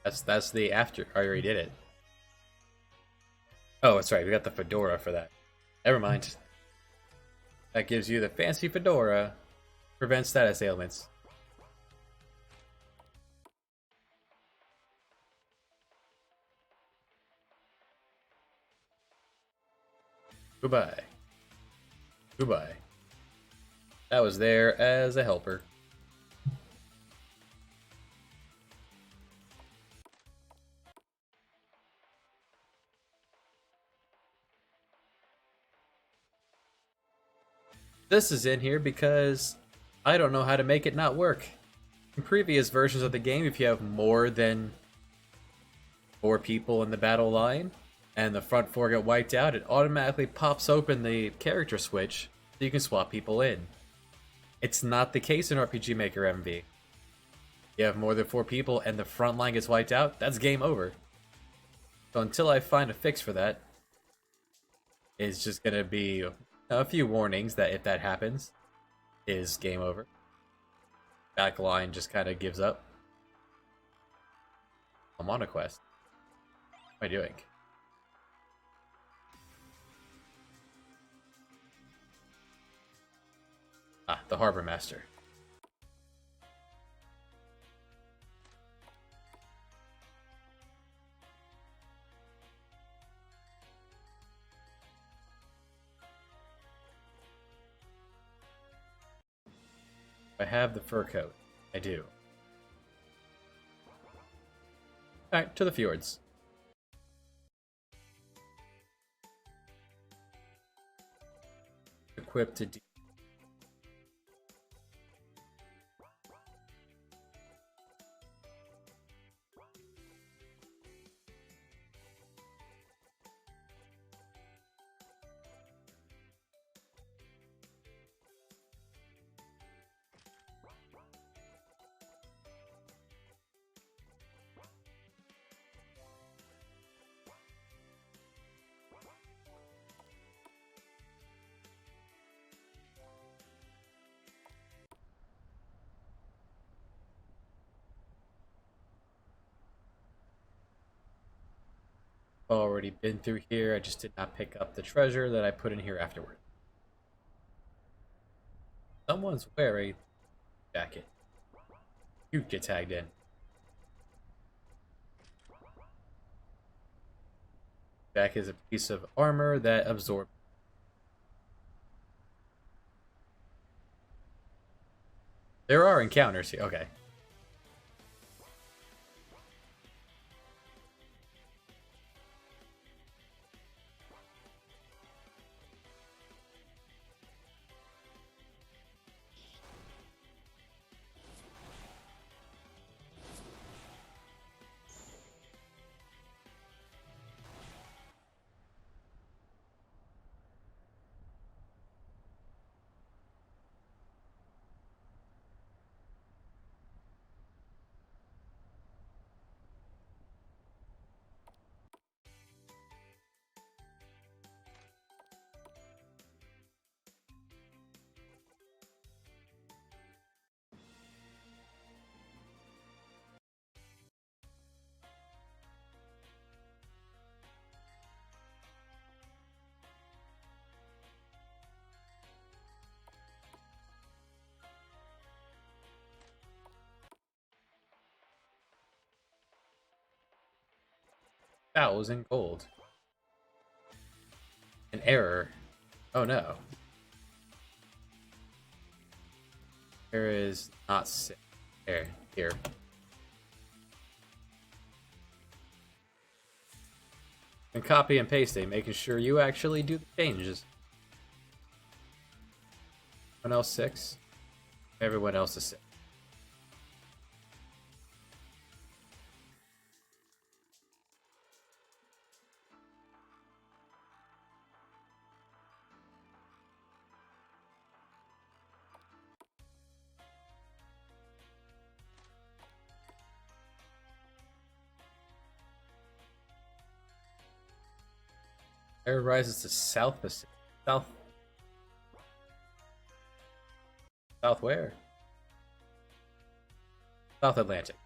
That's the after. I already did it. Oh, that's right. We got the fedora for that. Never mind. That gives you the fancy fedora. Prevents status ailments. Goodbye. Goodbye. That was there as a helper. This is in here because I don't know how to make it not work. In previous versions of the game, if you have more than 4 people in the battle line and the front 4 get wiped out, it automatically pops open the character switch so you can swap people in. It's not the case in RPG Maker MV. You have more than 4 people and the front line gets wiped out, that's game over. So until I find a fix for that, it's just gonna be a few warnings that if that happens, is game over. Back line just kind of gives up. I'm on a quest. What am I doing? Ah, the Harbor Master. I have the fur coat. I do. Alright, to the fjords. Equipped to do. Already been through here. I just did not pick up the treasure that I put in here afterward. Someone's wearing a jacket. You get tagged in. Jack is a piece of armor that absorbs. There are encounters here. Okay. 1,000 gold. An error. Oh no. There is not 6. Here. And copy and pasting, making sure you actually do the changes. Everyone else 6? Everyone else is 6. Air rises to South Pacific. South where? South Atlantic.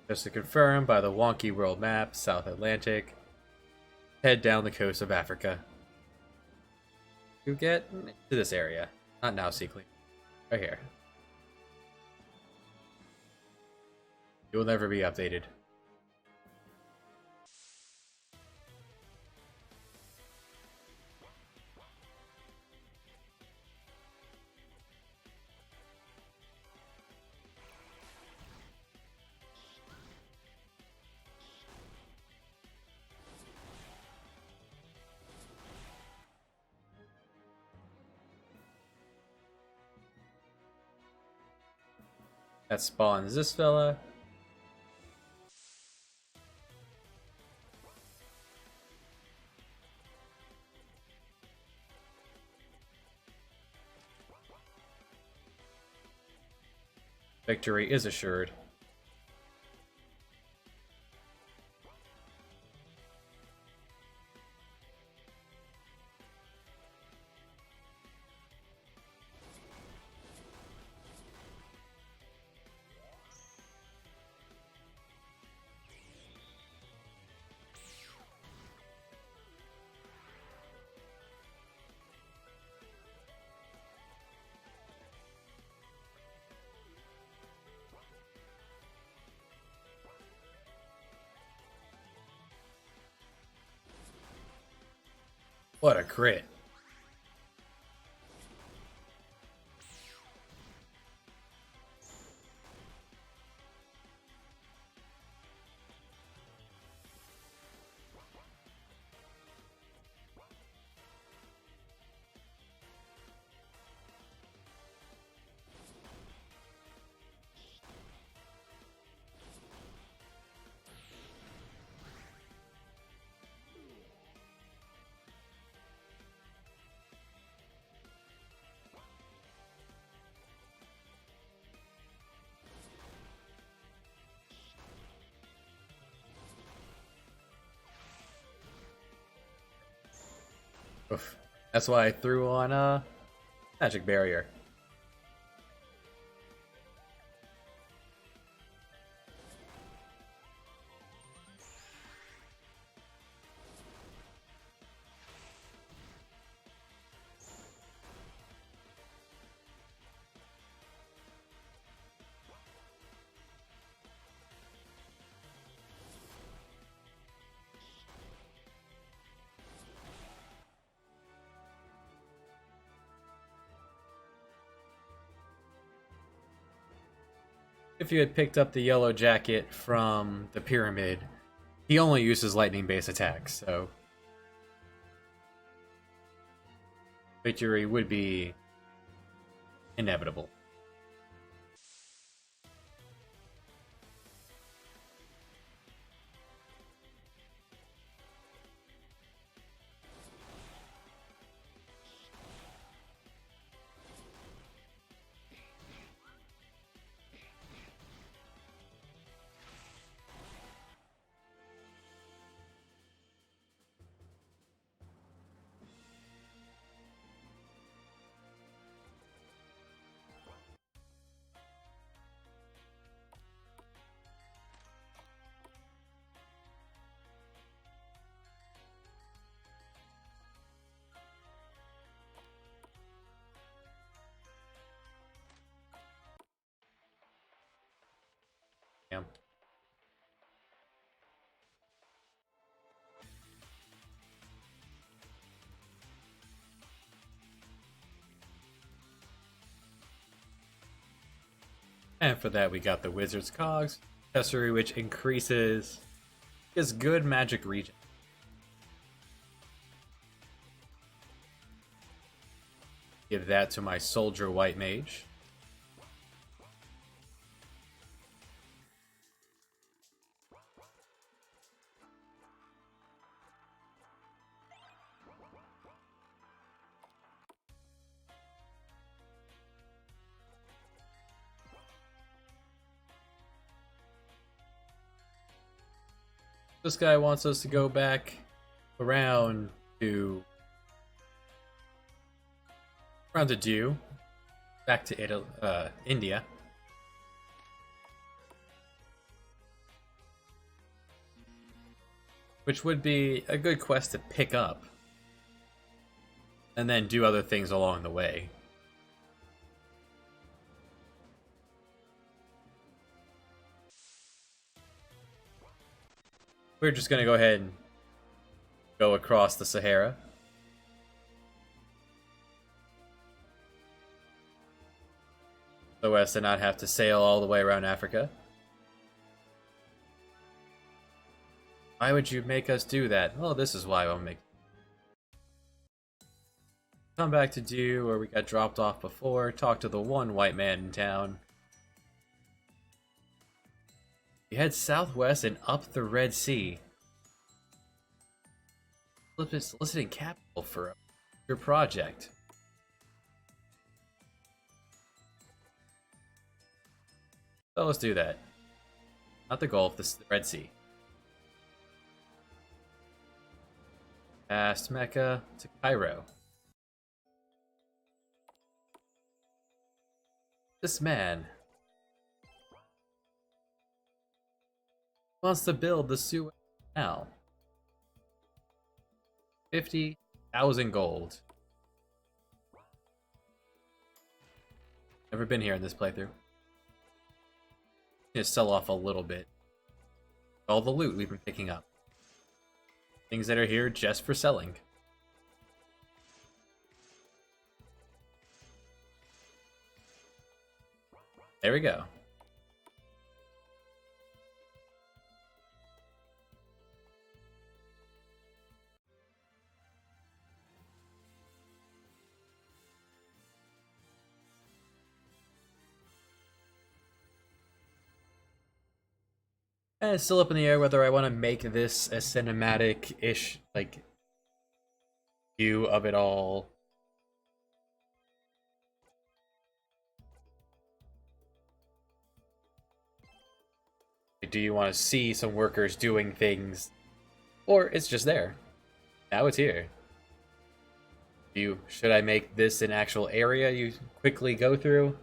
Just to confirm, by the wonky world map, South Atlantic, head down the coast of Africa. You get to this area. Not now, Seekling. Right here. You will never be updated. That spawns this fella. Victory is assured. What a crit. Oof. That's why I threw on Magic Barrier. If you had picked up the yellow jacket from the pyramid, he only uses lightning-based attacks, so victory would be inevitable. And for that, we got the Wizard's Cogs accessory, which increases his good magic regen. Give that to my Soldier White Mage. This guy wants us to go back around to Dew, back to Italy, India. Which would be a good quest to pick up. And then do other things along the way. We're just gonna go ahead and go across the Sahara. So as to not have to sail all the way around Africa. Why would you make us do that? Well, this is why I'll make. Come back to Dew, where we got dropped off before. Talk to the one white man in town. You head southwest and up the Red Sea. Soliciting capital for your project. So let's do that. Not the Gulf, this is the Red Sea. Past Mecca to Cairo. This man wants to build the Suez Canal. 50,000 gold. Never been here in this playthrough. Just sell off a little bit. All the loot we've been picking up. Things that are here just for selling. There we go. And it's still up in the air whether I want to make this a cinematic-ish, like, view of it all. Do you want to see some workers doing things? Or it's just there. Now it's here. Should I make this an actual area you quickly go through?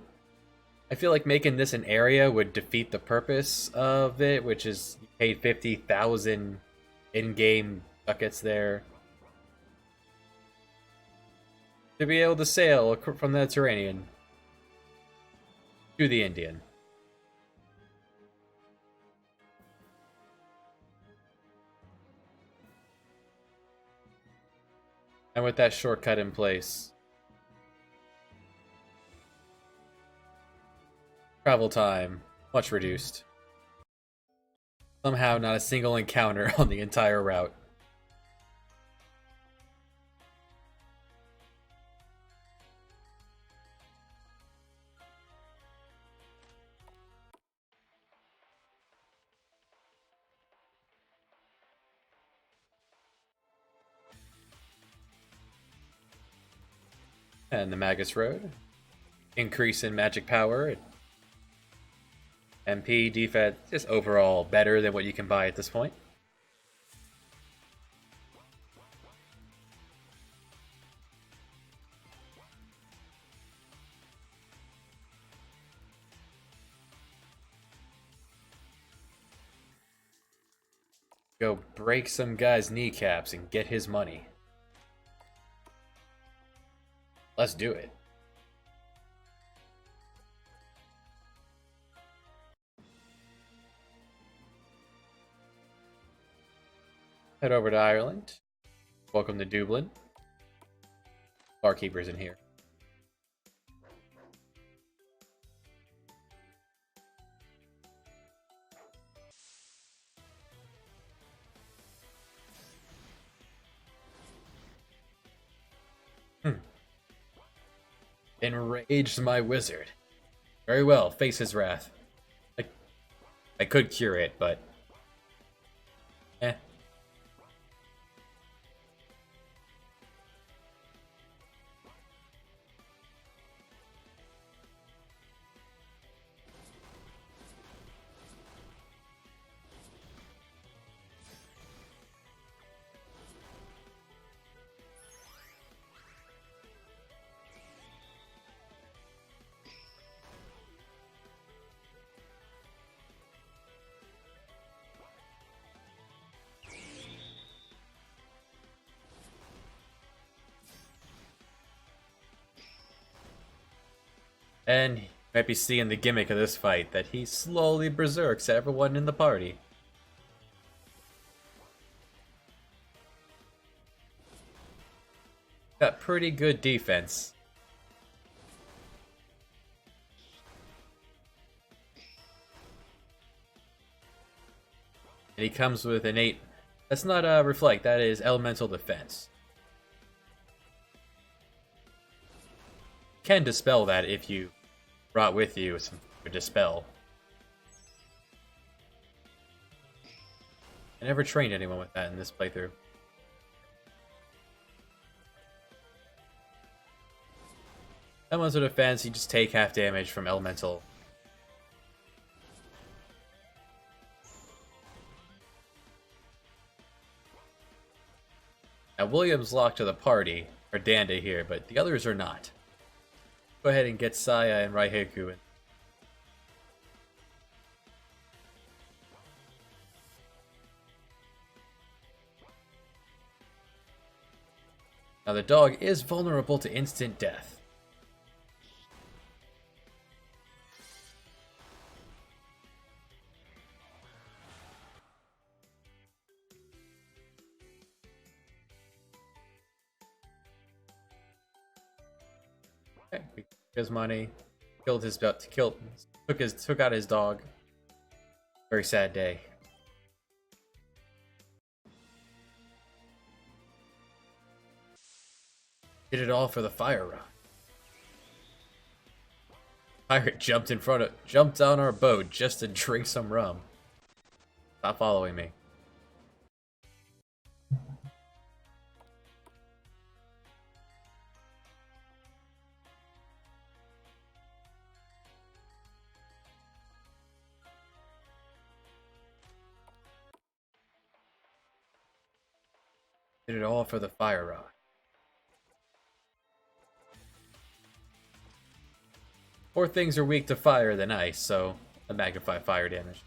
I feel like making this an area would defeat the purpose of it, which is you paid 50,000 in-game ducats there to be able to sail from the Mediterranean to the Indian. And with that shortcut in place, travel time much reduced. Somehow not a single encounter on the entire route. And the Magus Road. Increase in magic power. MP, defense, just overall better than what you can buy at this point. Go break some guy's kneecaps and get his money. Let's do it. Head over to Ireland. Welcome to Dublin. Barkeeper's in here. Enraged my wizard. Very well, face his wrath. I, I could cure it, but... Eh. And you might be seeing the gimmick of this fight, that he slowly berserks everyone in the party. Got pretty good defense. And he comes with innate... That's not reflect, that is elemental defense. Can dispel that if you brought with you some dispel. I never trained anyone with that in this playthrough. Elemental defense, you just take half damage from elemental. Now William's locked to the party, or Danda here, but the others are not. Go ahead and get Saya and Raihiku in. Now the dog is vulnerable to instant death. Okay, we took his money, took out his dog. Very sad day. Did it all for the fire rod. Pirate jumped on our boat just to drink some rum. Stop following me. Did it all for the fire rod. More things are weak to fire than ice, so I magnify fire damage.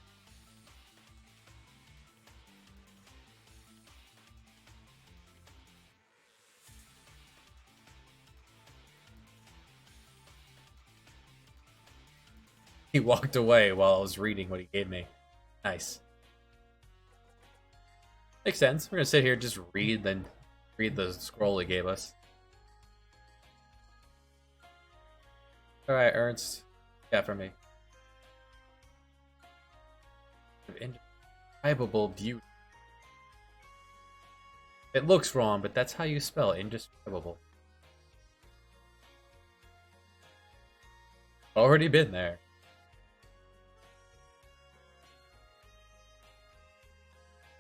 He walked away while I was reading what he gave me. Nice. Makes sense. We're gonna sit here and just read the scroll he gave us. Alright, Ernst. Yeah, for me. Indescribable beauty. It looks wrong, but that's how you spell indescribable. Already been there.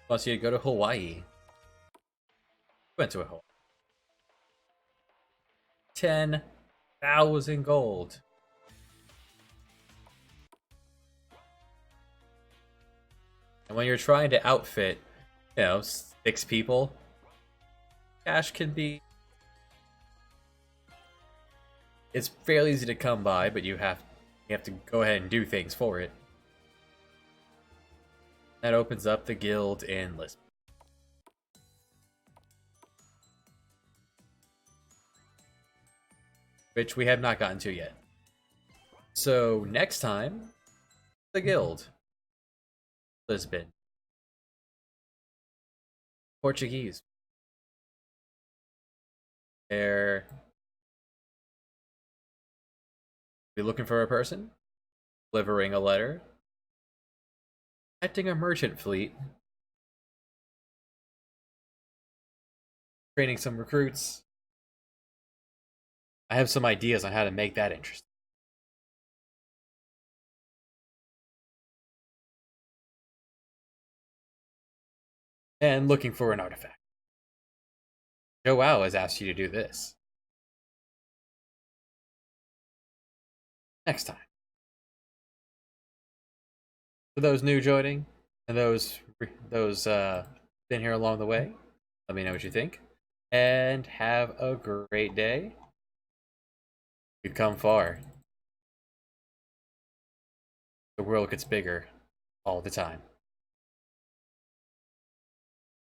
Wants you to go to Hawaii. Went to a Hawaii. 10,000 gold. And when you're trying to outfit, 6 people, cash can be... It's fairly easy to come by, but you have to go ahead and do things for it. That opens up the guild in Lisbon. Which we have not gotten to yet. So next time, the guild. Lisbon. Portuguese. They're... Be looking for a person? Delivering a letter? Acting a merchant fleet. Training some recruits. I have some ideas on how to make that interesting. And looking for an artifact. Joe Wow has asked you to do this. Next time. For those new joining and those been here along the way, let me know what you think. And have a great day. You've come far. The world gets bigger all the time.